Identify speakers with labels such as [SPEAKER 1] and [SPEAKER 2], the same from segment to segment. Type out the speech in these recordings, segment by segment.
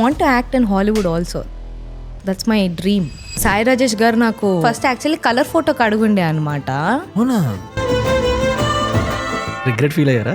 [SPEAKER 1] Want to act in Hollywood also. That's my dream. Sai Rajesh గారు నాకు first actually colour ఫోటోకి అడుగుండే అనమాట.
[SPEAKER 2] అవునా? రిగ్రెట్ ఫీల్ అయ్యారా?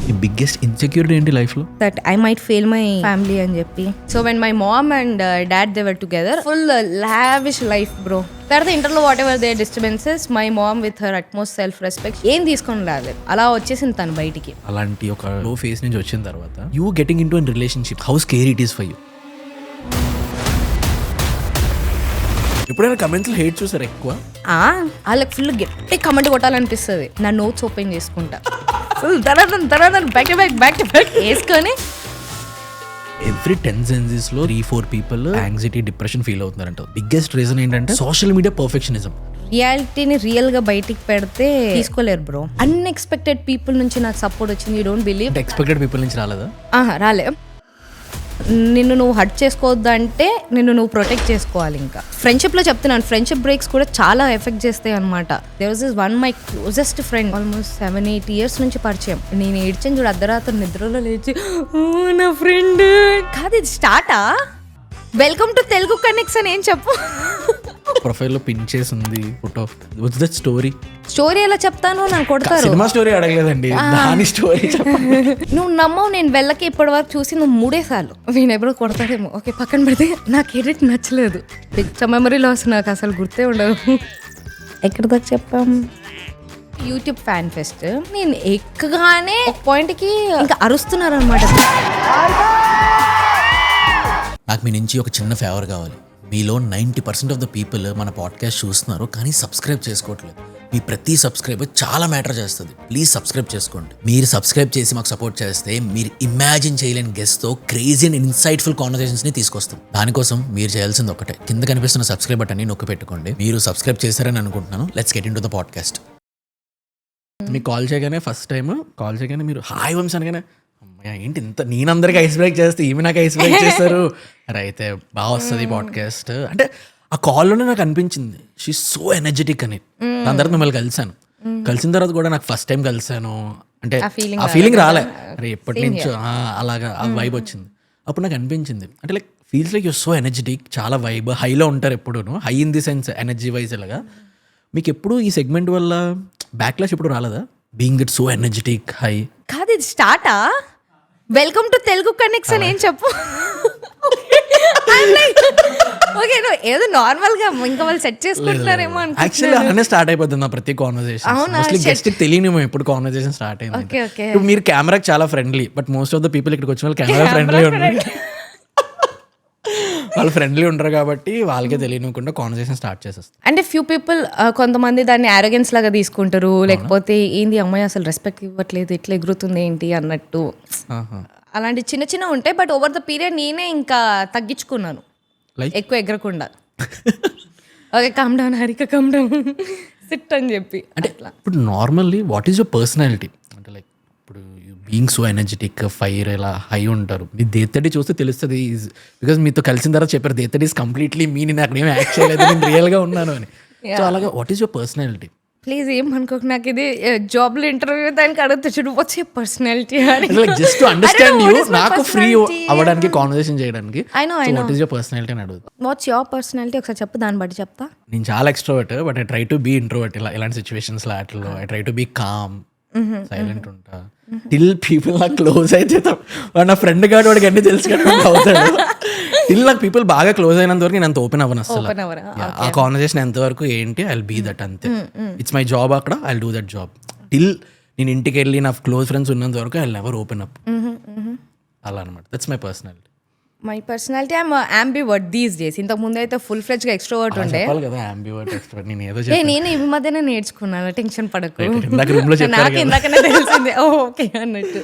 [SPEAKER 2] ఈ బిగ్గెస్ట్ ఇన్సెక్యూరిటీ ఏంటి లైఫ్లో?
[SPEAKER 1] That I might fail my family అని చెప్పి. So when my mom and dad they were together, full lavish life bro. తర్వాత ఇంటర్లో what ever they disturbances, my mom with her utmost self respect ఏం తీసుకొని రాలేదు, అలా వచ్చేసింది తను బయటికి.
[SPEAKER 2] అలాంటి ఒక లో ఫేస్ నుంచి వచ్చిన తర్వాత you getting in to an relationship, how scary it is for you? ఎప్పుడైనా కమెంట్స్లో హేట్ చూసారు ఎక్కువ?
[SPEAKER 1] వాళ్ళకి ఫుల్ గట్టి కమెంట్ కొట్టాలనిపిస్తుంది. నా నోట్స్ ఓపెన్ చేసుకుంటా ఫుల్ తర్వాత బ్యాక్ టు బ్యాక్ వేసుకొని.
[SPEAKER 2] ఎవ్రీ 10 సెన్సెస్ లో 3-4 పీపుల్ యాంగ్జైటీ, డిప్రెషన్ ఫీల్ అవుతున్నారంట. బిగ్గెస్ట్ రీజన్ ఏంటంటే సోషల్ మీడియా పర్ఫెక్షనిజం.
[SPEAKER 1] రియాలిటీని రియల్ గా బయటికి పెడితే తీసుకోలేరు బ్రో. అన్ఎక్స్పెక్టెడ్ పీపుల్ నుంచి నాకు సపోర్ట్ వచ్చింది. You don't believe.
[SPEAKER 2] Expected people నుంచి రాలేదా?
[SPEAKER 1] రాలే. నిన్ను నువ్వు హర్ట్ చేసుకోవద్దు అంటే నిన్ను నువ్వు ప్రొటెక్ట్ చేసుకోవాలి. ఇంకా ఫ్రెండ్షిప్ లో చెప్తున్నాను, ఫ్రెండ్షిప్ బ్రేక్స్ కూడా చాలా ఎఫెక్ట్ చేస్తాయి అనమాట. There was this one my closest friend, almost 7-8 years నుంచి పరిచయం. నేను ఏడ్చాను చూడు, అర్ధరాత్రి నిద్రలో లేచి నా ఫ్రెండ్ కాదు. ఇది స్టార్టా? Welcome to Telugu connection. ఏం చెప్పు,
[SPEAKER 2] ప్రొఫైల్లో పిన్ చేసి ఉంది photo. What's that story?
[SPEAKER 1] Story ఎలా చెప్తాను, నన్ను కొడతారు.
[SPEAKER 2] సినిమా స్టోరీ అడగలేదండి, దాని స్టోరీ చెప్పండి.
[SPEAKER 1] నువ్వు నమ్మవు, నేను వెళ్ళకి ఇప్పటి వరకు చూసి నువ్వు 3 సార్లు. నేను ఎప్పుడో కొడతాడేమో, ఓకే పక్కన పెడితే. నాకు ఎడిట్ నచ్చలేదు, పిక్చర్ మెమరీ లాస్, నాకు అసలు గుర్తే ఉండదు. ఎక్కడ దాకా చెప్పాం? YouTube fan pest. నేను ఎక్కగానే ఒక పాయింట్కి ఇంకా అరుస్తున్నారు అనమాట.
[SPEAKER 2] నాకు మీ నుంచి ఒక చిన్న ఫేవర్ కావాలి. మీలో 90% ఆఫ్ ద పీపుల్ మన పాడ్కాస్ట్ చూస్తున్నారు కానీ సబ్స్క్రైబ్ చేసుకోవట్లేదు. మీ ప్రతి సబ్స్క్రైబర్ చాలా మ్యాటర్ చేస్తుంది. ప్లీజ్ సబ్స్క్రైబ్ చేసుకోండి. మీరు సబ్స్క్రైబ్ చేసి మాకు సపోర్ట్ చేస్తే మీరు ఇమాజిన్ చేయలేని గెస్ట్తో క్రేజీ అండ్ ఇన్సైట్ఫుల్ కాన్వర్సేషన్స్ని తీసుకొస్తాం. దానికోసం మీరు చేయాల్సింది ఒకటే, కింద కనిపిస్తున్న సబ్స్క్రైబ్ బటన్ని నొక్కి పెట్టుకోండి. మీరు సబ్స్క్రైబ్ చేశారని అనుకుంటున్నాను. Let's get in to the podcast. మీకు కాల్ చేయగానే ఫస్ట్ టైం కాల్ చేయగానే మీరు హాయ్ వంశ్ అనగానే అమ్మయ్య ఏంటి ఇంత, నేను అందరికి ఐస్ బ్రేక్ చేస్తే ఈమె నాకు ఐస్ బ్రేక్ చేస్తారు. అరే అయితే బాగా వస్తుంది పాడ్కాస్ట్ అంటే. ఆ కాల్లోనే నాకు అనిపించింది షీ సో ఎనర్జెటిక్ అని. దాని తర్వాత మిమ్మల్ని కలిసిన తర్వాత కూడా నాకు ఫస్ట్ టైం కలిసాను అంటే ఆ ఫీలింగ్ రాలే. అరే ఎప్పటి నుంచో అలాగా ఆ వైబ్ వచ్చింది. అప్పుడు నాకు అనిపించింది అంటే like feels like your so energetic, చాలా వైబ్, హైలో ఉంటారు ఎప్పుడూను. High in the sense energy wise ఇలాగా. మీకు ఎప్పుడు ఈ సెగ్మెంట్ వల్ల బ్యాక్లాష్ ఎప్పుడు రాలేదా? Being it so energetic high.
[SPEAKER 1] కాదు ఇది స్టార్టా? Welcome to Telugu connection. ఏం చెప్పు, ఓకే నువ్వు ఏదో నార్మల్ గా ఇంకా వాళ్ళు సెట్ చేసుకుంటున్నారేమో
[SPEAKER 2] యాక్చువల్లీ అలానే స్టార్ట్ అయిపోతుంది నా ప్రతి కాన్వర్సేషన్. మోస్ట్లీ గెస్ట్ తెలియని ఎప్పుడు కాన్వర్సేషన్ స్టార్ట్ అయింది. ఇప్పుడు మీరు కెమెరాకి చాలా friendly, but most of the people ఇక్కడికి వచ్చిన వాళ్ళు కెమెరా ఫ్రెండ్లీ ఉంటారు. వాళ్ళు ఫ్రెండ్లీ ఉంటారు కాబట్టి వాళ్ళకే తెలియకుండా కాన్వర్సేషన్ స్టార్ట్ చేసేస్తారు.
[SPEAKER 1] అంటే ఫ్యూ పీపుల్ కొంతమంది దాన్ని ఆరోగెన్స్ లాగా తీసుకుంటారు, లేకపోతే ఏంది అమ్మాయి అసలు రెస్పెక్ట్ ఇవ్వట్లేదు, ఇట్లా ఎగురుతుంది ఏంటి అన్నట్టు. అలాంటి చిన్న చిన్న ఉంటాయి. బట్ ఓవర్ ద పీరియడ్ నేనే ఇంకా తగ్గించుకున్నాను, ఎక్కువ ఎగరకుండా. Okay come down Harika, come down sit అని చెప్పి.
[SPEAKER 2] అంటే ఇప్పుడు normally what is your personality? అంటే లైక్ ఇప్పుడు బీయింగ్ సో ఎనర్జెటిక్, ఫైర్ ఇలా హై ఉంటారు. మీ దేత్తడి చూస్తే తెలుస్తుంది. బికాజ్ మీతో కలిసిన తర్వాత చెప్పారు దేత్తడి ఈస్ కంప్లీట్లీ మీ, నేను అక్కడ ఏమి యాక్ట్ చేయలేదు, నేను రియల్గా ఉన్నాను అని. సో అలాగా what is your personality?
[SPEAKER 1] Please ఏం అనుకోక, నాకు ఇది జాబ్లో ఇంటర్వ్యూ దానికి అడుగుతా చూడు, వాట్స్ యువర్ పర్సనాలిటీ అని.
[SPEAKER 2] జస్ట్ టు అండర్స్టాండ్ యూ, నాకు ఫ్రీ అవ్వడానికి, కాన్వర్సేషన్ చేయడానికి. వాట్ ఈస్ యువర్ పర్సనాలిటీ అని అడుగుతా.
[SPEAKER 1] వాట్స్ యువర్ పర్సనాలిటీ ఒకసారి చెప్పు, దాన్ని బట్టి చెప్తా.
[SPEAKER 2] నేను చాలా extrovert, but I try to be introvert. ఇలాంటి సిచ్యువేషన్స్ వాటిలో I try to be calm, silent ఉంటా. టిల్ పీపుల్ నాకు క్లోజ్ అయితే నా ఫ్రెండ్ గాడు వాడికి అన్ని తెలుసు అవుతాడు. టిల్ నాకు పీపుల్ బాగా క్లోజ్ అయినంత వరకు నేను అంత ఓపెన్ అవ్వను అసలు. ఆ కాన్వర్సేషన్ ఎంతవరకు ఏంటి ఐ విల్ బీ దట్ అంతే. ఇట్స్ మై జాబ్, అక్కడ I will do that job. Till నేను ఇంటికి వెళ్ళి నా క్లోజ్ ఫ్రెండ్స్ ఉన్నంత వరకు I will never open up. అలా అనమాట. That's my personality.
[SPEAKER 1] My personality I'm ambivert these days. ఇంతకు ముందు అయితే ఫుల్ ఫ్లెడ్జ్ గా ఎక్స్ట్రోవర్ట్ ఉండే. నేను ఈ మధ్యనే నేర్చుకున్నాను, టెన్షన్ పడకు, నాకు ఇందాకనే తెలిసింది ఓకే అన్నట్టు.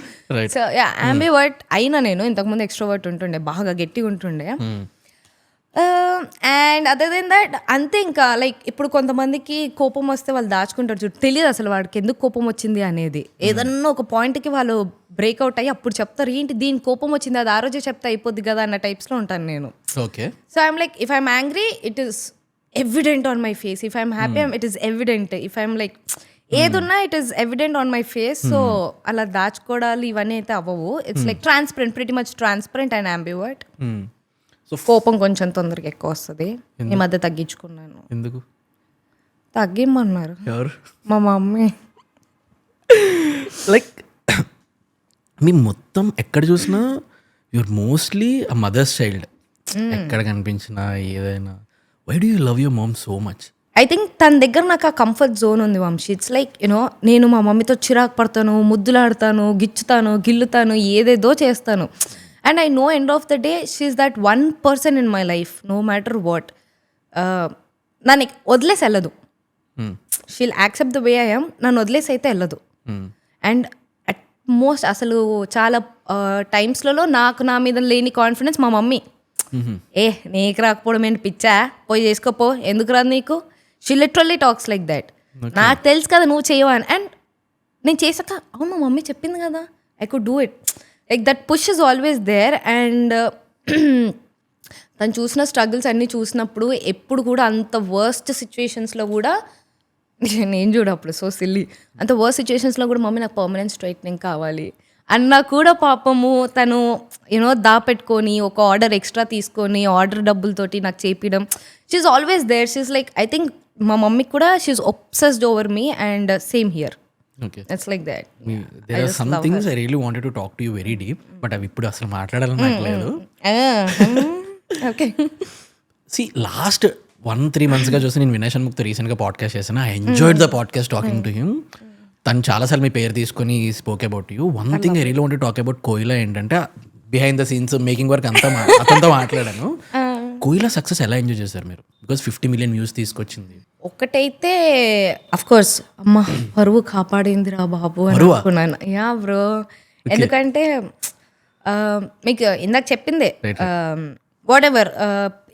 [SPEAKER 1] సో అంబివర్ట్ అయినా నేను ఇంతకు ముందు ఎక్స్ట్రోవర్ట్ ఉంటుండే, బాగా గట్టిగా ఉంటుండే. అండ్ అదర్ దెన్ దట్ అంతే. ఇంకా లైక్ ఇప్పుడు కొంతమందికి కోపం వస్తే వాళ్ళు దాచుకుంటారు చూడు, తెలియదు అసలు వాడికి ఎందుకు కోపం వచ్చింది అనేది. ఏదన్నా ఒక పాయింట్కి వాళ్ళు బ్రేక్అవుట్ అయ్యి అప్పుడు చెప్తారు ఏంటి దీని కోపం వచ్చింది, అది ఆ రోజే చెప్తే అయిపోద్ది కదా అన్న టైప్స్లో ఉంటాను నేను.
[SPEAKER 2] Okay.
[SPEAKER 1] So I'm like if I'm angry it is evident on my face, if I'm happy it is evident, if I'm like ఏదున్నా it is evident on my face. So అలా దాచుకోవడాలు ఇవన్నీ అయితే అవ్వవు. It's like transparent, pretty much transparent and ambivert.
[SPEAKER 2] So
[SPEAKER 1] కోపం కొంచెం తొందరగా ఎక్కువ వస్తుంది. ఈ మధ్య తగ్గించుకున్నాను.
[SPEAKER 2] ఎందుకు
[SPEAKER 1] తగ్గిమ్మన్నారు
[SPEAKER 2] ఎవరు?
[SPEAKER 1] మా మమ్మీ.
[SPEAKER 2] లైక్ మీ మొత్తం ఎక్కడ చూసినా your mostly a mother's child. ఎక్కడ కనిపించినా ఏదైనా. Why do you love your mom so much?
[SPEAKER 1] I think తన దగ్గర నాకు ఆ కంఫర్ట్ జోన్ ఉంది వంశీ. ఇట్స్ లైక్ యూనో నేను మా మమ్మీతో చిరాకు పడతాను, ముద్దులాడతాను, గిచ్చుతాను, గిల్లుతాను, ఏదేదో చేస్తాను. And I know end of the day she is that one person in my life, no matter what. నన్ను వదిలేసి వెళ్ళదు. She'll accept the way I am. నన్ను వదిలేసి అయితే వెళ్ళదు. అండ్ అట్ మోస్ట్ అసలు చాలా టైమ్స్లలో నాకు నా మీద లేని కాన్ఫిడెన్స్ మా మమ్మీ. నీకు రాకపోవడం ఏంటి పిచ్చా, పోయి చేసుకోపో, ఎందుకు రాదు నీకు. She literally talks like that. నాకు తెలుసు కదా నువ్వు చేయవని. అండ్ నేను చేసాక అవును మా మమ్మీ చెప్పింది కదా, I could do it. Like that push is always there. And తను చూసిన స్ట్రగుల్స్ అన్నీ చూసినప్పుడు ఎప్పుడు కూడా అంత వర్స్ట్ సిచ్యువేషన్స్లో కూడా నేను చూడప్పుడు సో సిల్లీ, అంత వర్స్ట్ సిచ్యువేషన్స్లో కూడా మమ్మీ నాకు పర్మనెంట్ స్ట్రైట్నింగ్ కావాలి అన్నా కూడా పాపము తను యూనో దాపెట్టుకొని ఒక ఆర్డర్ ఎక్స్ట్రా తీసుకొని ఆర్డర్ డబ్బులతోటి నాకు చేపించడం. She is always there. She is like I think మా మమ్మీకి కూడా she is obsessed over me and same here. It's like that.
[SPEAKER 2] There are some things I really wanted to talk to you very deep, but అవి ఇప్పుడు అసలు మాట్లాడాలని నాకు లేదు.
[SPEAKER 1] Okay.
[SPEAKER 2] C last 1-3 monthsగా చూసి నేను వినయ్ షణ్ముఖ్తో రీసెంట్గా పాడ్కాస్ట్ చేశాను. I enjoyed the podcast talking to him. తను చాలాసార్లు మీ పేరు తీసుకొని spoke about you. One thing I really want to talk about కోయిలా ఏంటంటే behind the scenes making work అంతా అతనితో మాట్లాడాను. కోయిలా సక్సెస్ ఎలా ఎంజాయ్ చేశారు మీరు? బికాస్ 50 million వ్యూస్ తీసుకొచ్చింది.
[SPEAKER 1] ఒకటైతే అఫ్ కోర్స్ అమ్మ పరువు కాపాడిందిరా బాబు అని అనుకున్నాను. Yeah bro. ఎందుకంటే మీకు ఇందాక చెప్పిందే వాట్ ఎవర్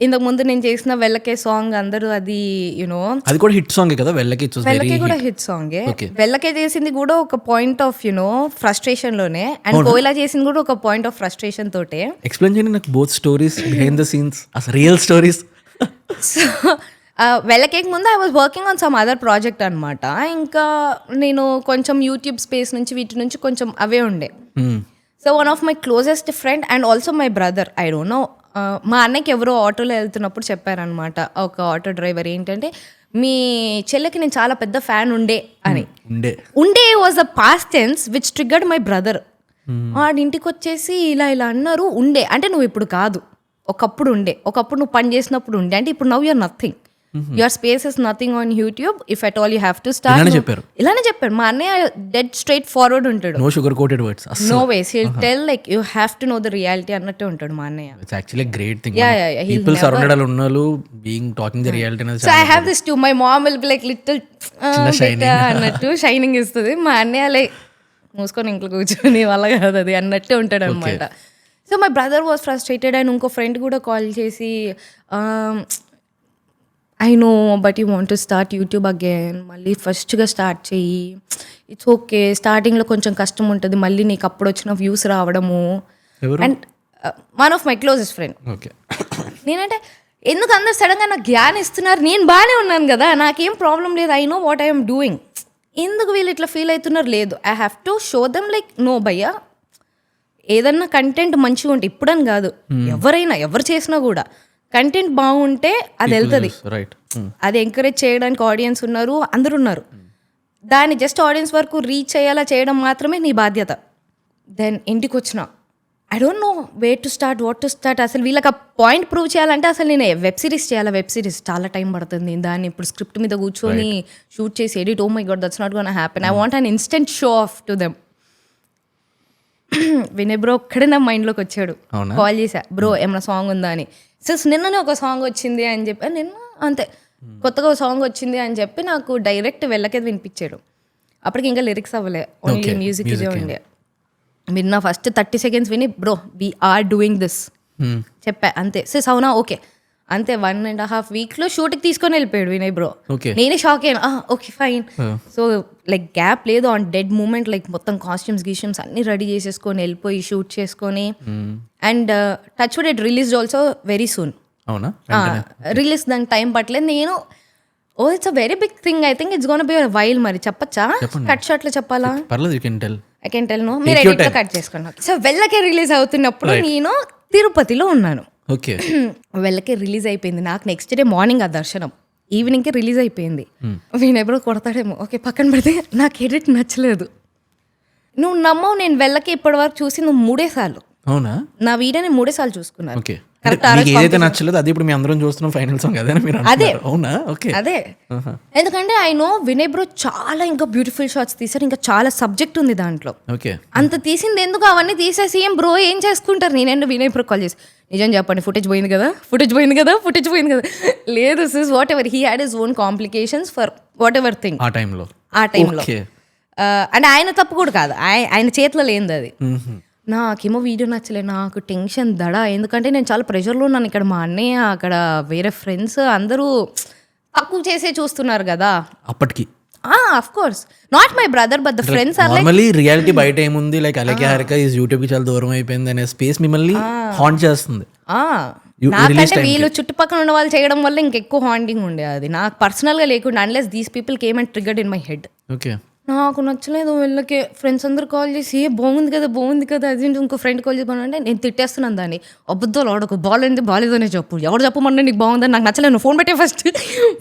[SPEAKER 1] ఇంతకు ముందు నేను చేసిన వెళ్ళకే సాంగ్ అందరూ అది యూనో
[SPEAKER 2] అది కూడా హిట్ సాంగ్ కదా. వెళ్ళకే
[SPEAKER 1] కూడా హిట్ సాంగే. వెళ్ళకే చేసింది కూడా ఒక పాయింట్ ఆఫ్ యూనో ఫ్రస్ట్రేషన్ లోనే, అండ్ కోయిలా చేసింది కూడా ఒక పాయింట్ ఆఫ్ ఫ్రస్ట్రేషన్ తోటే.
[SPEAKER 2] ఎక్స్ప్లెయిన్ చేయండి నాకు both stories, behind the scenes, అసలు రియల్ స్టోరీస్.
[SPEAKER 1] సో వెళ్ళకేక ముందు I was working on some other project అనమాట. ఇంకా నేను కొంచెం యూట్యూబ్ స్పేస్ నుంచి వీటి నుంచి కొంచెం అవే ఉండే. So one of my closest friend and also my brother, I don't no, మా అన్నకి ఎవరో ఆటోలో వెళ్తున్నప్పుడు చెప్పారనమాట ఒక ఆటో డ్రైవర్, ఏంటంటే మీ చెల్లెకి నేను చాలా పెద్ద ఫ్యాన్ ఉండే అని. ఉండే was a past tense which triggered my brother. వాడి ఇంటికి వచ్చేసి ఇలా ఇలా అన్నారు. ఉండే అంటే నువ్వు ఇప్పుడు కాదు, ఒకప్పుడు ఉండే, ఒకప్పుడు నువ్వు పని చేసినప్పుడు ఉండే, అంటే ఇప్పుడు now you're nothing, your space is nothing on YouTube, if at all you have to start. ఇలానే చెప్పారు మా అన్నయ్య. డెడ్ స్ట్రైట్ ఫార్వర్డ్ ఉంటాడు.
[SPEAKER 2] No sugar coated words,
[SPEAKER 1] no ways. He'll tell like you have to know the reality అన్నట్టు ఉంటాడు మా అన్నయ్య.
[SPEAKER 2] It's actually great thing. People surrounded ఉన్నోళ్ళు బీయింగ్ టాకింగ్ ద రియాలిటీ అనేది.
[SPEAKER 1] So I have this to my mom will be like little అన్నట్టు shining ఇస్తుంది. మా అన్నయ్య లైక్ మూసుకొని ఇంట్లో కూర్చొని వాళ్ళ కాదు అది అన్నట్టు ఉంటాడు అనమాట. So my brother was frustrated. And ఇంకో ఫ్రెండ్ కూడా కాల్ చేసి I know but you want to start YouTube again, మళ్ళీ ఫస్ట్గా స్టార్ట్ చెయ్యి, ఇట్స్ ఓకే, స్టార్టింగ్లో కొంచెం కష్టం ఉంటుంది, మళ్ళీ నీకు అప్పుడు వచ్చిన వ్యూస్ రావడము. And one of my closest friend. నేనంటే ఎందుకు అందరు సడన్గా నాకు జ్ఞానం ఇస్తున్నారు, నేను బాగానే ఉన్నాను కదా, నాకేం ప్రాబ్లం లేదు, I know what I'm doing, ఎందుకు వీళ్ళు ఇట్లా ఫీల్ అవుతున్నారు? లేదు, I have to show them like no భయ్యా, ఏదన్నా కంటెంట్ మంచిగా ఉంటే, ఇప్పుడని కాదు, ఎవరైనా ఎవరు చేసినా కూడా కంటెంట్ బాగుంటే అది వెళ్తుంది. అది ఎంకరేజ్ చేయడానికి ఆడియన్స్ ఉన్నారు, అందరు ఉన్నారు. దాన్ని జస్ట్ ఆడియన్స్ వరకు రీచ్ అయ్యేలా చేయడం మాత్రమే నీ బాధ్యత. దెన్ ఇంటికి వచ్చిన I don't know way to start, what to start. అసలు వీళ్ళకి ఆ పాయింట్ ప్రూవ్ చేయాలంటే అసలు నేను వెబ్ సిరీస్ చేయాలి. వెబ్ సిరీస్ చాలా టైం పడుతుంది. దాన్ని ఇప్పుడు స్క్రిప్ట్ మీద కూర్చొని షూట్ చేసి edit, oh my god that's not gonna happen. I want an instant show off to them. Vinay bro ఒక్కడే నా మైండ్లోకి వచ్చాడు. కాల్ చేశా, బ్రో ఏమైనా సాంగ్ ఉందా అని. సిస్ నిన్ననే ఒక సాంగ్ వచ్చింది అని చెప్పి, నిన్న అంతే కొత్తగా ఒక సాంగ్ వచ్చింది అని చెప్పి నాకు డైరెక్ట్ వెళ్ళకే వినిపించాడు. అప్పటికి ఇంకా లిరిక్స్ అవ్వలే, ఓన్లీ మ్యూజిక్ ఇదే ఉండే. విన్నా ఫస్ట్ 30 seconds విని, బ్రో వీఆర్ డూయింగ్ దిస్ చెప్పా, అంతే. సిస్ అవునా, ఓకే, అంతే. 1.5 weeks షూట్కి తీసుకొని వెళ్ళిపోయాడు వినయ్ బ్రో. నేనే షాక్ అయ్యాను. Okay fine. So like gap లేదు, ఆన్ డెడ్ మూమెంట్ లైక్ మొత్తం కాస్ట్యూమ్స్ గీస్ట్యూమ్స్ అన్ని రెడీ చేసేసుకొని వెళ్ళిపోయి షూట్ చేసుకొని. And touch wood it release also very soon.
[SPEAKER 2] అవునా?
[SPEAKER 1] రిలీజ్ దానికి టైం పట్టలేదు. నేను oh it's a very big thing. I think it's gonna be while. మరి చెప్పచ్చా? కట్ షాట్ లో చెప్పాలా?
[SPEAKER 2] పర్లేదు, you can tell.
[SPEAKER 1] I can tell. No, మీరు ఎడిట్ లో కట్ చేసుకోండి. సో వెళ్ళకే రిలీజ్ అవుతున్నప్పుడు నేను తిరుపతిలో ఉన్నాను.
[SPEAKER 2] ఓకే.
[SPEAKER 1] వెళ్ళకే రిలీజ్ అయిపోయింది. నాకు నెక్స్ట్ డే మార్నింగ్ ఆ దర్శనం, ఈవినింగ్కి రిలీజ్ అయిపోయింది. వీణ ఎప్పుడో కొడతాడేమో, ఓకే పక్కన పెడితే. నాకు ఎడిట్ నచ్చలేదు. నువ్వు నమ్మవు, నేను వెళ్ళకే ఇప్పటి వరకు చూసి నువ్వు 3 సార్లు.
[SPEAKER 2] అవునా?
[SPEAKER 1] నా వీడియోని 3 సార్లు చూసుకున్నాను.
[SPEAKER 2] ఓకే. ఏదైతే నచ్చలేదు అది ఇప్పుడు మీ అందరం చూస్తున్నాం ఫైనల్ సాంగ్ అదే మీరు అంటున్నారు. అవునా? ఓకే.
[SPEAKER 1] అదే ఎందుకంటే ఐ నో వినయ్ బ్రో చాలా ఇంకా బ్యూటిఫుల్ షాట్స్ తీసారు, ఇంకా చాలా సబ్జెక్ట్ ఉంది దాంట్లో.
[SPEAKER 2] ఓకే.
[SPEAKER 1] అంత తీసింది ఎందుకు? అవన్నీ తీసేసి ఏం బ్రో ఏం చేసుకుంటారు? నేనంటే వినయ్ బ్రో కాల్ చేసి, నిజం చెప్పండి ఫుటేజ్ పోయింది కదా. లేదు sis, whatever he had his own complications for whatever thing
[SPEAKER 2] ఆ టైంలో.
[SPEAKER 1] అంటే ఆయన తప్పు కూడా కాదు, ఆయన చేతిలో లేనిది అది. నాకేమో వీడియో నచ్చలేదు, నాకు టెన్షన్ దడ. ఎందుకంటే నేను చాలా ప్రెషర్లో ఉన్నాను. ఇక్కడ మా అన్నయ్య, అక్కడ వేరే ఫ్రెండ్స్ అందరూ తక్కువ చేసే చూస్తున్నారు కదా
[SPEAKER 2] అప్పటికి.
[SPEAKER 1] Of course not my brother but the friends are like.
[SPEAKER 2] Normally reality బయట ఏముంది, లైక్ అలకే హారిక ఈజ్ యూట్యూబ్ కి చాలా దూరం అయిపోయింది అనే స్పేస్ మిమ్మల్ని హాంట్ చేస్తుంది.
[SPEAKER 1] నాకంటే వీళ్ళు చుట్టుపక్కల ఉన్న వాళ్ళు చేయడం వల్ల ఇంకెక్కువ హాంటింగ్ ఉండే. అది నాకు పర్సనల్గా లేకుండా, unless these people came and triggered in my head.
[SPEAKER 2] Okay.
[SPEAKER 1] నాకు నచ్చలేదు. వీళ్ళకి ఫ్రెండ్స్ అందరు కాల్ చేసి బాగుంది కదా అది. ఇంకో ఫ్రెండ్ కాల్ చేసి అంటే నేను తిట్టేస్తున్నాను దాన్ని. అబద్ధాలు ఆడకు, బాగాలేదనే చెప్పు, ఎవరు చెప్పమంటే నీకు బాగుందని. నాకు నచ్చలేదు, నువ్వు ఫోన్ పెట్టే ఫస్ట్.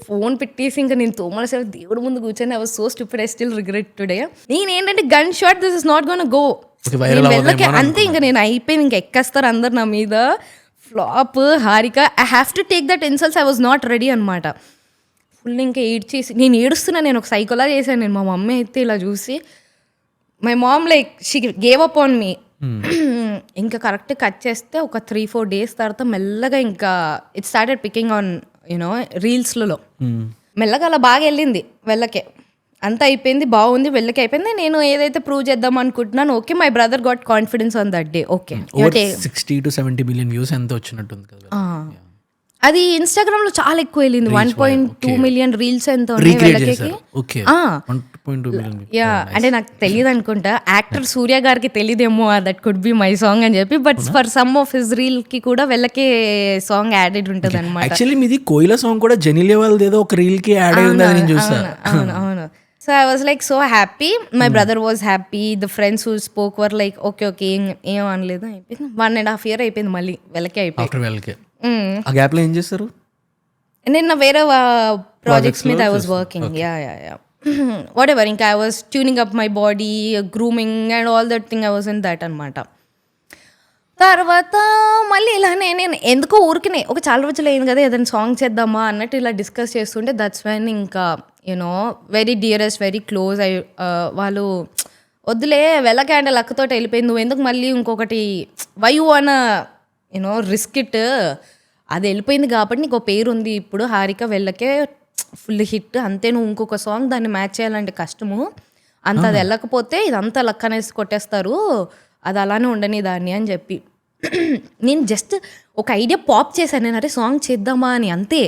[SPEAKER 1] ఫోన్ పెట్టేసి ఇంకా నేను తోమలసేపు దేవుడి ముందు కూర్చొని I was so stupid, I still regret today. నేను ఏంటంటే gun shot, this is not gonna go. వెళ్ళకి అంతే, ఇంకా నేను అయిపోయింది, ఇంకా ఎక్కేస్తారు అందరు నా మీద. Flop Harika, I have to take that insults. I was not ready అనమాట. ఫుల్ ఇంకా ఏడ్చేసి నేను ఏడుస్తున్నా, నేను ఒక సైకోలా చేశాను నేను. మా మమ్మీ అయితే ఇలా చూసి, my mom like she gave up on me. ఇంకా కరెక్ట్ కట్ చేస్తే ఒక 3-4 days తర్వాత మెల్లగా ఇంకా it started picking on you know రీల్స్లలో. మెల్లగా అలా బాగా వెళ్ళింది వెళ్ళకే. అంతా అయిపోయింది, బాగుంది, వెళ్ళకి అయిపోయింది. నేను ఏదైతే ప్రూవ్ చేద్దాం అనుకుంటున్నాను, okay my brother got confidence on that day. Okay
[SPEAKER 2] 60 to 70 billion views ఎంత వచ్చినట్టుంది కదా.
[SPEAKER 1] అది ఇన్స్టాగ్రామ్ లో చాలా ఎక్కువ వెళ్ళింది. 1.2 million రీల్స్ ఎంత యా. అంటే నాకు తెలియదు అనుకుంటా, యాక్టర్ సూర్య గారికి తెలియదేమో that could be my song అని చెప్పి. But for some of his reel కి కూడా వెళ్ళకే సాంగ్ యాడెడ్ ఉంటుంది అనమాట.
[SPEAKER 2] యాక్చువల్లీ మీది కోయిలా సాంగ్ కూడా జెనిలియా వాళ్ళది ఏదో ఒక రీల్ కి యాడ్ అయ్యింది అని చూసాను.
[SPEAKER 1] అవును. So I was like so happy, my brother was happy, the friends who spoke were like okay ఏం అనలేదు. అయిపోయింది 1.5 year అయిపోయింది, మళ్ళీ వెళ్ళకే అయిపోయింది.
[SPEAKER 2] ఆ గ్యాప్ లో ఏం చేస్తారు?
[SPEAKER 1] నిన్న వేరే ప్రాజెక్ట్స్ మీద I was working. Yeah whatever. ఇంకా I was tuning up my body, grooming and all that thing. I was in that అనమాట. తర్వాత మళ్ళీ ఇలానే నేను ఎందుకో ఊరికినే ఒక చాలా రోజులు అయింది కదా ఏదైనా సాంగ్ చేద్దామా అన్నట్టు ఇలా డిస్కస్ చేస్తుంటే దట్స్ వెన్ ఇంకా you know very dearest, very close వాళ్ళు వద్దులే వెళ్ళకే అంటే లక్కతోటి వెళ్ళిపోయింది, నువ్వు ఎందుకు మళ్ళీ ఇంకొకటి వై యు అన్న యూనో రిస్క్ ఇట్, అది వెళ్ళిపోయింది కాబట్టి నీకు పేరు ఉంది ఇప్పుడు. హారిక వెళ్ళకే ఫుల్ హిట్ అంతే, నువ్వు ఇంకొక సాంగ్ దాన్ని మ్యాచ్ చేయాలంటే కష్టము, అంత అది వెళ్ళకపోతే ఇదంతా లక్ అనేసి కొట్టేస్తారు, అది అలానే ఉండని దాన్ని అని చెప్పి నేను జస్ట్ ఒక ఐడియా పాప్ చేశాను. నేను అరే సాంగ్ చేద్దామా అని, అంతే.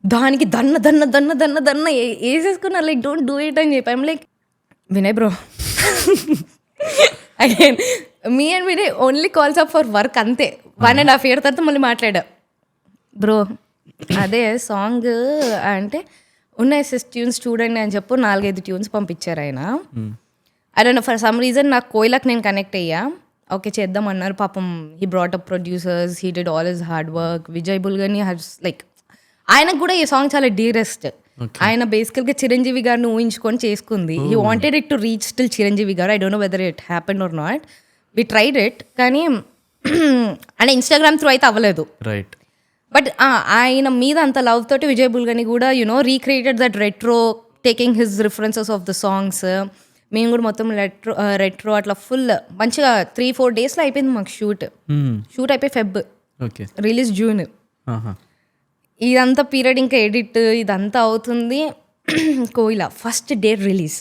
[SPEAKER 1] దానికి దన్న వేసేసుకున్నా లైక్ డోంట్ డూ ఇట్ అని చెప్పి. I'm like Vinay bro again me and Vinay only calls up for work అంతే. 1.5 year తర్వాత మళ్ళీ మాట్లాడా, బ్రో అదే సాంగ్ అంటే ఉన్నాయి 6 tunes చూడండి అని చెప్పు 4-5 tunes పంపించారు ఆయన. I don't know for some reason నాకు కోయిలకు నేను కనెక్ట్ అయ్యా. ఓకే చేద్దాం అన్నారు. పాపం he brought up producers, he did all his hard work. Vijay Bulganin has like ఆయనకు కూడా ఈ సాంగ్ చాలా డీరెస్ట్. ఆయన బేసికల్గా చిరంజీవి గారిని ఊహించుకొని చేసుకుంది. He wanted it to reach till Chiranjeevi garu. I don't know whether it happened or not, we tried it. కానీ అంటే ఇన్స్టాగ్రామ్ త్రూ అయితే అవ్వలేదు.
[SPEAKER 2] రైట్.
[SPEAKER 1] బట్ ఆయన మీద అంత లవ్ తోటి విజయ్ బుల్గని కూడా you know recreated that retro, taking his references of the songs. మేము కూడా మొత్తం రెట్రో అట్లా ఫుల్ మంచిగా 3-4 daysలో అయిపోయింది మాకు షూట్ అయిపోయి ఫెబ్, రిలీజ్ జూన్. ఇదంతా పీరియడ్ ఇంకా ఎడిట్ ఇదంతా అవుతుంది. కోయిలా first day release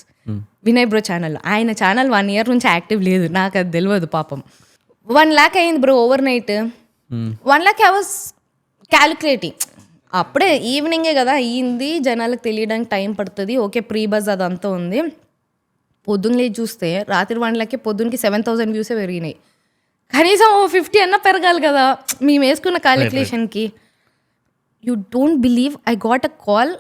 [SPEAKER 1] Vinay bro channel. ఆయన ఛానల్ 1 year నుంచి యాక్టివ్ లేదు, నాకు అది తెలియదు పాపం. 1 lakh అయింది bro over night. 1 lakh I was calculating. అప్పుడే ఈవినింగే కదా అయ్యింది, జనాలకు తెలియడానికి టైం పడుతుంది. ఓకే ప్రీ బజ్ అదంతా ఉంది. పొద్దున్న లేచి చూస్తే రాత్రి 1 lakh పొద్దున్నకి 7,000 వ్యూసే పెరిగినాయి. కనీసం 50 అన్నా పెరగాలి కదా మేము వేసుకున్న క్యాలిక్యులేషన్కి. You don't believe I got a call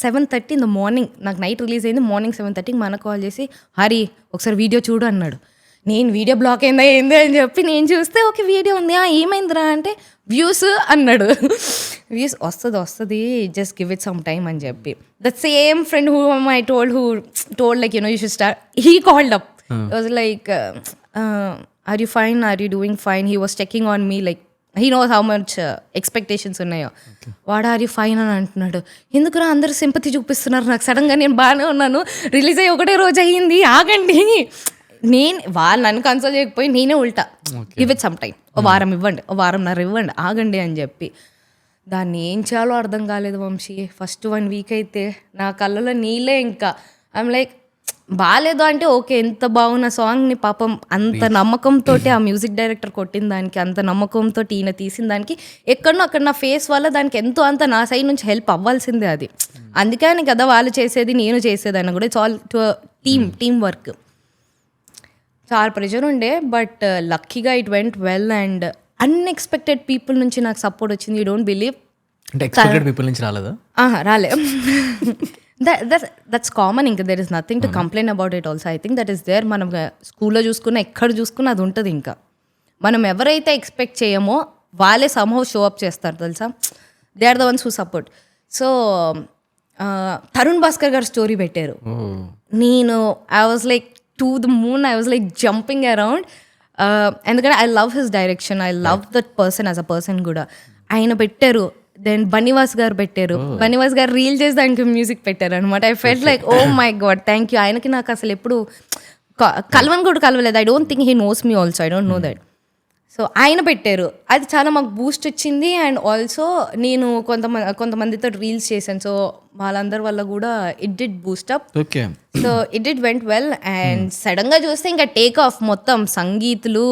[SPEAKER 1] 7:30 in the morning, నాకు నైట్ రిలీజ్ అయింది, మార్నింగ్ 7:30కి మన కాల్ చేసి హరి ఒకసారి వీడియో చూడు అన్నాడు. నేను వీడియో బ్లాక్ అయిందా ఏంది అని చెప్పి నేను చూస్తే ఓకే వీడియో ఉంది, ఏమైందిరా అంటే వ్యూస్ అన్నాడు. వ్యూస్ వస్తుంది just give it some time అని చెప్పి. The same friend who I told like you should start, he called up. It was like, are you fine? Are you doing fine? He was checking on me like, he knows how much expectations ఉన్నాయో. వాడు are you fine అని అంటున్నాడు. ఎందుకురా అందరూ sympathy చూపిస్తున్నారు నాకు, సడన్గా నేను బాగానే ఉన్నాను, రిలీజ్ అయ్యి ఒకటే రోజు అయ్యింది, ఆగండి. వాళ్ళు నన్ను కన్సోల్ చేయకపోయి నేనే ఉల్టా గివ్ ఇట్ సమ్ టైం, ఓ వారం ఇవ్వండి, ఓ వారంన్నర ఇవ్వండి, ఆగండి అని చెప్పి. దాన్ని ఏం చేయాలో అర్థం కాలేదు వంశీ. ఫస్ట్ 1 వీక్ అయితే నా కళ్ళలో నీళ్ళే. ఇంకా ఐఎమ్ లైక్ బాగాలేదు అంటే ఓకే, ఎంత బాగున్న సాంగ్ని పాపం అంత నమ్మకంతో ఆ మ్యూజిక్ డైరెక్టర్ కొట్టిన దానికి, అంత నమ్మకంతో ఈయన తీసిన దానికి ఎక్కడో అక్కడ నా ఫేస్ వల్ల దానికి ఎంతో అంత నా సైడ్ నుంచి హెల్ప్ అవ్వాల్సిందే అది. అందుకని కదా వాళ్ళు చేసేది నేను చేసేదాన్ని కూడా. It's all to team work. చాలా ప్రెషర్ ఉండే, బట్ లక్కీగా it went well and unexpected people నుంచి నాకు సపోర్ట్ వచ్చింది. You don't believe.
[SPEAKER 2] అంటే ఎక్స్పెక్టెడ్ పీపుల్ నుంచి రాలేదా?
[SPEAKER 1] రాలే. That's common. ఇంకా there is nothing to complaint about it also. I think that is there. మనం స్కూల్లో చూసుకున్నా ఎక్కడ చూసుకున్నా అది ఉంటుంది. ఇంకా మనం ఎవరైతే ఎక్స్పెక్ట్ చేయమో వాళ్ళే సమ్హౌ షో అప్ చేస్తారు తెలుసా. They are the ones who support. So Tarun Bhaskar garu story పెట్టారు. నేను I was like to the moon, I was like jumping around. ఎందుకంటే I love his direction, I love that person as a person కూడా. ఆయన పెట్టారు. Then Bunny Vas గారు పెట్టారు. బన్నీవాస్ గారు reel చేసి దానికి మ్యూజిక్ పెట్టారు అనమాట. I felt like oh my god, thank you. ఆయనకి నాకు అసలు ఎప్పుడు కలవని కూడా కలవలేదు. I don't think he knows me also, I don't know that. So ఆయన పెట్టారు, అది చాలా మాకు బూస్ట్ వచ్చింది. అండ్ ఆల్సో నేను కొంతమందితో రీల్స్ చేశాను. సో వాళ్ళందరి వల్ల కూడా it did Boost up. So it did vent well. And సడన్గా చూస్తే ఇంకా టేక్ ఆఫ్. మొత్తం సంగీతులు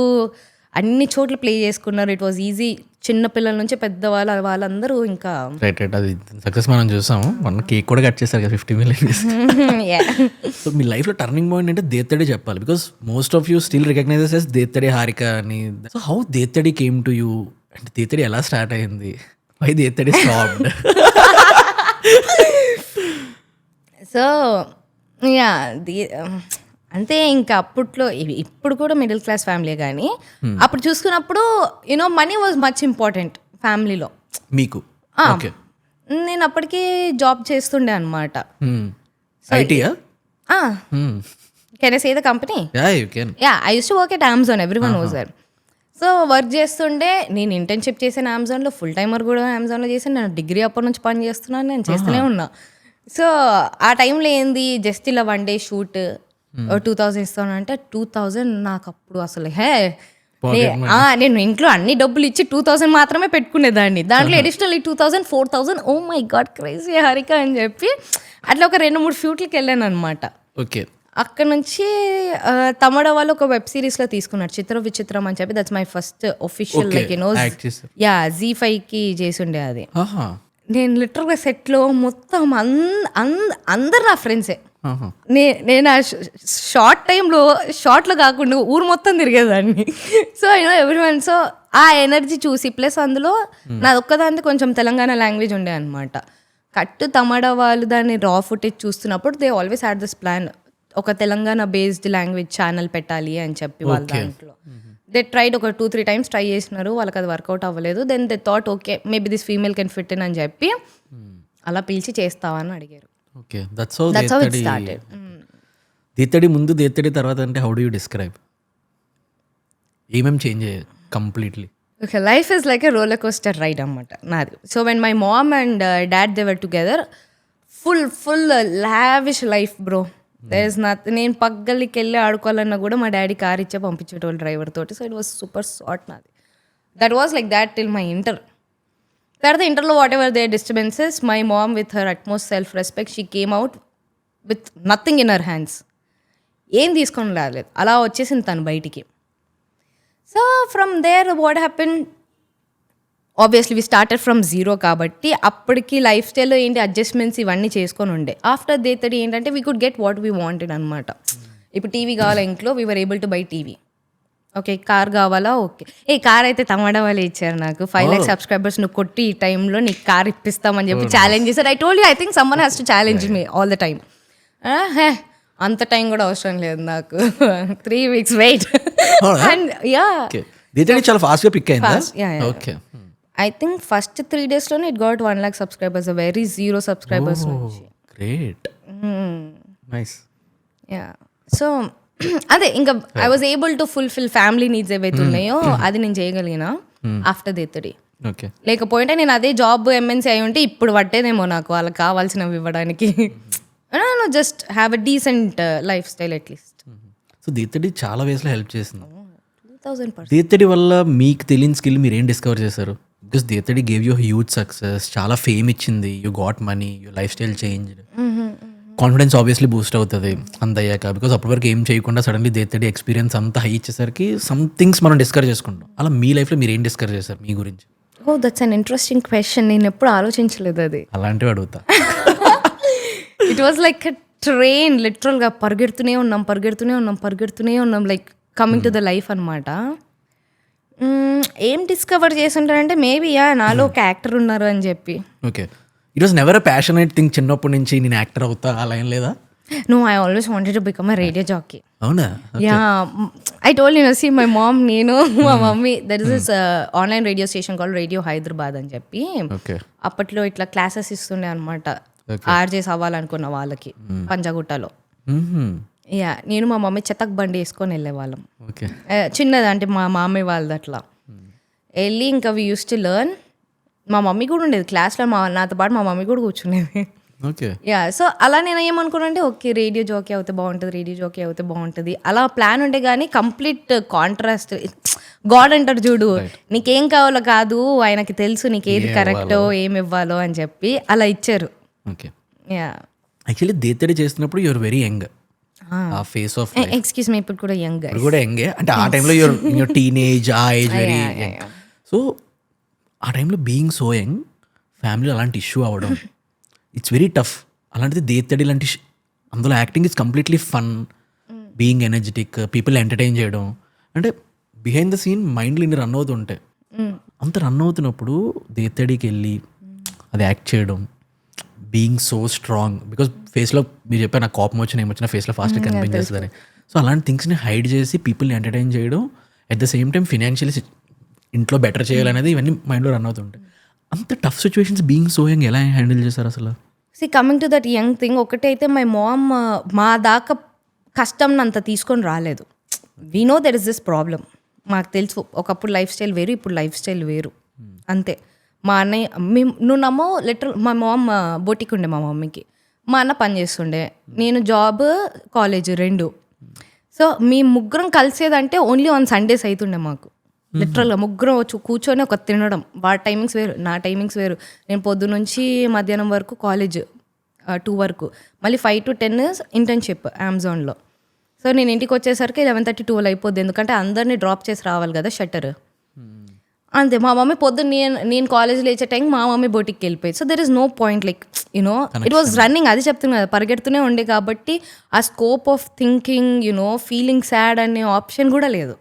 [SPEAKER 1] అన్ని చోట్ల ప్లే చేసుకున్నారు. It was easy. చిన్న పిల్లల నుంచి పెద్దవాళ్ళు వాళ్ళందరూ ఇంకా
[SPEAKER 2] రైట్ అది సక్సెస్ మనం చూసాము. మన కేక్ కూడా కట్ చేశారు కదా 50 million. సో మీ లైఫ్లో టర్నింగ్ పాయింట్ అంటే దేత్తడి చెప్పాలి. Because most of you still recognises as Dethadi Harika అని. So how Dethadi came to you? అంటే దేత్తడి ఎలా స్టార్ట్ అయింది? Why Dethadi stopped?
[SPEAKER 1] So yeah అంతే. ఇంకా అప్పట్లో ఇప్పుడు కూడా మిడిల్ క్లాస్ ఫ్యామిలీ, కానీ అప్పుడు చూసుకున్నప్పుడు you know money was much important ఫ్యామిలీలో.
[SPEAKER 2] మీకు
[SPEAKER 1] నేను అప్పటికి జాబ్ చేస్తుండే అనమాట. Can I say the company? Yeah, I use to work at Amazon. Everyone knows that. So work చేస్తుండే. నేను ఇంటర్న్షిప్ చేశాను అమెజాన్లో, ఫుల్ టైమర్ కూడా అమెజాన్లో చేశాను. నేను డిగ్రీ అప్పటి నుంచి పని చేస్తున్నాను, నేను చేస్తూనే ఉన్నా. సో ఆ టైంలో ఏంది, జస్ట్ ఇలా 1 day షూట్ 2000 ఇస్తానంటే 2000 నాకు అప్పుడు అసలు నేను ఇంట్లో అన్ని డబ్బులు ఇచ్చి 2000 మాత్రమే పెట్టుకునేదాన్ని. దాంట్లో additional 2000 4000. Oh my god crazy Harika అని చెప్పి అట్లా ఒక 2-3 షూట్లకి వెళ్ళాను అనమాట.
[SPEAKER 2] ఓకే.
[SPEAKER 1] అక్కడ నుంచి తమిళ వాళ్ళు ఒక వెబ్ సిరీస్లో తీసుకున్నారు, చిత్ర విచిత్రం అని చెప్పి. That's my first official like you know Z5కి చేసిండే అది. నేను లిటరల్గా సెట్లో మొత్తం అందరు నా ఫ్రెండ్సే. నేను ఆ షార్ట్లో కాకుండా ఊరు మొత్తం తిరిగేదాన్ని. So you know everyone. సో ఆ ఎనర్జీ చూసి ప్లస్ అందులో నాది ఒక్కదానికి కొంచెం తెలంగాణ లాంగ్వేజ్ ఉండే అనమాట. కట్టు తమిళ వాళ్ళు దాన్ని రా ఫుటేజ్ చూస్తున్నప్పుడు they always had this plan, ఒక తెలంగాణ బేస్డ్ లాంగ్వేజ్ ఛానల్ పెట్టాలి అని చెప్పి. వాళ్ళ దాంట్లో దే ట్రైడ్ ఒక 2-3 times ట్రై చేసినారు, వాళ్ళకి అది వర్కౌట్ అవ్వలేదు. Then they thought okay maybe this female can fit in అని చెప్పి అలా పిలిచి చేస్తావా అని అడిగారు.
[SPEAKER 2] Okay, that's how it started. Dethadi ముందు దేత్తడి తర్వాత అంటే హౌ డు యూ డిస్క్రైబ్? ఏమేం చేంజ్ అయ్యాయి completely?
[SPEAKER 1] Okay, life is like a roller coaster ride అన్నమాట నాది. So when my mom and dad they were together, full lavish life bro. There is nothing. నేను పగ్గలికి వెళ్ళి ఆడుకోవాలన్నా కూడా మా డాడీ కార్ ఇచ్చే పంపించేటోళ్ళు డ్రైవర్ తోటి. So it was super short నాది. That was like that till my inter. తర్వాత ఇంటర్లో whatever there disturbances, my mom with her utmost self respect she came out with nothing in her hands. ఏం తీసుకొని రాలేదు, అలా వచ్చేసింది తను బయటికి. So from there what happen, obviously we started from zero. కాబట్టి అప్పటికి లైఫ్ స్టైల్లో ఏంటి అడ్జస్ట్మెంట్స్ ఇవన్నీ చేసుకొని ఉండే. ఆఫ్టర్ దేత్తడి ఏంటంటే we could get what we wanted అనమాట. ఇప్పుడు టీవీ కావాలి ఇంట్లో, we were able to buy TV. Okay car కావాలా, ఓకే ఏ కార్ అయితే తమడా వాళ్ళు ఇచ్చారు నాకు 5 lakhs సబ్స్క్రైబర్స్ నువ్వు కొట్టి ఈ టైంలో నీకు కార్ ఇప్పిస్తామని చెప్పి ఛాలెంజ్ చేశారు. I told you I think someone has to challenge me all the time. అంత టైం కూడా అవసరం లేదు నాకు. 3 weeks wait and yeah
[SPEAKER 3] Dethadi చాలా ఫాస్ట్గా పిక్ అయిందా?
[SPEAKER 2] ఓకే.
[SPEAKER 1] ఐ థింక్ ఫస్ట్ 3 daysలోనే it got 1 lakh subscribers, very 0 subscribers నుంచి.
[SPEAKER 3] Great, nice.
[SPEAKER 1] యా సో అదే ఇంకా I was able to fulfil family needs ఏవైతే ఉన్నాయో అది నేను చేయగలిగిన ఆఫ్టర్ దేతడి.
[SPEAKER 3] ఓకే,
[SPEAKER 1] లేకపోతే నేను అదే జాబ్ ఎంఎన్సీ అయి ఉంటే ఇప్పుడు పట్టేదేమో నాకు వాళ్ళకి కావాల్సినవి ఇవ్వడానికి. Just have a decent lifestyle at least.
[SPEAKER 3] So Dethadi చాలా వేస్లో హెల్ప్ చేసింది.
[SPEAKER 1] 2000%.
[SPEAKER 3] దీతడి వల్ల మీకు తెలియని స్కిల్ మీరు ఏం డిస్కవర్ చేశారు? Because Dethadi gave you huge success, చాలా ఫేమ్ ఇచ్చింది, you got money, you lifestyle change, confidence obviously boost అవుతుంది అంత అయ్యాక. బికాస్ అప్పటి వరకు ఏం చేయకుండా సడన్లీ దేతడి ఎక్స్పీరియన్స్ అంతా హై ఇచ్చేసరికి సమ్ థింగ్స్ మనం డిస్కవర్ చేసుకుంటాం. అలా మీ లైఫ్లో మీరు ఏం డిస్కవర్ చేశారు మీ గురించి?
[SPEAKER 1] Oh that's an interesting question. నేను ఎప్పుడు ఆలోచించలేదు అది.
[SPEAKER 3] అలాంటివి అడుగుతా.
[SPEAKER 1] ఇట్ వాజ్ లైక్ ట్రైన్, లిటరల్గా పరిగెడుతూనే ఉన్నాం like coming to the life అనమాట. ఏం డిస్కవర్ చేసి ఉంటారంటే మేబీ నాలో ఒక యాక్టర్ ఉన్నారు అని చెప్పి.
[SPEAKER 3] Okay, it was never a passionate thing చిన్నప్పటి నుంచి నేను యాక్టర్ అవుతా అలా ఏం లేదా?
[SPEAKER 1] No, I always wanted to become a radio jockey.
[SPEAKER 3] అవునా?
[SPEAKER 1] Yeah, I told you, see my mom, మా mummy, there is this online radio station called Radio Hyderabad అని చెప్పి
[SPEAKER 3] ఓకే,
[SPEAKER 1] అప్పట్లో ఇట్లా క్లాసెస్ ఇస్తుండే అనమాట ఆర్జేస్ అవ్వాలనుకున్న వాళ్ళకి పంజాగుట్టలో. యా నేను మా మమ్మీ చెత్తకు బండి వేసుకొని వెళ్ళేవాళ్ళం.
[SPEAKER 3] ఓకే,
[SPEAKER 1] చిన్నది అంటే మా మామయ్య వాళ్ళది అట్లా వెళ్ళి ఇంకా వి యూస్ టు లెర్న్. మా మమ్మీ కూడా ఉండేది క్లాస్లో, నాతో పాటు మా మమ్మీ కూడా కూర్చునేది.
[SPEAKER 3] ఓకే,
[SPEAKER 1] యా సో అలా నేను ఏమనుకున్నానంటే ఓకే రేడియో జాకీ అవుతే బాగుంటుంది అలా ప్లాన్ ఉంటే కానీ కంప్లీట్ కాంట్రాస్ట్. గాడ్ అంటారు చూడు, నీకేం కావాలో కాదు ఆయనకి తెలుసు నీకేది కరెక్టో ఏమి ఇవ్వాలో అని చెప్పి అలా ఇచ్చారు.
[SPEAKER 3] ఓకే.
[SPEAKER 1] యా
[SPEAKER 3] యాక్చువల్లీ దేతడి చేస్తున్నప్పుడు యువర్ వెరీ యంగ్. ఆ ఫేస్ ఆఫ్
[SPEAKER 1] ఎక్స్క్యూజ్ మీ, ఇప్పుడు కూడా యంగ్
[SPEAKER 3] ఇప్పుడు కూడా యంగే, అంటే ఆ టైంలో యువర్ టీనేజ్, ఆ ఏజ్ వెరీ యంగ్. సో ఆ టైంలో బీయింగ్ సో యంగ్, ఫ్యామిలీ అలాంటి ఇష్యూ అవ్వడం ఇట్స్ వెరీ టఫ్. అలాంటిది దేతడి లాంటి అందులో acting is completely fun, being energetic, people entertain చేయడం, అంటే బిహైండ్ ద సీన్ మైండ్లో ఇన్ని రన్ అవుతుంటాయి. అంత రన్ అవుతున్నప్పుడు దేతడికి వెళ్ళి అది యాక్ట్ చేయడం, బీయింగ్ సో స్ట్రాంగ్, బికాస్ ఫేస్లో మీరు చెప్పారు నాకు కోపం వచ్చిన ఏమొచ్చినా ఫేస్లో ఫాస్ట్గా కనిపించేస్తుందని. సో అలాంటి థింగ్స్ని హైడ్ చేసి పీపుల్ని ఎంటర్టైన్ చేయడం, at the same time financially ఇంట్లో బెటర్ చేయాలనేది ఇవన్నీ మైండ్లో రన్ అవుతుంటాయి. అంత tough situations being so young ఎలా హ్యాండిల్ చేశారు అసలు?
[SPEAKER 1] See coming to that young thing, ఒకటైతే మై మామ్ మా దాకా కష్టం అంత తీసుకొని రాలేదు. We know there is this problem, మాకు తెలుసు ఒకప్పుడు లైఫ్ స్టైల్ వేరు, ఇప్పుడు లైఫ్ స్టైల్ వేరు అంతే. మా అన్నయ్య నువ్వు నమ్మో లిటరల్ మా మామ్ బొటిక్ ఉండే మా మమ్మీకి, మా అన్న పని చేస్తుండే, నేను జాబ్ కాలేజ్ 2. సో మీ ముగ్గురం కలిసేదంటే ఓన్లీ ఆన్ సండేస్ అవుతుండే మాకు. లిటరల్గా ముగ్గురం వచ్చి కూర్చొని ఒక తినడం, వాడి టైమింగ్స్ వేరు నా టైమింగ్స్ వేరు. నేను పొద్దు నుంచి మధ్యాహ్నం వరకు కాలేజ్ 2 వరకు, మళ్ళీ 5 to 10 ఇంటర్న్షిప్ అమెజాన్లో. సో నేను ఇంటికి వచ్చేసరికి 11:30, 12 అయిపోద్ది, ఎందుకంటే అందరినీ డ్రాప్ చేసి రావాలి కదా షట్టర్. అంతే, మా మమ్మీ పొద్దున్న నేను కాలేజ్ లేచే టైం మా మమ్మీ బొటిక్కి వెళ్ళిపోయింది. So there is no point like it was running. అది చెప్తున్నా కదా, పరిగెడుతూనే ఉండే కాబట్టి ఆ scope of thinking feeling sad అనే ఆప్షన్ కూడా లేదు.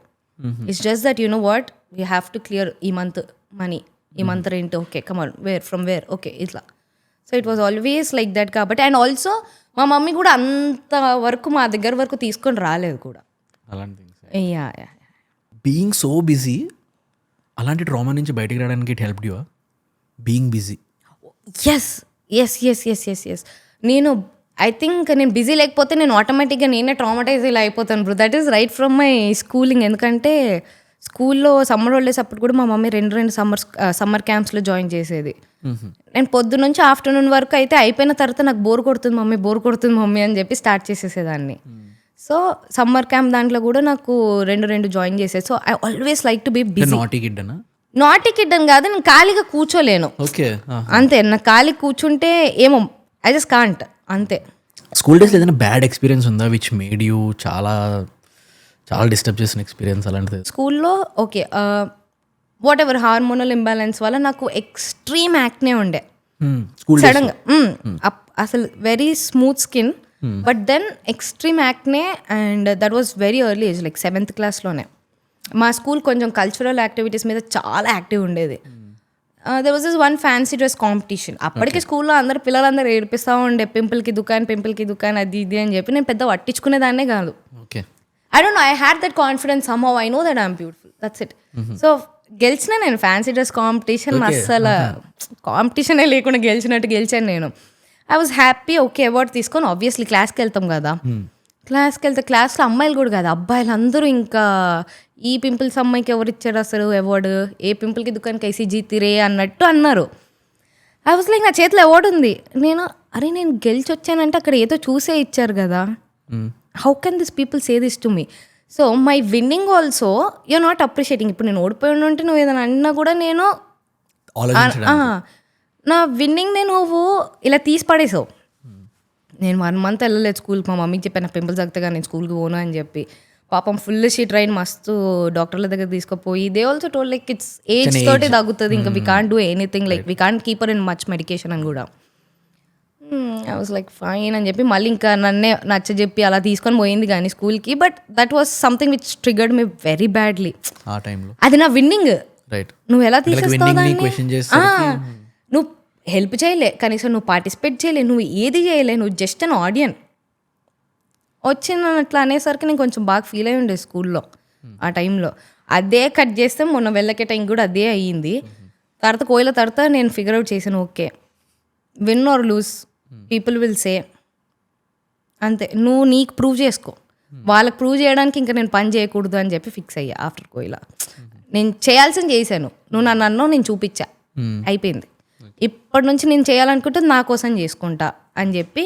[SPEAKER 1] It's just that what we have to clear ఈ మంత్ మనీ, ఈ month rent, okay come on where from where, okay ఇట్లా. So it was always like that కాబట్టి. అండ్ ఆల్సో మా mummy కూడా అంత వరకు మా దగ్గర వరకు తీసుకొని రాలేదు కూడా.
[SPEAKER 3] అలాంటి
[SPEAKER 1] యా
[SPEAKER 3] బీయింగ్ సో బిజీ, అలాంటి ట్రామా నుంచి బయటికి రావడానికి it helped you being busy?
[SPEAKER 1] Yes నేను ఐ థింక్ నేను బిజీ లేకపోతే నేను ఆటోమేటిక్గా నేనే ట్రామటైజ్ ఇలా అయిపోతాను bro. That is right from my schooling. ఎందుకంటే స్కూల్లో సమ్మర్ హాలిడేస్ అప్పుడు కూడా మా మమ్మీ 2 సమ్మర్ క్యాంప్స్లో జాయిన్ చేసేది. నేను పొద్దు నుంచి ఆఫ్టర్నూన్ వరకు అయితే అయిపోయిన తర్వాత నాకు బోర్ కొడుతుంది మమ్మీ అని చెప్పి స్టార్ట్ చేసేసేదాన్ని. సో సమ్మర్ క్యాంప్ దాంట్లో కూడా నాకు 2 జాయిన్ చేసేది. So I always like to be busy. Naughty kid అని కాదు, నేను ఖాళీగా కూర్చోలేను.
[SPEAKER 3] ఓకే,
[SPEAKER 1] అంతే, నాకు ఖాళీ కూర్చుంటే ఏమో ఐ జస్ట్ కాంట్ అంతే.
[SPEAKER 3] స్కూల్ డేస్లో ఏదైనా బ్యాడ్ ఎక్స్పీరియన్స్ ఉందా విచ్ మేడ్ యూ చాలా డిస్టర్బ్ చేసిన ఎక్స్పీరియన్స్ అలాంటిది?
[SPEAKER 1] స్కూల్లో okay whatever hormonal imbalance వల్ల నాకు ఎక్స్ట్రీమ్ యాక్నే ఉండే సడన్గా. అసలు very smooth skin, but then extreme acne, and that was very early age, like 7th క్లాస్లోనే. మా స్కూల్ కొంచెం కల్చరల్ యాక్టివిటీస్ మీద చాలా యాక్టివ్ ఉండేది. There was this one fancy dress competition. అప్పటికి స్కూల్లో అందరు పిల్లలందరూ ఏడిపిస్తూ ఉండే పింపుల్కి దుకాన్ అది ఇది అని చెప్పి. నేను పెద్ద పట్టించుకునేదాన్నే కాదు.
[SPEAKER 3] Okay,
[SPEAKER 1] I don't know, I had that confidence somehow. I know that I'm beautiful. That's it. So గెలిచిన నేను ఫ్యాన్సీ డ్రెస్ కాంపిటీషన్ అస్సలు కాంపిటీషనే లేకుండా గెలిచాను నేను. I was happy. Okay, award తీసుకొని ఆబ్వియస్లీ క్లాస్కి వెళ్తాం కదా. క్లాస్లో అమ్మాయిలు కూడా కాదు, అబ్బాయిలు అందరూ ఇంకా ఈ పింపుల్స్ అమ్మాయికి ఎవరు ఇచ్చారు అసలు అవార్డు, ఏ పింపుల్కి దుకాణానికి ఐసీ జీతిరే అన్నట్టు అన్నారు. ఐ వాజ్ లైక్, నా చేతిలో అవార్డు ఉంది. నేను గెలిచి వచ్చానంటే అక్కడ ఏదో చూసే ఇచ్చారు కదా. How can this people say this to me? So my winning also you're not appreciating. ఇప్పుడు నేను ఓడిపోయి ఉంటే నువ్వు ఏదైనా అన్నా కూడా నేను నా విన్నింగ్ని నువ్వు ఇలా తీసి పడేసావు. నేను 1 month వెళ్ళలేదు స్కూల్కి. మా మమ్మీకి చెప్పాను, నా పింపుల్స్ తగ్గితే నేను స్కూల్కి పోను అని చెప్పి. పాపం ఫుల్ షీట్ రైన్ మస్తు డాక్టర్ల దగ్గర తీసుకుపోయి they also told like it's age తోటి తగ్గుతుంది, ఇంకా we can't do anything, like we can't keep her in much medication అని కూడా. ఐ వాజ్ లైక్ ఫైన్ అని చెప్పి మళ్ళీ ఇంకా నన్నే నచ్చజెప్పి అలా తీసుకొని పోయింది కానీ స్కూల్కి. But that was something which triggered me very badly.
[SPEAKER 3] ఆ టైంలో
[SPEAKER 1] అది నా విన్నింగ్.
[SPEAKER 3] రైట్,
[SPEAKER 1] నువ్వు ఎలా తీసేస్తావు? నువ్వు హెల్ప్ చేయలే, కనీసం నువ్వు పార్టిసిపేట్ చేయలే, నువ్వు ఏది చేయలే, నువ్వు జస్ట్ అన్ ఆడియన్. వచ్చిన అట్లా అనేసరికి నేను కొంచెం బాగా ఫీల్ అయి ఉండే స్కూల్లో ఆ టైంలో. అదే కట్ చేస్తే మొన్న వెళ్ళకే టైం కూడా అదే అయ్యింది. తర్వాత నేను ఫిగర్ అవుట్ చేశాను, okay win or lose people will say, అంతే. నువ్వు నీకు ప్రూవ్ చేసుకో, వాళ్ళకి ప్రూవ్ చేయడానికి ఇంకా నేను పని చేయకూడదు అని చెప్పి ఫిక్స్ అయ్యా. ఆఫ్టర్ కోయిలా నేను చేయాల్సింది చేశాను, నువ్వు నన్ను అన్నావు, నేను చూపించా, అయిపోయింది. ఇప్పటి నుంచి నేను చేయాలనుకుంటే నా కోసం చేసుకుంటా అని చెప్పి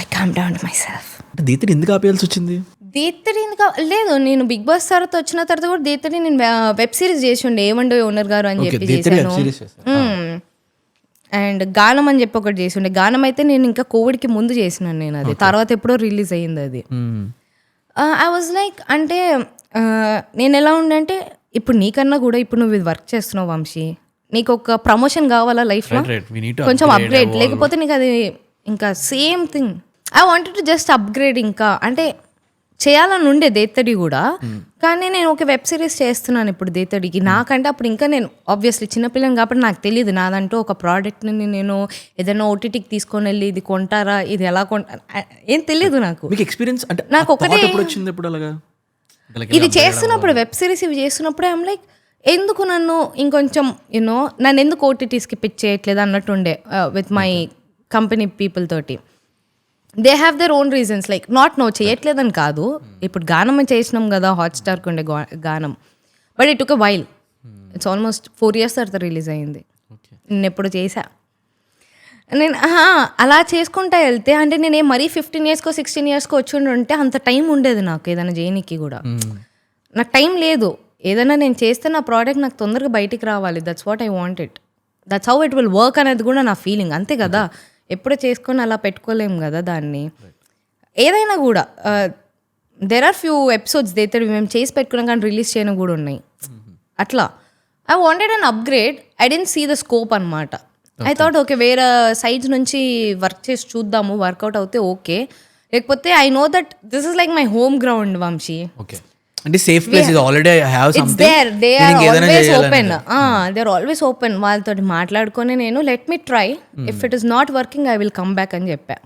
[SPEAKER 1] I calm down myself.
[SPEAKER 3] Dethadi ఎందుకు ఆపేయాల్సి వచ్చింది?
[SPEAKER 1] దీతడి ఎందుకు లేదు, నేను బిగ్ బాస్ తర్వాత వచ్చిన తర్వాత కూడా దీతడి నేను వెబ్ సిరీస్ చేసి ఉండే, ఏమండో ఓనర్ గారు అని చెప్పి చేశాను. అండ్ గానం అని చెప్పి ఒకటి చేసి ఉండే. గానం అయితే నేను ఇంకా కోవిడ్కి ముందు చేసినాను నేను, అది తర్వాత ఎప్పుడో రిలీజ్ అయ్యింది అది. ఐ వాజ్ లైక్, అంటే నేను ఎలా ఉండంటే, ఇప్పుడు నీకన్నా కూడా ఇప్పుడు నువ్వు ఇది వర్క్ చేస్తున్నావు వంశీ, నీకు ఒక ప్రమోషన్ కావాలా లైఫ్లో, కొంచెం అప్గ్రేడ్, లేకపోతే నీకు అది ఇంకా same thing. I wanted to just upgrade. ఇంకా అంటే చేయాలని ఉండే దేత్తడి కూడా, కానీ నేను ఒక వెబ్ సిరీస్ చేస్తున్నాను ఇప్పుడు దేత్తడికి. నాకంటే అప్పుడు ఇంకా నేను ఆబ్వియస్లీ చిన్నపిల్లని కాబట్టి నాకు తెలియదు, నాదంటూ ఒక ప్రోడక్ట్ని నేను ఏదైనా ఓటీటీకి తీసుకొని వెళ్ళి ఇది కొంటారా, ఇది ఎలా కొంటారా ఏం తెలియదు నాకు.
[SPEAKER 3] మీకు ఎక్స్పీరియన్స్ అంటే
[SPEAKER 1] నాకు ఒకటే
[SPEAKER 3] వచ్చింది ఎప్పుడు అలాగా
[SPEAKER 1] ఇది చేస్తున్నప్పుడు, వెబ్ సిరీస్ ఇవి చేస్తున్నప్పుడే ఐమ్ లైక్, ఎందుకు నన్ను ఇంకొంచెం యూనో నన్ను ఎందుకు ఓటీటీస్కి పిచ్ చేయట్లేదు అన్నట్టుండే విత్ మై కంపెనీ పీపుల్ తోటి. They have their own reasons, like not no చేయట్లేదని కాదు. ఇప్పుడు గానం చేసినాం కదా హాట్స్టార్కి ఉండే Gaanam, but it took a while. It's almost 4 years తర్వాత రిలీజ్ అయ్యింది. నేను ఎప్పుడు చేశా, నేను అలా చేసుకుంటా వెళ్తే, అంటే నేనే మరీ 15 yearsకో 16 yearsకో వచ్చి ఉంటే అంత టైం ఉండేది నాకు ఏదైనా చేయనీకి కూడా. నాకు టైం లేదు. ఏదైనా నేను చేస్తే నా ప్రోడక్ట్ నాకు తొందరగా బయటికి రావాలి. That's what I want it, that's how it will work అనేది కూడా నా ఫీలింగ్, అంతే కదా. ఎప్పుడో చేసుకొని అలా పెట్టుకోలేము కదా దాన్ని. ఏదైనా కూడా there are few episodes Dethadi మేము చేసి పెట్టుకున్నాం కానీ రిలీజ్ చేయడం కూడా ఉన్నాయి. అట్లా I wanted an upgrade. I didn't see the scope అనమాట. ఐ థాట్ ఓకే వేరే సైడ్స్ నుంచి వర్క్ చేసి చూద్దాము, వర్కౌట్ అవుతే ఓకే, లేకపోతే I know that this is like my home ground Vamsi.
[SPEAKER 3] అంటే safe place is already I have something.
[SPEAKER 1] They are always open, they are always open. వాళ్ళతో మాట్లాడుకొని నేను let me try, if it is not working I will come back అని చెప్పా.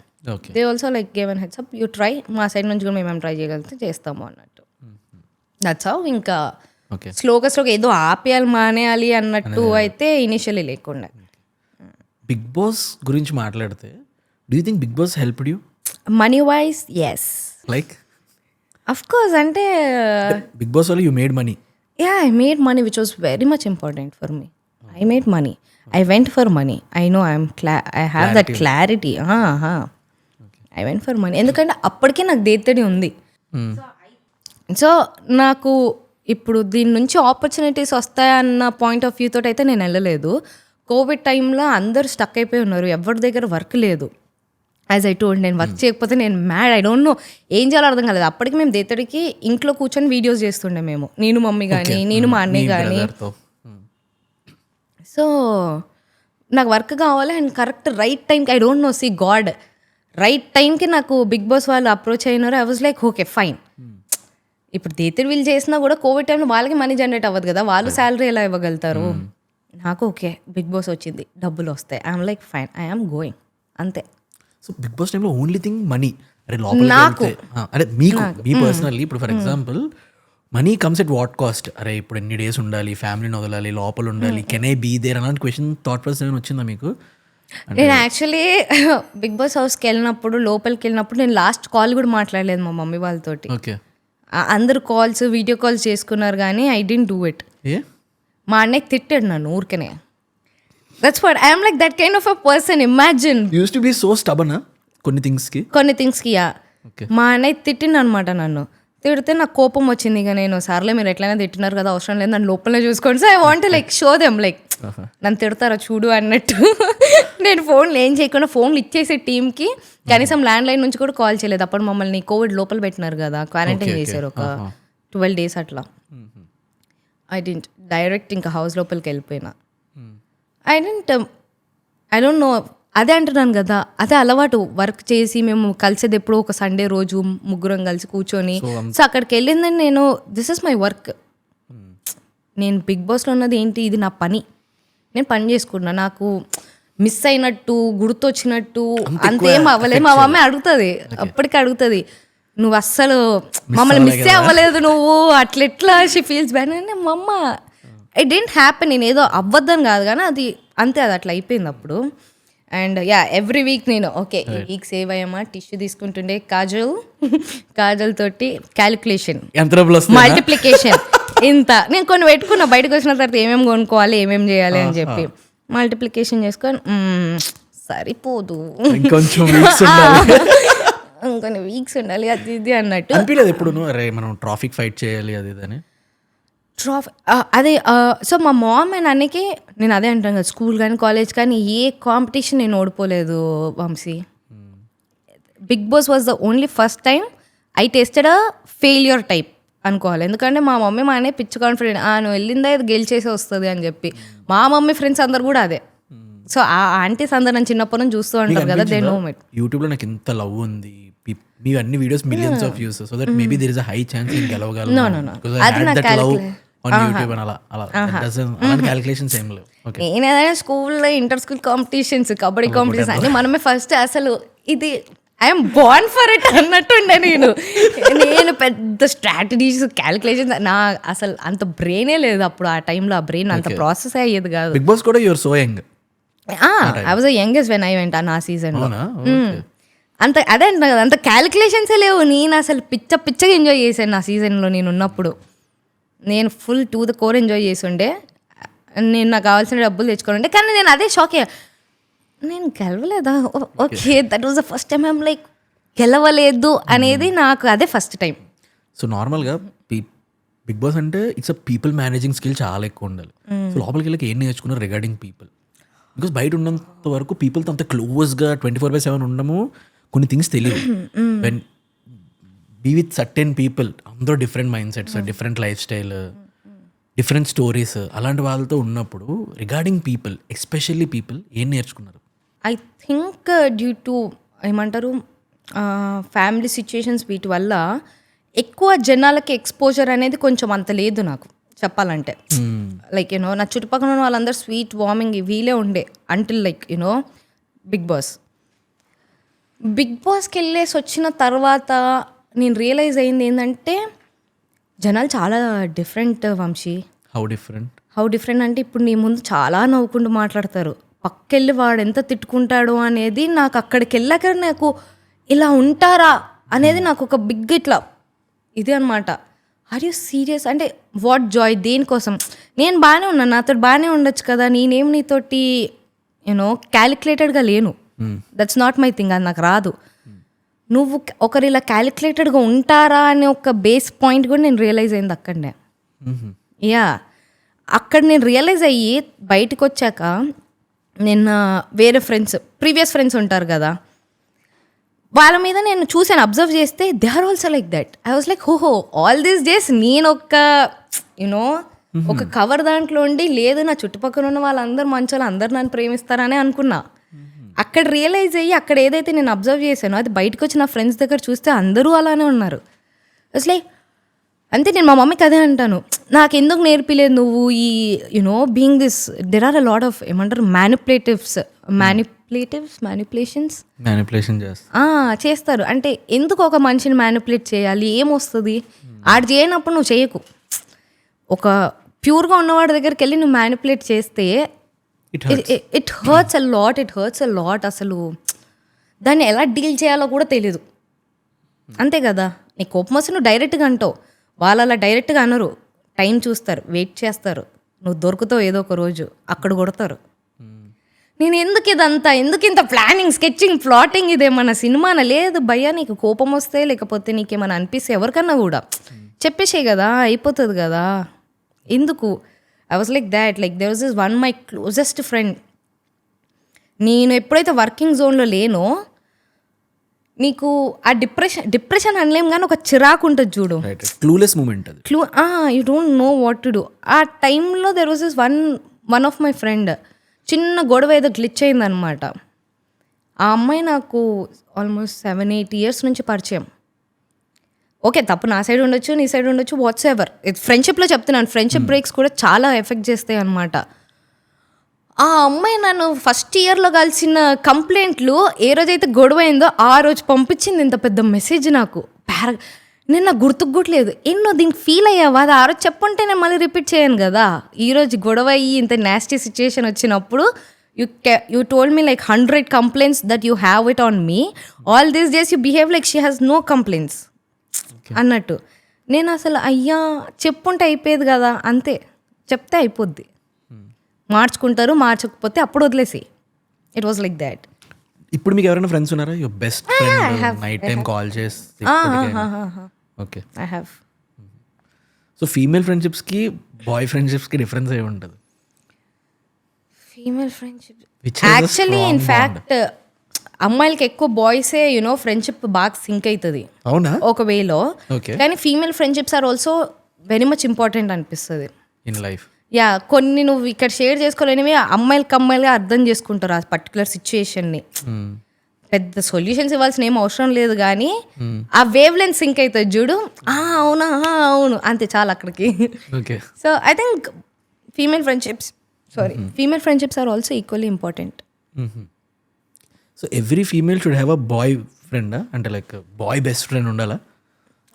[SPEAKER 1] They also like give an heads up, you try, మా side నుంచి కూడా మేము try చేయగలిగితే చేస్తాము అన్నట్టు. That's how. ఇంకా స్లోగా ఏదో ఆపేయాలి మానేయాలి అన్నట్టు అయితే ఇనిషియలీ లేకుండా.
[SPEAKER 3] బిగ్ బాస్ గురించి మాట్లాడితే, do you think Bigg Boss helped you
[SPEAKER 1] money wise? Yes,
[SPEAKER 3] like
[SPEAKER 1] of course. అంటే
[SPEAKER 3] బిగ్ బాస్ వల్ల you made money.
[SPEAKER 1] Yeah, I made money, which was very much important for me. I made money. I went for money. I know I have that clarity. I went for money. ఎందుకంటే అప్పటికే నాకు దేత్తడి ఉంది. So నాకు ఇప్పుడు దీని నుంచి opportunities వస్తాయన్న point of view తోటి అయితే నేను వెళ్ళలేదు. కోవిడ్ టైంలో అందరూ స్టక్ అయిపోయి ఉన్నారు, ఎవరి దగ్గర వర్క్ లేదు. యాజ్ ఐ టోల్డ్, నేను వర్క్ చేయకపోతే నేను మ్యాడ్, ఐ డోంట్ నో ఏం చేయాలో అర్థం కాలేదు. అప్పటికి మేము దేత్తడికి ఇంట్లో కూర్చొని వీడియోస్ చేస్తుండే మేము, నేను మమ్మీ కానీ నేను మా అన్నయ్య కానీ. సో నాకు వర్క్ కావాలి అండ్ కరెక్ట్ రైట్ టైంకి, I don't know, see God right టైంకి నాకు బిగ్ బాస్ వాళ్ళు అప్రోచ్ అయినారు. I was like okay fine, ఇప్పుడు దేతిరి వీళ్ళు చేసినా కూడా కోవిడ్ టైంలో వాళ్ళకి మనీ జనరేట్ అవ్వదు కదా, వాళ్ళు శాలరీ ఎలా ఇవ్వగలుగుతారు. నాకు ఓకే బిగ్ బాస్ వచ్చింది, డబ్బులు వస్తాయి, I'm like fine, I'm going, అంతే.
[SPEAKER 3] సో బిగ్ బాస్ టైంలో ఓన్లీ థింగ్ మనీ. అరే లోపల అరే మీకు మీ పర్సనల్లీ ఇప్పుడు for example money comes at what cost? అరే ఇప్పుడు ఎన్ని డేస్ ఉండాలి, ఫ్యామిలీని వదలాలి, లోపల ఉండాలి, కెన్ ఐ బీ దేర్ అలాంటి క్వశ్చన్ థాట్ ప్రాసెస్ ఏమైనా వచ్చిందా మీకు?
[SPEAKER 1] నేను యాక్చువల్లీ బిగ్ బాస్ హౌస్కి వెళ్ళినప్పుడు, లోపలికి వెళ్ళినప్పుడు నేను లాస్ట్ కాల్ కూడా మాట్లాడలేదు మా మమ్మీ వాళ్ళతోటి.
[SPEAKER 3] ఓకే.
[SPEAKER 1] అందరు కాల్స్, వీడియో కాల్స్ చేసుకున్నారు కానీ ఐ డోంట్ డూ ఇట్.
[SPEAKER 3] ఏ
[SPEAKER 1] మా అన్నయ్య తిట్టాడు నన్ను ఊరికనే. That's what I'm like that kind of a person. Imagine
[SPEAKER 3] use to B so stubborn కొన్ని థింగ్స్కి.
[SPEAKER 1] యా. మా అన్నయ్య తిట్టిండు అనమాట నన్ను. తిడితే నాకు కోపం వచ్చింది. ఇక నేను సర్లే మీరు ఎట్లయినా తిట్టినారు కదా, అవసరం లేదు, నన్ను లోపలనే చూసుకోండి. So I want like show them like నన్ను తిడతారా చూడు అన్నట్టు. నేను ఫోన్లు ఏం చేయకుండా ఫోన్లు ఇచ్చేసి టీంకి కనీసం ల్యాండ్ లైన్ నుంచి కూడా కాల్ చేయలేదు. అప్పుడు మమ్మల్ని కోవిడ్ లోపల పెట్టినారు కదా, క్వారంటైన్ చేశారు ఒక 12 days అట్లా. ఐ డింట్ డైరెక్ట్ ఇంకా హౌస్ లోపలికి వెళ్ళిపోయినా. ఐ డోంట్ నో, అదే అంటున్నాను కదా, అదే అలవాటు. వర్క్ చేసి మేము కలిసేది ఎప్పుడో ఒక సండే రోజు ముగ్గురం కలిసి కూర్చొని, సో అక్కడికి వెళ్ళిందని నేను దిస్ ఇస్ మై వర్క్. నేను బిగ్ బాస్లో ఉన్నది ఏంటి, ఇది నా పని, నేను పని చేసుకున్నా. నాకు మిస్ అయినట్టు, గుర్తొచ్చినట్టు అంతేం అవ్వలేదు. మా మమ్మీ అడుగుతుంది, అప్పటికి అడుగుతుంది, నువ్వు అస్సలు మమ్మల్ని మిస్ అవ్వలేదు నువ్వు, అట్లెట్లా షీ ఫీల్స్ బ్యాడ్ అని. మా అమ్మ ఇట్ డెంట్ హ్యాపెన్, నేను ఏదో అవ్వద్దని కాదు కానీ అది అంతే, అది అట్లా అయిపోయింది అప్పుడు. అండ్ యా, ఎవ్రీ వీక్ నేను ఓకే ఈ వీక్ సేవ్ అయ్యామా, టిష్యూ తీసుకుంటుండే, కాజల్ తోటి క్యాలిక్యులేషన్, మల్టిప్లికేషన్, ఇంత నేను కొన్ని పెట్టుకున్నా. బయటకు వచ్చిన తర్వాత ఏమేమి కొనుక్కోవాలి, ఏమేమి చేయాలి అని చెప్పి మల్టిప్లికేషన్ చేసుకొని సరిపోదు, ఇంకొన్ని వీక్స్ ఉండాలి అది ఇది అన్నట్టు.
[SPEAKER 3] అనిపించలేదు ఎప్పుడు అరే మనం ట్రాఫిక్ ఫైట్ చేయాలి అది అని?
[SPEAKER 1] అదే. సో మా మామ్ అండ్ అన్నకి నేను అదే అంటాను కదా, స్కూల్ కానీ కాలేజ్ కానీ ఏ కాంపిటీషన్ నేను ఓడిపోలేదు Vamsi. Bigg Boss was the only first time I tested a failure type అనుకోవాలి. ఎందుకంటే మా మమ్మీ మా అన్నయ్య పిచ్చి కాన్ఫిడెంట్, నువ్వు వెళ్ళిందా ఇది గెలిచేసి వస్తుంది అని చెప్పి. మా మమ్మీ ఫ్రెండ్స్ అందరు కూడా అదే. సో ఆ ఆంటీస్ అందరు నన్ను చిన్నప్పటి నుంచి చూస్తూ ఉంటారు కదా, దే నో ఇట్.
[SPEAKER 3] యూట్యూబ్లో నాకు ఎంత లవ్ ఉంది, మీ అన్ని videos millions of views, so that maybe there is a high chance నేను గెలవగలను.
[SPEAKER 1] నేను ఏదైనా స్కూల్లో inter school competitions, kabaddi competitions అన్ని మనమే ఫస్ట్, అసలు ఇది ఐఎమ్ బోర్న్ ఫర్ ఇట్ అన్నట్టుండే. నేను పెద్ద స్ట్రాటజీస్, క్యాలిక్యులేషన్స్, నా అసలు అంత బ్రెయినే లేదు అప్పుడు. ఆ టైంలో ఆ బ్రెయిన్ అంత ప్రాసెస్ అయ్యేది కాదు.
[SPEAKER 3] బిగ్ బాస్ కూడా you're so young.
[SPEAKER 1] I was the youngest when I went ఆ సీజన్లో. అంత అదే అంటున్నా కదా, అంత క్యాలిక్యులేషన్సే లేవు. నేను అసలు పిచ్చగా ఎంజాయ్ చేశాను నా సీజన్లో నేను ఉన్నప్పుడు. నేను full to the core enjoy చేస్తుండే. నేను నాకు కావాల్సిన డబ్బులు తెచ్చుకొని ఉండే. కానీ నేను అదే షాక్ అయ్యా, నేను గెలవలేదా, okay that was the first time I'm like గెలవలేదు అనేది నాకు అదే ఫస్ట్ టైం.
[SPEAKER 3] సో నార్మల్గా బిగ్ బాస్ అంటే it's a people managing skill చాలా ఎక్కువ ఉండాలి. సో లోపలికి వెళ్ళి ఏం నేర్చుకున్నారు రిగార్డింగ్ పీపుల్? బికాస్ బయట ఉన్నంత వరకు పీపుల్తో అంత క్లోజ్గా 24/7 ఉండము, కొన్ని థింగ్స్ తెలియదు. When be with certain people, అందరూ different mindsets, different lifestyle, different stories, అలాంటి వాళ్ళతో ఉన్నప్పుడు రిగార్డింగ్ పీపుల్, ఎస్పెషల్లీ పీపుల్ ఏం నేర్చుకున్నారు?
[SPEAKER 1] ఐ థింక్ డ్యూ టు ఏమంటారు ఫ్యామిలీ సిచ్యుయేషన్స్, వీటి వల్ల ఎక్కువ జనాలకి ఎక్స్పోజర్ అనేది కొంచెం అంత లేదు నాకు చెప్పాలంటే. లైక్ యూనో నా చుట్టుపక్కల ఉన్న వాళ్ళందరూ స్వీట్ వార్మింగ్ వీలే ఉండే అంటిల్ లైక్ యూనో బిగ్ బాస్కి వెళ్ళేసి వచ్చిన తర్వాత నేను రియలైజ్ అయింది ఏంటంటే జనాలు చాలా డిఫరెంట్ వంశీ.
[SPEAKER 3] హౌ
[SPEAKER 1] డిఫరెంట్ అంటే ఇప్పుడు నీ ముందు చాలా నవ్వుకుంటూ మాట్లాడతారు, పక్కెళ్ళి వాడు ఎంత తిట్టుకుంటాడు అనేది నాకు అక్కడికి వెళ్ళాక నాకు ఇలా ఉంటారా అనేది నాకు ఒక బిగ్ ఇట్లా ఇది అనమాట. ఆర్ యూ సీరియస్ అంటే వాట్ జాయ్, దేనికోసం? నేను బాగానే ఉన్నాను, నాతో బాగానే ఉండొచ్చు కదా, నేనేం నీతోటి యూనో క్యాలిక్యులేటెడ్గా లేను. దట్స్ నాట్ మై థింగ్, అది నాకు రాదు. నువ్వు ఒకరు ఇలా క్యాలిక్యులేటెడ్గా ఉంటారా అనే ఒక బేస్ పాయింట్ కూడా నేను రియలైజ్ అయింది అక్కడనే. యా, అక్కడ నేను రియలైజ్ అయ్యి బయటకు వచ్చాక నేను వేరే ప్రీవియస్ ఫ్రెండ్స్ ఉంటారు కదా, వాళ్ళ మీద నేను చూసాను, అబ్జర్వ్ చేస్తే they are also like that. I was like హోహో ఆల్ దీస్ డేస్ నేను ఒక కవర్ దాంట్లో ఉండి లేదు నా చుట్టుపక్కల ఉన్న వాళ్ళందరూ మంచోళ్ళు, అందరు నన్ను ప్రేమిస్తారని అనుకున్నా. అక్కడ రియలైజ్ అయ్యి అక్కడ ఏదైతే నేను అబ్జర్వ్ చేశానో అది బయటకు వచ్చి నా ఫ్రెండ్స్ దగ్గర చూస్తే అందరూ అలానే ఉన్నారు. ఇట్స్ లైక్ అంతే నేను మా మమ్మీకి అదే అంటాను, నాకు ఎందుకు నేర్పిలేదు నువ్వు ఈ you know being this, there are a lot of ఏమంటారు మ్యానిపులేషన్స్
[SPEAKER 3] మ్యానిపులేషన్ చేస్తా
[SPEAKER 1] చేస్తారు. అంటే ఎందుకు ఒక మనిషిని మ్యానిపులేట్ చేయాలి, ఏమొస్తుంది? ఆడు చేయనప్పుడు నువ్వు చేయకు. ఒక ప్యూర్గా ఉన్నవాడి దగ్గరికి వెళ్ళి నువ్వు మ్యానిపులేట్ చేస్తే ఇట్ హర్ట్స్ అ లాట్. అసలు దాన్ని ఎలా డీల్ చేయాలో కూడా తెలీదు. అంతే కదా, నీ కోపం వస్తే నువ్వు డైరెక్ట్గా అంటావు, వాళ్ళు అలా డైరెక్ట్గా అనరు, టైం చూస్తారు, వెయిట్ చేస్తారు, నువ్వు దొరుకుతావు ఏదో ఒక రోజు, అక్కడ కొడతారు. నేను ఎందుకు ఇదంతా, ఎందుకు ఇంత ప్లానింగ్, స్కెచింగ్, ప్లాటింగ్, ఇదేమన్నా సినిమానా? లేదు భయ్యా, నీకు కోపం వస్తే లేకపోతే నీకేమైనా అనిపిస్తే ఎవరికన్నా కూడా చెప్పేసే కదా, అయిపోతుంది కదా. ఎందుకు? I was like that. Like there was this one my closest friend. నేను ఎప్పుడైతే వర్కింగ్ జోన్లో లేనో నీకు ఆ డిప్రెషన్ అనలేం కానీ ఒక చిరాకు ఉంటుంది చూడు,
[SPEAKER 3] క్లూలెస్ మూమెంట్ అది.
[SPEAKER 1] You don't know what to do. ఆ టైంలో there was this one of my friend, చిన్న గొడవ ఏదో గ్లిచ్ అయిందనమాట. ఆ అమ్మాయి నాకు ఆల్మోస్ట్ 7-8 years నుంచి పరిచయం. ఓకే, తప్పు నా సైడ్ ఉండొచ్చు, నీ సైడ్ ఉండొచ్చు, వాట్స్ ఎవర్. ఫ్రెండ్షిప్లో చెప్తున్నాను, ఫ్రెండ్షిప్ బ్రేక్స్ కూడా చాలా ఎఫెక్ట్ చేస్తాయి అనమాట. ఆ అమ్మాయి నన్ను ఫస్ట్ ఇయర్లో కలిసిన కంప్లైంట్లు ఏ రోజైతే గొడవ అయిందో ఆ రోజు పంపించింది ఇంత పెద్ద మెసేజ్ నాకు. నేను నాకు గుర్తుకుట్లేదు. ఎన్నో దీనికి ఫీల్ అయ్యావా? అది ఆ రోజు చెప్పుంటే నేను మళ్ళీ రిపీట్ చేయను కదా. ఈరోజు గొడవ అయ్యి ఇంత నాస్టీ సిచ్యుయేషన్ వచ్చినప్పుడు you told me like 100 complaints that you have it on me. All these days you behave like she has no complaints అన్నట్టు. నేను అసలు అయ్యా చెప్పుంటే అయిపోయేది కదా, అంతే, చెప్తే అయిపోద్ది. మార్చుకుంటారు, మార్చకపోతే అప్పుడు వదిలేసి. It was like that.
[SPEAKER 3] ఇప్పుడు మీకు ఎవరైనా ఫ్రెండ్స్ ఉన్నారా? Your best friend night time call చేసి? Okay,
[SPEAKER 1] I have.
[SPEAKER 3] So female ఫ్రెండ్షిప్స్కి బాయ్ ఫ్రెండ్షిప్స్కి డిఫరెన్స్ ఏమి ఉంటుంది?
[SPEAKER 1] ఫీమేల్ ఫ్రెండ్షిప్ యాక్చువల్లీ ఇన్ఫ్యాక్ట్ అమ్మాయిలకి ఎక్కువ బాయ్సే యునో ఫ్రెండ్షిప్ బాగా సింక్ అవుతుంది
[SPEAKER 3] అవునా
[SPEAKER 1] ఒక వేలో. కానీ female friendships are also very much important అనిపిస్తుంది
[SPEAKER 3] ఇన్ లైఫ్.
[SPEAKER 1] యా, కొన్ని నువ్వు ఇక్కడ షేర్ చేసుకోలేనివి అమ్మాయిలుగా అర్థం చేసుకుంటారు ఆ పర్టికులర్ సిచ్యుయేషన్ని. పెద్ద సొల్యూషన్స్ ఇవ్వాల్సిన ఏం అవసరం లేదు కానీ ఆ వేవ్ లెంత్ సింక్ అవుతుంది చూడు, అవునా అవును అంతే, చాలా అక్కడికి. So I think female friendships are also equally important.
[SPEAKER 3] So every female should have a boy friend, అంటే లైక్ బాయ్ బెస్ట్ ఫ్రెండ్ ఉండాలా?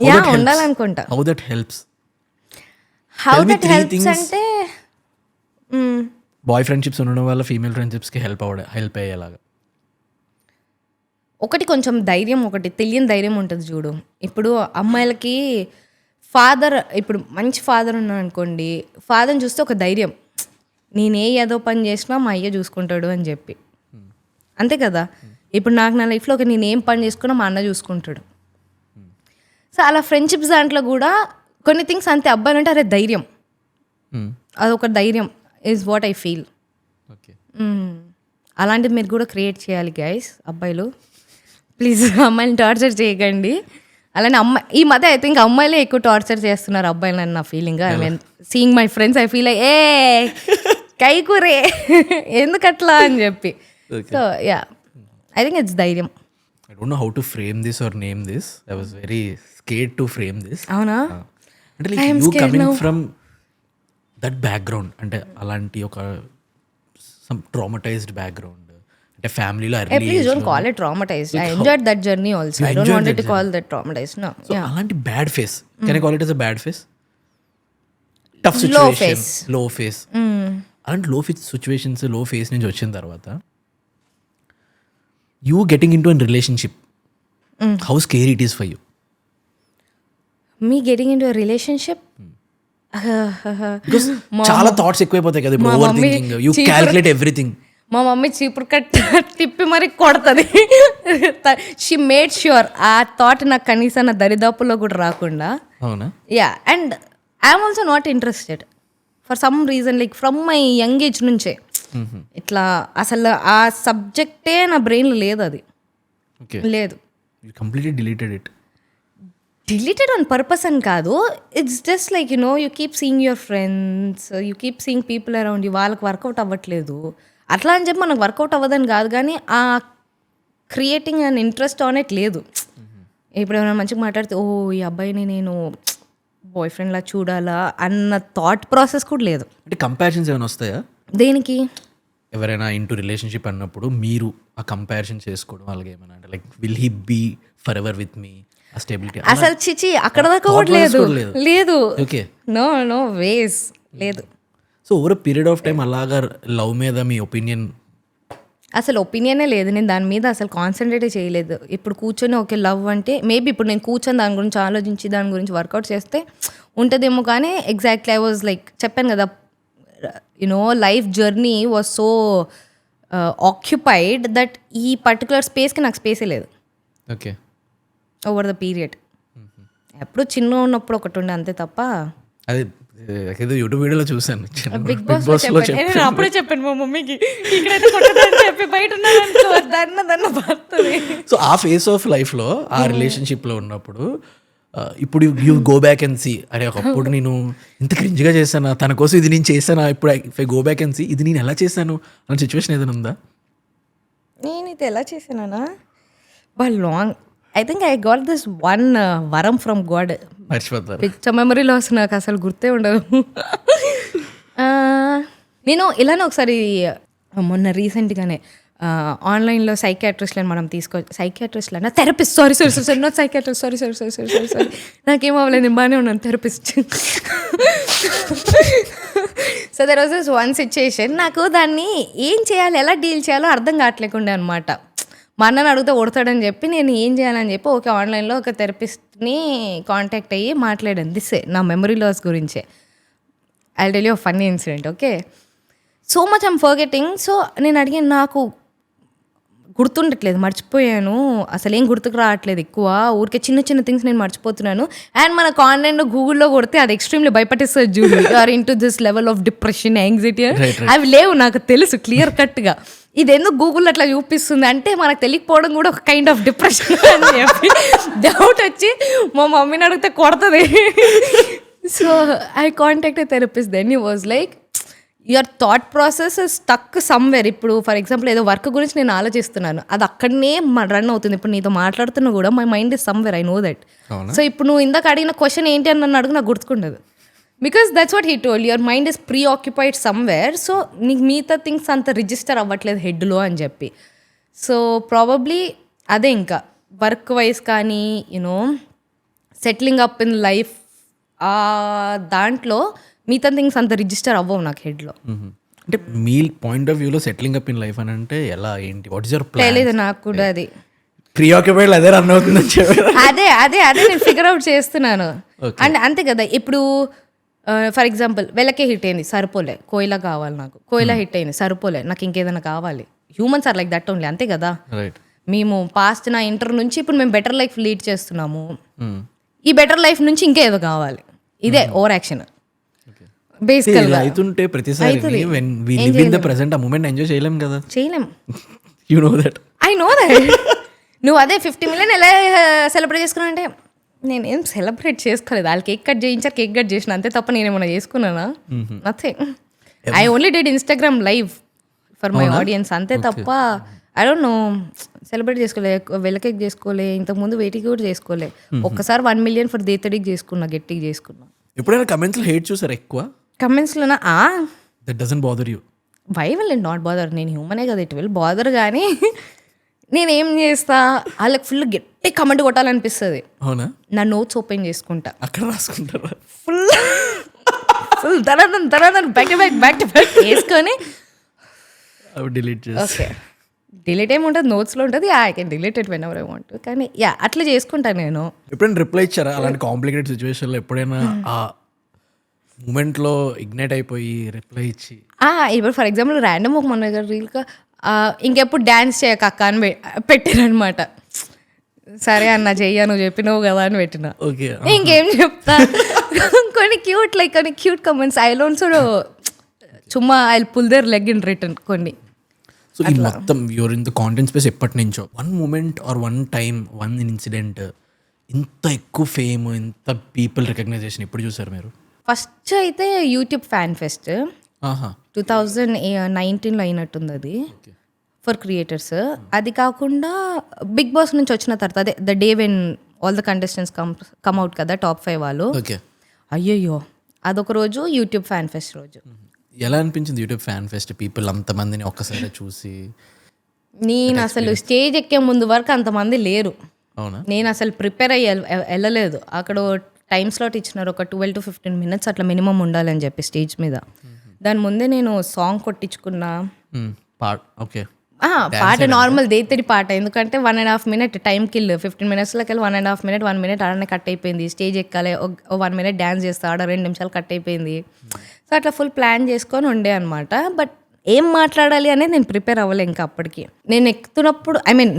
[SPEAKER 1] యా, ఉండాలనుకుంటా.
[SPEAKER 3] హౌ దట్ హెల్ప్స్
[SPEAKER 1] అంటే
[SPEAKER 3] బాయ్ ఫ్రెండ్షిప్స్ ఉండడం వల్ల ఫీమేల్ ఫ్రెండ్షిప్స్కి హెల్ప్ అయ్యేలాగా.
[SPEAKER 1] ఒకటి కొంచెం ధైర్యం, ఒకటి తెలియని ధైర్యం ఉంటుంది చూడు. ఇప్పుడు అమ్మాయిలకి ఫాదర్, ఇప్పుడు మంచి ఫాదర్ ఉన్నాడు అనుకోండి, ఫాదర్ని చూస్తే ఒక ధైర్యం, నేనే ఏదో పని చేసినా మా అయ్య చూసుకుంటాడు అని చెప్పి. అంతే కదా. ఇప్పుడు నాకు నా లైఫ్లో ఒక నేను ఏం పని చేసుకున్నా మా అన్న చూసుకుంటాడు. సో అలా ఫ్రెండ్షిప్స్ దాంట్లో కూడా కొన్ని థింగ్స్ అంతే. అబ్బాయిలు అంటే అరే ధైర్యం, అదొక ధైర్యం ఈజ్ వాట్ ఐ ఫీల్. అలాంటిది మీరు కూడా క్రియేట్ చేయాలి గైస్. అబ్బాయిలు ప్లీజ్ అమ్మాయిని టార్చర్ చేయకండి. అలానే ఈ మధ్య ఐ థింక్ అమ్మాయిలే ఎక్కువ టార్చర్ చేస్తున్నారు అబ్బాయిలు అని నా feeling. I mean seeing my friends I feel ఏ కైకూరే ఎందుకట్లా అని చెప్పి. So yeah, I think it's ధైర్యం.
[SPEAKER 3] I don't know how to frame this or name this. I was very scared to frame this.
[SPEAKER 1] అవునా?
[SPEAKER 3] అంటే like you coming from that background, అంటే అలాంటి ఒక సమ్ ట్రామటైజ్డ్ బ్యాక్గ్రౌండ్, అంటే ఫ్యామిలీలో
[SPEAKER 1] please don't call it traumatized. I enjoyed that journey also. I don't want it to call that traumatized. No.
[SPEAKER 3] So అలాంటి bad phase, can I call it as a bad face? Tough situation, low face. అలాంటి లో situations, లో face నుంచి వచ్చిన తర్వాత you getting into a relationship, how scary it is for you?
[SPEAKER 1] Me getting into a relationship?
[SPEAKER 3] Because చాలా thoughts ఎక్కువైపోతాయి కదా ఇప్పుడు, over thinking, you calculate everything.
[SPEAKER 1] మా మమ్మీ చీపురు కట్ తిప్పి మరి కొడుతుంది. షీ మేడ్ ష్యూర్ ఆ థాట్ నాకు కనీసం నా దరిదాపుల్లో కూడా రాకుండా.
[SPEAKER 3] అవునా?
[SPEAKER 1] Yeah, and I'm also not interested for some reason. Like from my young age నుంచే ఇట్లా అసలు ఆ సబ్జెక్టే నా బ్రెయిన్లో లేదు. అది లేదు.
[SPEAKER 3] Completely deleted it.
[SPEAKER 1] Deleted on purpose అని కాదు, it's just like you keep seeing your friends, you keep seeing people around you, వాళ్ళకి వర్కౌట్ అవ్వట్లేదు అట్లా అని చెప్పి మనకు వర్కౌట్ అవ్వదని కాదు, కానీ ఆ creating and interest on it లేదు. ఇప్పుడు ఏమైనా మంచిగా మాట్లాడితే ఓ ఈ అబ్బాయిని నేను బాయ్ ఫ్రెండ్లా చూడాలా అన్న థాట్ ప్రాసెస్ కూడా లేదు.
[SPEAKER 3] అంటే కంపారిజన్స్ ఏమైనా వస్తాయా?
[SPEAKER 1] దేనికి?
[SPEAKER 3] ఎవరైనా ఇంటూ రిలేషన్షిప్ అన్నప్పుడు మీరు ఆ కంపారిజన్ చేసుకోవడం వాళ్ళకి ఏమైనా అంటే like will he be forever with me, ఆ స్టెబిలిటీ
[SPEAKER 1] అసలు చిచి అక్కడ దాకా కూడా
[SPEAKER 3] Thought process
[SPEAKER 1] లేదు.
[SPEAKER 3] కూడా లేదు.
[SPEAKER 1] లేదు.
[SPEAKER 3] ఓకే.
[SPEAKER 1] నో వేస్ లేదు.
[SPEAKER 3] So over period of time అలాగా లవ్ మీద మీ ఒపీనియన్
[SPEAKER 1] అసలు ఒపీనియనే లేదు. నేను దాని మీద అసలు కాన్సన్ట్రేటే చేయలేదు. ఇప్పుడు కూర్చొని ఓకే లవ్ అంటే మేబీ ఇప్పుడు నేను కూర్చొని దాని గురించి ఆలోచించి దాని గురించి వర్కౌట్ చేస్తే ఉంటుందేమో, కానీ ఎగ్జాక్ట్లీ ఐ వాజ్ లైక్ చెప్పాను కదా, you know life journey was so occupied that ఈ పర్టికులర్ స్పేస్కి నాకు స్పేసే లేదు
[SPEAKER 3] ఓకే
[SPEAKER 1] ఓవర్ ద పీరియడ్. ఎప్పుడు చిన్న ఉన్నప్పుడు ఒకటి ఉండే అంతే తప్ప.
[SPEAKER 3] అదే ఏదో యూట్యూబ్ వీడియోలో చూసాను,
[SPEAKER 1] బిగ్ బాస్ లో నేను అప్పుడే చెప్పాను మా మమ్మీకి ఇక్కడైతే కొట్టదని చెప్పి బయట ఉన్నాను దన్న పడుతుంది.
[SPEAKER 3] సో ఆ ఫేస్ ఆఫ్ లైఫ్లో ఆ రిలేషన్షిప్లో ఉన్నప్పుడు ఇప్పుడు you go back and see, అరే ఒకప్పుడు నేను ఇంత క్రింజ్గా చేశానా, తన కోసం ఇది నేను చేశానా, ఇప్పుడు I go back and see ఇది నేను ఎలా చేశాను అనే సిచ్యువేషన్ ఏదైనా ఉందా?
[SPEAKER 1] నేనైతే ఎలా చేశానా long I think I got this one వరం ఫ్రమ్ గాడ్.
[SPEAKER 3] మర్చిపోతారు.
[SPEAKER 1] పిక్చర్ మెమరీ లాస్ నాకు అసలు గుర్తే ఉండదు. నేను ఇలానే ఒకసారి మొన్న రీసెంట్గానే ఆన్లైన్లో సైకియాట్రిస్ట్లను మనం సైకియాట్రిస్ట్లు అన్న therapist sorry not psychiatrist sorry నాకేం అవ్వలేదు, నేను బాగానే ఉన్నాను, therapist. So there was this one situation, నాకు దాన్ని ఏం చేయాలి ఎలా డీల్ చేయాలో అర్థం కావట్లేకుండే అనమాట. మా అన్నని అడిగితే కొడతాడని చెప్పి నేను ఏం చేయాలని చెప్పి ఓకే ఆన్లైన్లో ఒక థెరపిస్ట్ని కాంటాక్ట్ అయ్యి మాట్లాడాను. దిస్సే నా మెమరీ లాస్ గురించే. I tell you funny incident. Okay, so much I'm forgetting. So నేను అడిగాను, నాకు గుర్తుండట్లేదు, మర్చిపోయాను, అసలు ఏం గుర్తుకు రావట్లేదు ఎక్కువ, ఊరికే చిన్న చిన్న థింగ్స్ నేను మర్చిపోతున్నాను. అండ్ మనకు ఆన్లైన్లో గూగుల్లో కొడితే అది ఎక్స్ట్రీమ్లీ భయపట్టిస్తుంది చూడు, or into this level of depression anxiety అవి లేవు నాకు తెలుసు క్లియర్ కట్గా. ఇది ఎందుకు గూగుల్ అట్లా చూపిస్తుంది అంటే మనకు తెలియకపోవడం కూడా ఒక కైండ్ ఆఫ్ డిప్రెషన్ అని చెప్పి డౌట్ వచ్చి మా మమ్మీని అడిగితే కొడుతుంది. So I contact therapist. Then he was like your thought process stuck somewhere. ఇప్పుడు ఫర్ ఎగ్జాంపుల్ ఏదో వర్క్ గురించి నేను ఆలోచిస్తున్నాను, అది అక్కడనే రన్ అవుతుంది. ఇప్పుడు నీతో మాట్లాడుతున్నా కూడా my mind is somewhere, I know that. So ఇప్పుడు నువ్వు ఇందాక అడిగిన క్వశ్చన్ ఏంటి అని నన్ను అడుగు, నాకు గుర్తుకుండదు. Because that's what he told, your mind is preoccupied somewhere. So నీకు మిగతా థింగ్స్ అంత రిజిస్టర్ అవ్వట్లేదు హెడ్లో అని చెప్పి. సో ప్రాబబ్లీ అదే ఇంకా వర్క్ వైజ్ కానీ you know settling up in life దాంట్లో మిగతా థింగ్స్ అంత రిజిస్టర్ అవ్వవు నాకు హెడ్లో.
[SPEAKER 3] అంటే మీ పాయింట్ ఆఫ్ వ్యూలో సెటిలింగ్ అప్ ఇన్ లైఫ్ అని అంటే ఎలా ఏంటి, వాట్ ఇస్ యువర్ ప్లాన్?
[SPEAKER 1] తెలియదు నాకు కూడా అది.
[SPEAKER 3] ప్రీ ఆక్యుపైడ్ అదే రన్ అవుతుందని చెప్పారు.
[SPEAKER 1] అదే నేను ఫిగర్ అవుట్ చేస్తున్నాను. అండ్ అంతే కదా, ఇప్పుడు ఫర్ ఎగ్జాంపుల్ వెలకే హిట్ అయింది సరిపోలే, కోయిలా కావాలి నాకు, కోయిలా హిట్ అయింది సరిపోలే, నాకు ఇంకేదైనా కావాలి. Humans are like that only, అంతే కదా.
[SPEAKER 3] రైట్.
[SPEAKER 1] మేము పాస్ట్ నా ఇంటర్ నుంచి ఇప్పుడు మేము బెటర్ లైఫ్ లీడ్ చేస్తున్నాము, ఈ బెటర్ లైఫ్ నుంచి ఇంకేదో కావాలి, ఇదే ఓవర్ యాక్షన్ బేసికల్గా.
[SPEAKER 3] అవుతుంటే ప్రతిసారి when we live in the present ఆ మూమెంట్ ఎంజాయ్ చేయలేం కదా.
[SPEAKER 1] చేయలేం.
[SPEAKER 3] You know that.
[SPEAKER 1] I know that. నువ్వు అదే 50 million ఎలా సెలబ్రేట్ చేసుకున్నావు అంటే నేనేం సెలబ్రేట్ చేసుకోలేదు, వాళ్ళు కేక్ కట్ చేయించారు, కేక్ కట్ చేసిన అంతే తప్ప నేనేమన్నా చేసుకున్నానా? Nothing. I only did Instagram live for my audience అంతే తప్ప ఐ డోంట్ నో సెలబ్రేట్ చేసుకోలే, వెల్ల కేక్ చేసుకోలే, ఇంతకుముందు వేటికి కూడా చేసుకోలే. ఒక్కసారి 1 million ఫర్ దేతడికి చేసుకున్నా, గట్టికి చేసుకున్నా.
[SPEAKER 3] ఎప్పుడైనా కమెంట్స్లో హేట్ చూసారు ఎక్కువ?
[SPEAKER 1] కమెంట్స్లోనా?
[SPEAKER 3] That doesn't bother you?
[SPEAKER 1] Why will it not bother, నేను హ్యూమనే కదా, ఇట్ విల్ బాదర్. కానీ నేనేం చేస్తా, వాళ్ళకి ఫుల్ గట్టి కమెంట్ కొట్టాలనిపిస్తుంది.
[SPEAKER 3] అవునా?
[SPEAKER 1] నా నోట్స్ ఓపెన్ చేసుకుంటా,
[SPEAKER 3] అక్కడ రాసుకుంటారా?
[SPEAKER 1] ఫుల్ బ్యాక్ టు బ్యాక్ వేసుకొని
[SPEAKER 3] అవి డిలీట్ చేసి.
[SPEAKER 1] ఓకే, డిలీట్ ఏముంటుంది, నోట్స్లో ఉంటుంది, I can delete it when ever I want. కానీ యా అట్లా చేసుకుంటాను నేను.
[SPEAKER 3] ఎప్పుడైనా రిప్లై ఇచ్చారా అలాంటి కాంప్లికేటెడ్ సిచ్యువేషన్లో? ఎప్పుడైనా ఆ మూమెంట్లో ఇగ్నైట్ అయిపోయి రిప్లై ఇచ్చి?
[SPEAKER 1] ఇప్పుడు ఫర్ ఎగ్జాంపుల్ ర్యాండమ్ ఒక మన దగ్గర రీల్గా ఇంకెప్పుడు డ్యాన్స్ చేయక అక్క అని పెట్టారనమాట. సరే అన్న చెయ్య, నువ్వు చెప్పినావు కదా అని పెట్టిన.
[SPEAKER 3] ఓకే,
[SPEAKER 1] ఇంకేం చెప్తా, కొన్ని క్యూట్ లైక్ కొన్ని క్యూట్ కమెంట్స్ ఐ ఆల్సో చుమ్మా I pull there leg in return కొన్ని.
[SPEAKER 3] సో ఈ మొత్తం your in the content space ఎప్పటి నుంచో one moment or one time one incident ఇంత ఎక్కువ ఫేమ్, ఇంత పీపుల్ రికగ్నైజేషన్ ఎప్పుడు చూసారు మీరు?
[SPEAKER 1] ఫస్ట్ అయితే యూట్యూబ్ ఫ్యాన్ ఫెస్ట్ 2019లో అయినట్టుంది అది, ఫర్ క్రియేటర్స్. అది కాకుండా బిగ్ బాస్ నుంచి వచ్చిన తర్వాత అదే the day when all the contestants come out కదా, టాప్ 5 వాళ్ళు,
[SPEAKER 3] ఓకే,
[SPEAKER 1] అయ్యయ్యో అదొక రోజు యూట్యూబ్ ఫ్యాన్ ఫెస్ట్ రోజు.
[SPEAKER 3] ఎలా అనిపించింది యూట్యూబ్ ఫ్యాన్ ఫెస్ట్? పీపుల్ అంతమందిని ఒక్కసారి చూసి.
[SPEAKER 1] నేను అసలు స్టేజ్ ఎక్కే ముందు వరకు అంతమంది లేరు.
[SPEAKER 3] అవునా?
[SPEAKER 1] నేను అసలు ప్రిపేర్ అయ్యి వెళ్ళలేదు. అక్కడ టైం స్లాట్ ఇచ్చినారు, ఒక 12 to 15 minutes అట్లా మినిమం ఉండాలని చెప్పి స్టేజ్ మీద. దాని ముందే నేను సాంగ్ కొట్టించుకున్నా.
[SPEAKER 3] ఓకే.
[SPEAKER 1] పాట నార్మల్ దేతడి పాట, ఎందుకంటే 1.5 minute టైం కిల్. 15 minutesలోకి వెళ్ళి 1.5 minute 1 minute ఆడనే కట్ అయిపోయింది. స్టేజ్ ఎక్కాలి, 1 minute డ్యాన్స్ చేస్తా, ఆడ 2 నిమిషాలు కట్ అయిపోయింది. సో అట్లా ఫుల్ ప్లాన్ చేసుకొని ఉండే అనమాట. బట్ ఏం మాట్లాడాలి అనేది నేను ప్రిపేర్ అవ్వలే ఇంకా అప్పటికి. నేను ఎక్కుతున్నప్పుడు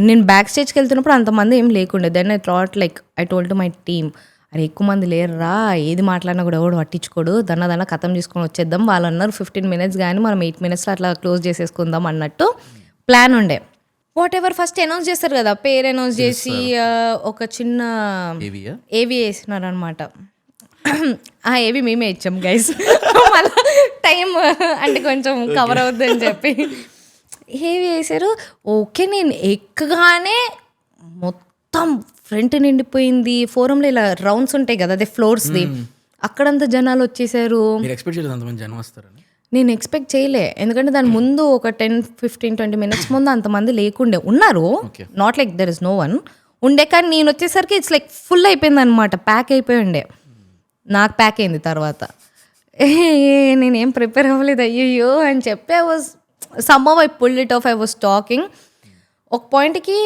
[SPEAKER 1] నేను బ్యాక్ స్టేజ్కి వెళ్తున్నప్పుడు అంతమంది ఏం లేకుండే. Then I thought like I told to my team, అరే ఎక్కువ మంది లేరురా, ఏది మాట్లాడినా కూడా ఎవడు పట్టించుకోడు, దన్న కథం తీసుకొని వచ్చేద్దాం. వాళ్ళు అన్నారు 15 minutes కానీ మనం 8 minutesలో అట్లా క్లోజ్ చేసేసుకుందాం అన్నట్టు ప్లాన్ ఉండే. వాట్ ఎవర్ ఫస్ట్ అనౌన్స్ చేస్తారు కదా, పేరు అనౌన్స్ చేసి ఒక చిన్న ఏవి వేసినారు అనమాట. ఆ ఏవి మేమే ఇచ్చాం గైస్, మళ్ళీ టైం అంటే కొంచెం కవర్ అవుద్దని చెప్పి ఏవి వేసారు. ఓకే, నేను ఎక్కగానే మొత్తం ఫ్రంట్ నిండిపోయింది. ఫోరంలో ఇలా రౌండ్స్ ఉంటాయి కదా, అదే ఫ్లోర్స్ది, అక్కడంతా జనాలు వచ్చేసారు. నేను ఎక్స్పెక్ట్ చేయలే, ఎందుకంటే దాని ముందు ఒక 10-15-20 minutes ముందు అంతమంది లేకుండే. ఉన్నారు, not like there is no one ఉండే, కానీ నేను వచ్చేసరికి ఇట్స్ లైక్ ఫుల్ అయిపోయింది అనమాట, ప్యాక్ అయిపోయి ఉండే. నాకు ప్యాక్ అయింది తర్వాత. నేనేం ప్రిపేర్ అవ్వలేదు అయ్యయ్యో అని చెప్పి I was somehow I pulled it of. I was talking. ఒక పాయింట్కి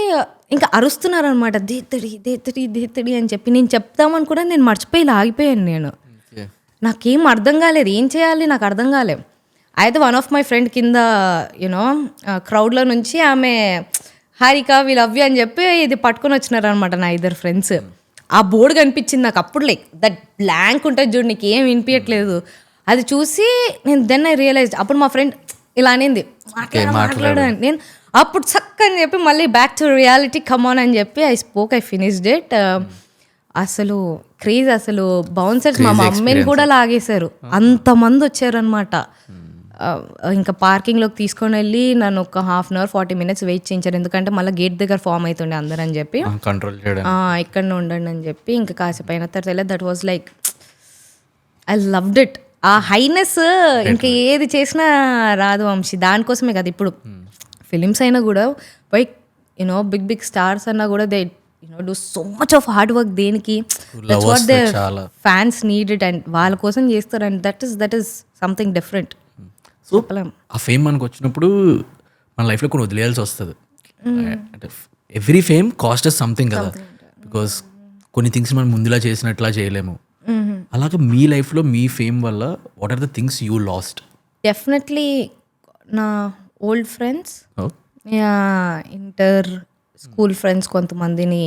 [SPEAKER 1] ఇంకా అరుస్తున్నారు అనమాట, దేత్తడి అని చెప్పి. నేను చెప్తామనుకున్నా, నేను మర్చిపోయి ఆగిపోయాను. నాకేం అర్థం కాలేదు, ఏం చేయాలి నాకు అర్థం కాలేదు. అయితే వన్ ఆఫ్ మై ఫ్రెండ్ కింద యూనో క్రౌడ్లో నుంచి ఆమె హారిక వి లవ్ యూ అని చెప్పి ఇది పట్టుకొని వచ్చినారు అనమాట నా ఇద్దరు ఫ్రెండ్స్. ఆ బోర్డు కనిపించింది నాకు అప్పుడు, లైక్ దట్ బ్లాంక్ ఉంటుంది చూడు, నీకు ఏం వినిపించట్లేదు. అది చూసి నేను దెన్ ఐ రియలైజ్, అప్పుడు మా ఫ్రెండ్ ఇలా అనింది, మాట్లాడు. నేను అప్పుడు సక్ అని చెప్పి మళ్ళీ బ్యాక్ టు రియాలిటీ, కమాన్ అని చెప్పి I spoke, I finished it. అసలు క్రేజ్, అసలు బౌన్సర్స్ మా మమ్మీని కూడా లాగేశారు, అంతమంది వచ్చారనమాట. ఇంకా పార్కింగ్లోకి తీసుకొని వెళ్ళి నన్ను ఒక 1/2 hour 40 minutes వెయిట్ చేయించారు, ఎందుకంటే మళ్ళీ గేట్ దగ్గర ఫామ్ అవుతుండే అందరు అని చెప్పి,
[SPEAKER 3] కంట్రోల్
[SPEAKER 1] ఇక్కడనే ఉండండి అని చెప్పి. ఇంకా కాసేపు అయిన తర్వాత that was like I loved it. ఆ హైనెస్ ఇంకా ఏది చేసినా రాదు వంశీ. దానికోసమే కదా ఇప్పుడు ఫిలిమ్స్ అయినా కూడా, బై యూనో బిగ్ స్టార్స్ అన్నా కూడా they do so much of hard work. దేనికి? That's what their fans need it, and వాళ్ళ కోసం చేస్తారు. And that is something different.
[SPEAKER 3] So uh fame మనకు వచ్చినప్పుడు మన లైఫ్లో కొన్ని వదిలేయాల్సి వస్తుంది. అంటే every fame cost is something కదా, బికాస్ కొన్ని థింగ్స్ మనం ముందులా చేసినట్లా చేయలేము. అలాగే మీ లైఫ్లో మీ ఫేమ్ వల్ల what are the things you lost?
[SPEAKER 1] Definitely నా old friends, inter school friends కొంతమందిని,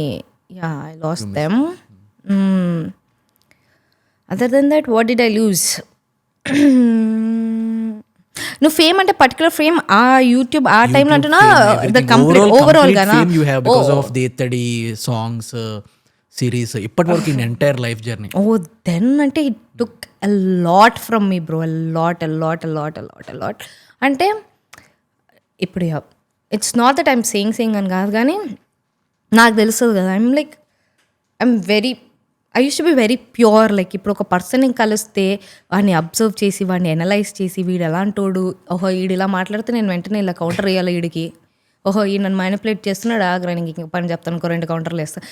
[SPEAKER 1] I lost them. Other then that what did I lose? నువ్వు ఫేమ్ అంటే particular fame uh YouTube uh టైంలో అంటున్నా, ద కంప్లీట్ ఓవరాల్ గానా?
[SPEAKER 3] You have because of Dethadi songs series ఇప్పటి వరకు in entire life journey.
[SPEAKER 1] Then అంటే it took a lot from me bro, a lot. అంటే ఇప్పుడు it's not that I'm saying అని కాదు, కానీ నాకు తెలుస్తుంది కదా, I use to be very pure. Like ఇప్పుడు ఒక పర్సన్ని కలిస్తే వాడిని అబ్జర్వ్ చేసి, వాడిని అనలైజ్ చేసి, వీడు ఎలాంటోడు, ఓహో వీడు ఇలా మాట్లాడితే నేను వెంటనే ఇలా కౌంటర్ వేయాలి వీడికి, ఓహో ఈ నన్ను మ్యానిపులేట్ చేస్తున్నాడు, ఆగ్రానికి ఇంక పని చెప్తాను, 2 కౌంటర్లు వేస్తా.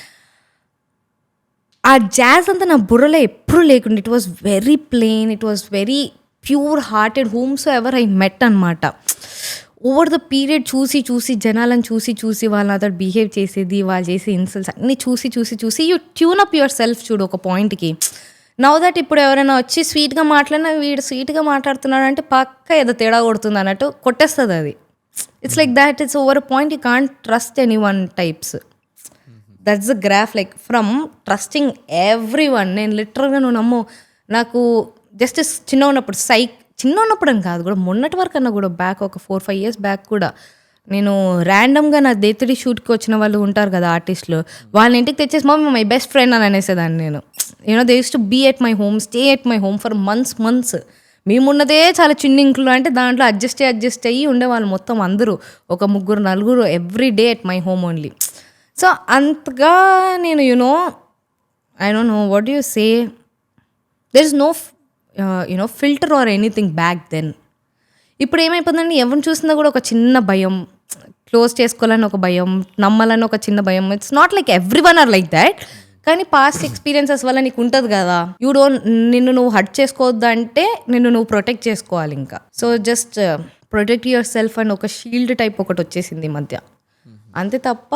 [SPEAKER 1] ఆ జాజ్ అంతా నా బుర్రలో ఎప్పుడు లేకుండా, it was very plain, it was very pure hearted whom so ever I met అనమాట. ఓవర్ ద పీరియడ్ చూసి జనాలను చూసి వాళ్ళు నాతో బిహేవ్ చేసేది, వాళ్ళు చేసే ఇన్సల్ట్స్ అన్నీ చూసి you tune up your self. చూడు ఒక పాయింట్కి. నౌ దట్ ఇప్పుడు ఎవరైనా వచ్చి స్వీట్గా మాట్లాడినా, వీడు స్వీట్గా మాట్లాడుతున్నాడు అంటే పక్క ఏదో తేడా కొడుతుంది అన్నట్టు కొట్టేస్తుంది అది. It's like that. It's over a point you can't trust any one types. That's the graph, like from trusting every one. నేను లిటరల్గా నువ్వు నమ్ము, నాకు జస్ట్ చిన్న ఉన్నప్పుడు అని కాదు కూడా, మొన్నటి వరకు అన్నా కూడా బ్యాక్ ఒక 4-5 years బ్యాక్ కూడా నేను ర్యాండమ్గా నా దేత్తడి షూట్కి వచ్చిన వాళ్ళు ఉంటారు కదా ఆర్టిస్టులు, వాళ్ళ ఇంటికి తెచ్చేసి మై బెస్ట్ ఫ్రెండ్ అని అనేసేదాన్ని నేను. They use to be at my home, stay at my home for months. మేమున్నదే చాలా చిన్న ఇంట్లో, అంటే దాంట్లో అడ్జస్ట్ అయ్యి ఉండేవాళ్ళు మొత్తం అందరూ, ఒక 3-4 every day at my home only. So అంతగా నేను I don't know what you say, there is no filter or anything back then. ఇప్పుడు ఏమైపోతుందంటే ఎవరిని చూసినా కూడా ఒక చిన్న భయం, క్లోజ్ చేసుకోవాలని ఒక భయం, నమ్మాలని ఒక చిన్న భయం. It's not like every one are like that, కానీ పాస్ట్ ఎక్స్పీరియన్సెస్ వల్ల నీకు ఉంటుంది కదా, నిన్ను నువ్వు హర్ట్ చేసుకోవద్దు అంటే నిన్ను నువ్వు ప్రొటెక్ట్ చేసుకోవాలి ఇంకా. So just protect your self and ఒక షీల్డ్ టైప్ ఒకటి వచ్చేసింది ఈ మధ్య, అంతే తప్ప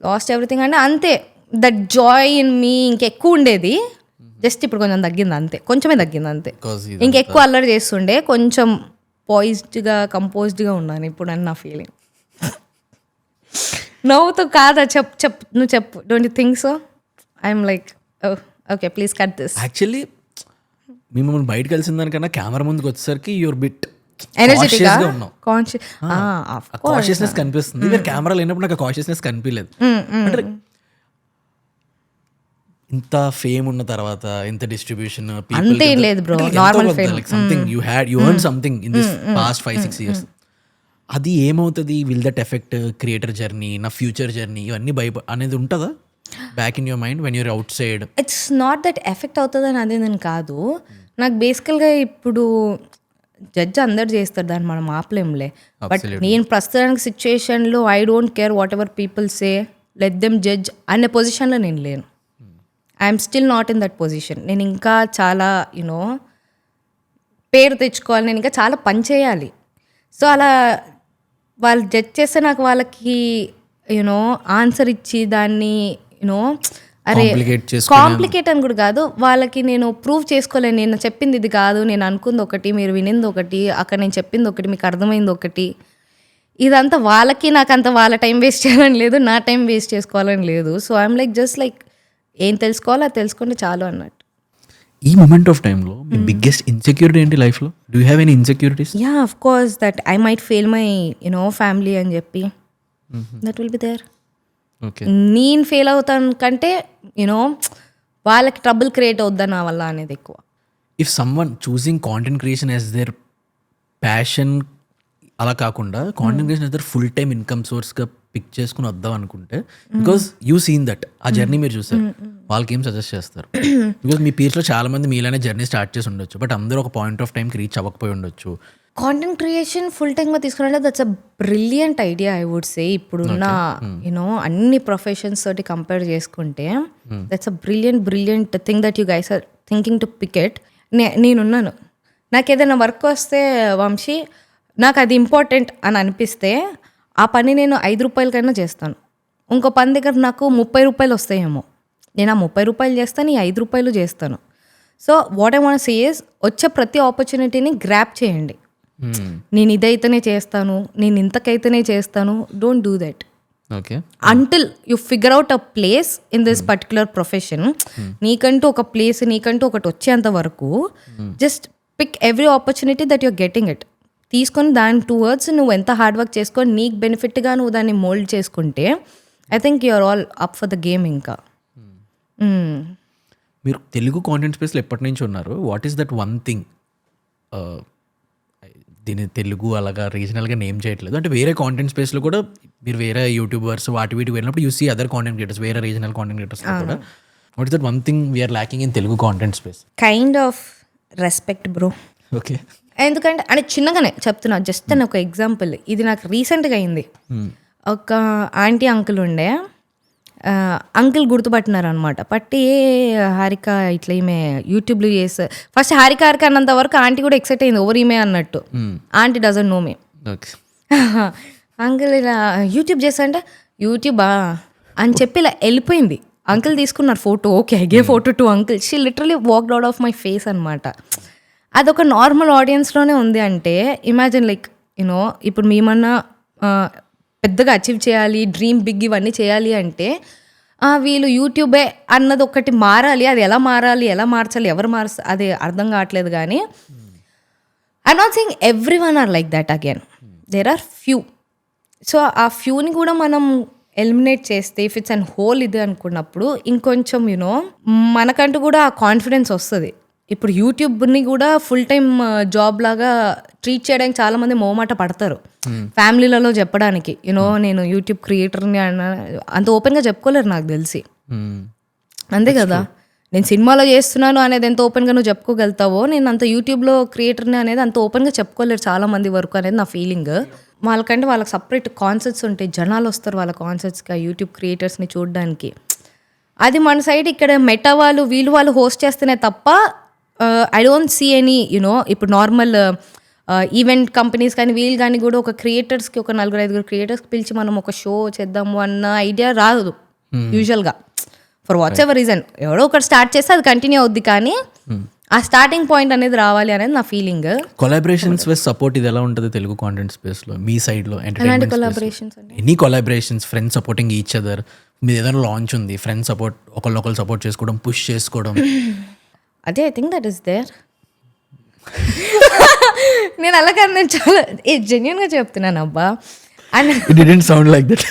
[SPEAKER 1] లాస్ట్ ఎవ్రీథింగ్ అంటే అంతే. దట్ జాయ్ ఇన్ మీ ఇంకెక్కువ ఉండేది, జస్ట్ ఇప్పుడు కొంచెం తగ్గింది అంతే, కొంచెమే తగ్గింది అంతే. ఇంకెక్కువ అల్లరి చేస్తుండే, కొంచెం పాయిజ్డ్గా కంపోజ్డ్గా ఉన్నాను ఇప్పుడు అని నా ఫీలింగ్. నవ్వుతూ కాదా, నువ్వు చెప్పు. Don't you think so? I'm like okay please cut this.
[SPEAKER 3] Actually మిమ్మల్ని బయట కలిసిన దానికన్నా కెమెరా ముందుకు వచ్చేసరికి యూర్ బిట్
[SPEAKER 1] ఎనర్జెటిక్గా
[SPEAKER 3] ఉన్నాం.
[SPEAKER 1] కాన్షియస్
[SPEAKER 3] కనిపిస్తుంది. మీరు కెమెరా లేనప్పుడు నాకు కాన్షియస్నెస్ కనిపించలేదు. అంటే ఇంత ఫేమ్ ఉన్న తర్వాత, ఇంత డిస్ట్రిబ్యూషన్,
[SPEAKER 1] అంతే లేదు bro, normal fame
[SPEAKER 3] something you had, you earn something in this past 5-6 years. అది ఏమవుతుంది, will that effect creator journey, నా ఫ్యూచర్ జర్నీ, ఇవన్నీ అనేది ఉంటుందా back in your mind when you're outside?
[SPEAKER 1] It's not that effect అవుతుంది అని అదే నేను కాదు. నాకు బేసికల్గా ఇప్పుడు జడ్జ్ అందరు చేస్తారు, దాన్ని మనం ఆపలేంలే. బట్ నేను ప్రస్తుతానికి సిచ్యుయేషన్లో I don't care what ever people say, let them judge అనే పొజిషన్లో నేను లేను. I'm still not in that position. నేను ఇంకా చాలా పేరు తెచ్చుకోవాలి, నేను ఇంకా చాలా పని చేయాలి. సో అలా వాళ్ళు జడ్జ్ చేస్తే నాకు వాళ్ళకి ఆన్సర్ ఇచ్చి దాన్ని అరే కాంప్లికేట్ అని కూడా కాదు, వాళ్ళకి నేను ప్రూవ్ చేసుకోలేను. నేను చెప్పింది ఇది కాదు, నేను అనుకుంది ఒకటి, మీరు వినింది ఒకటి, అక్కడ నేను చెప్పింది ఒకటి, మీకు అర్థమైంది ఒకటి. ఇదంతా వాళ్ళకి నాకంత వాళ్ళ టైం వేస్ట్ చేయాలని లేదు, నా టైం వేస్ట్ చేసుకోవాలని లేదు. So I'm like just like ఏం తెలుసుకోవాలో అది తెలుసుకుంటే చాలు అన్నట్టు.
[SPEAKER 3] ఈ మూమెంట్ ఆఫ్ టైంలో మీ బిగ్గెస్ట్ ఇన్సెక్యూరిటీ ఏంటి లైఫ్లో? Do you have any insecurities?
[SPEAKER 1] Yeah of course that I might fail my family అని చెప్పి, that will be there.
[SPEAKER 3] Okay,
[SPEAKER 1] నేను ఫెయిల్ అవుతాను కంటే వాళ్ళకి ట్రబుల్ క్రియేట్ అవుద్దా నా వల్ల అనేది ఎక్కువ.
[SPEAKER 3] If someone choosing content creation as their passion, అలా కాకుండా content creation as their full time income సోర్స్గా పిక్ చేసుకుని వద్దాం అనుకుంటే, because you seen that, uh journey మీరు చూసారు, వాళ్ళకి ఏం సజెస్ట్ చేస్తారు? బికాస్ మీ పీర్స్లో చాలా మంది మీలానే జర్నీ స్టార్ట్ చేసి ఉండొచ్చు, బట్ అందరూ ఒక పాయింట్ ఆఫ్ టైంకి రీచ్ అవ్వకపోయి ఉండొచ్చు.
[SPEAKER 1] కాంటెంట్ క్రియేషన్ ఫుల్ టైమ్గా తీసుకున్నట్టే that's a brilliant idea I would say. ఇప్పుడున్న అన్ని ప్రొఫెషన్స్ తోటి కంపేర్ చేసుకుంటే that's a brilliant thing that you guys are thinking to pick it. నేనున్నాను, నాకు ఏదైనా వర్క్ వస్తే వంశీ నాకు అది ఇంపార్టెంట్ అని అనిపిస్తే ఆ పని నేను 5 రూపాయలకైనా చేస్తాను. ఇంకో పని దగ్గర నాకు 30 రూపాయలు వస్తాయేమో, నేను ఆ 30 రూపాయలు చేస్తాను, ఈ 5 రూపాయలు చేస్తాను. So what I want say is, వచ్చే ప్రతి ఆపర్చునిటీని గ్రాప్ చేయండి. నేను ఇదైతేనే చేస్తాను, నేను ఇంతకైతేనే చేస్తాను, don't do that.
[SPEAKER 3] Okay,
[SPEAKER 1] until you figure out a place in this particular profession. నీకంటూ ఒక ప్లేస్, నీకంటూ ఒకటి వచ్చేంత వరకు just pick every opportunity that you're getting it. తీసుకొని దాని టువర్డ్స్ నువ్వు ఎంత హార్డ్ వర్క్ చేసుకొని నీకు బెనిఫిట్గా నువ్వు దాన్ని మోల్డ్ చేసుకుంటే I think you're all up for the game. ఇంకా
[SPEAKER 3] మీరు తెలుగు కాంటెంట్ స్పేస్లో ఎప్పటి నుంచి ఉన్నారు? What is that one thing, దీన్ని తెలుగు అలాగా రీజనల్గా నేమ్ చేయట్లేదు అంటే, వేరే కాంటెంట్ స్పేస్లో కూడా మీరు వేరే యూట్యూబర్స్ వాటి వీటికి వెళ్ళినప్పుడు you see other content creators, వేరే రీజనల్ కాంటెంట్ క్రియేటర్స్ కూడా, what is that one thing we're lacking in Telugu content space?
[SPEAKER 1] Kind of respect bro.
[SPEAKER 3] Okay,
[SPEAKER 1] ఎందుకంటే అంటే చిన్నగానే చెప్తున్నా, జస్ట్ అని ఒక ఎగ్జాంపుల్. ఇది నాకు రీసెంట్గా అయింది. ఒక ఆంటీ అంకుల్ ఉండే, అంకుల్ గుర్తుపట్టినారు అనమాట. పట్టి హారిక ఇట్లా ఈమె యూట్యూబ్లో చేస్తే, ఫస్ట్ హారిక అన్నంత వరకు ఆంటీ కూడా ఎక్సైట్ అయింది, ఓవర్ ఈమె అన్నట్టు. Aunty doesn't know me. Uncle ఇలా యూట్యూబ్ చేస్తా అంటే, యూట్యూబా అని చెప్పి ఇలా వెళ్ళిపోయింది. అంకుల్ తీసుకున్నారు photo, okay I gave photo to uncle. She literally walked out of my face అనమాట. అదొక నార్మల్ ఆడియన్స్లోనే ఉంది అంటే ఇమాజిన్ లైక్ ఇప్పుడు మేమన్నా పెద్దగా అచీవ్ చేయాలి, డ్రీమ్ బిగ్ ఇవన్నీ చేయాలి అంటే వీళ్ళు యూట్యూబే అన్నది ఒకటి మారాలి. అది ఎలా మారాలి, ఎలా మార్చాలి, ఎవరు అది అర్థం కావట్లేదు. కానీ I not saying everyone are like that again, there are few. సో ఆ ఫ్యూని కూడా మనం ఎలిమినేట్ చేస్తే ఇఫ్ ఇట్స్ అండ్ హోల్ ఇది అనుకున్నప్పుడు ఇంకొంచెం మనకంటూ కూడా ఆ కాన్ఫిడెన్స్ వస్తుంది. ఇప్పుడు యూట్యూబ్ని కూడా ఫుల్ టైమ్ జాబ్ లాగా ట్రీట్ చేయడానికి చాలామంది మొహమాట పడతారు ఫ్యామిలీలలో చెప్పడానికి. నేను యూట్యూబ్ క్రియేటర్ని అంత ఓపెన్గా చెప్పుకోలేరు నాకు తెలిసి. అంతే కదా, నేను సినిమాలో చేస్తున్నాను అనేది ఎంత ఓపెన్గా నువ్వు చెప్పుకోగలుగుతావో నేను అంత యూట్యూబ్లో క్రియేటర్ని అనేది అంత ఓపెన్గా చెప్పుకోలేరు చాలా మంది వరకు అనేది నా ఫీలింగ్. వాళ్ళకంటే వాళ్ళకి సపరేట్ కాన్సర్ట్స్ ఉంటాయి, జనాలు వస్తారు వాళ్ళ కాన్సర్ట్స్కి యూట్యూబ్ క్రియేటర్స్ని చూడడానికి. అది మన సైడ్ ఇక్కడ మెటా వాళ్ళు హోస్ట్ చేస్తేనే తప్ప I don't see any you know ఇప్పుడు నార్మల్ ఈవెంట్ కంపెనీస్ కానీ వీళ్ళు కానీ కూడా ఒక క్రియేటర్స్కి ఒక 4-5 క్రియేటర్స్కి పిలిచి మనం ఒక షో చేద్దాము అన్న ఐడియా రాదు యూజువల్గా ఫర్ వాట్స్ ఎవర్ రీజన్. ఎవడో ఒకటి స్టార్ట్ చేస్తే అది కంటిన్యూ అవుద్ది, కానీ ఆ స్టార్టింగ్ పాయింట్ అనేది రావాలి అనేది నా ఫీలింగ్.
[SPEAKER 3] కొలాబరేషన్స్ విత్ సపోర్ట్ ఇది ఎలా ఉంటుంది తెలుగు కాంటెంట్ స్పేస్లో మీ సైడ్లో?
[SPEAKER 1] ఎలాంటి కొలాబరేషన్స్ అండి?
[SPEAKER 3] Any collaborations, friends supporting each other, మీరు ఏదైనా లాంచ్ ఉంది, ఫ్రెండ్స్ సపోర్ట్ ఒకళ్ళొకళ్ళు సపోర్ట్ చేసుకోవడం, పుష్ చేసుకోవడం.
[SPEAKER 1] అదే I think that is there. నేను అలాగే నేను చాలా జెన్యున్గా చెప్తున్నాను అబ్బా.
[SPEAKER 3] Sound like that.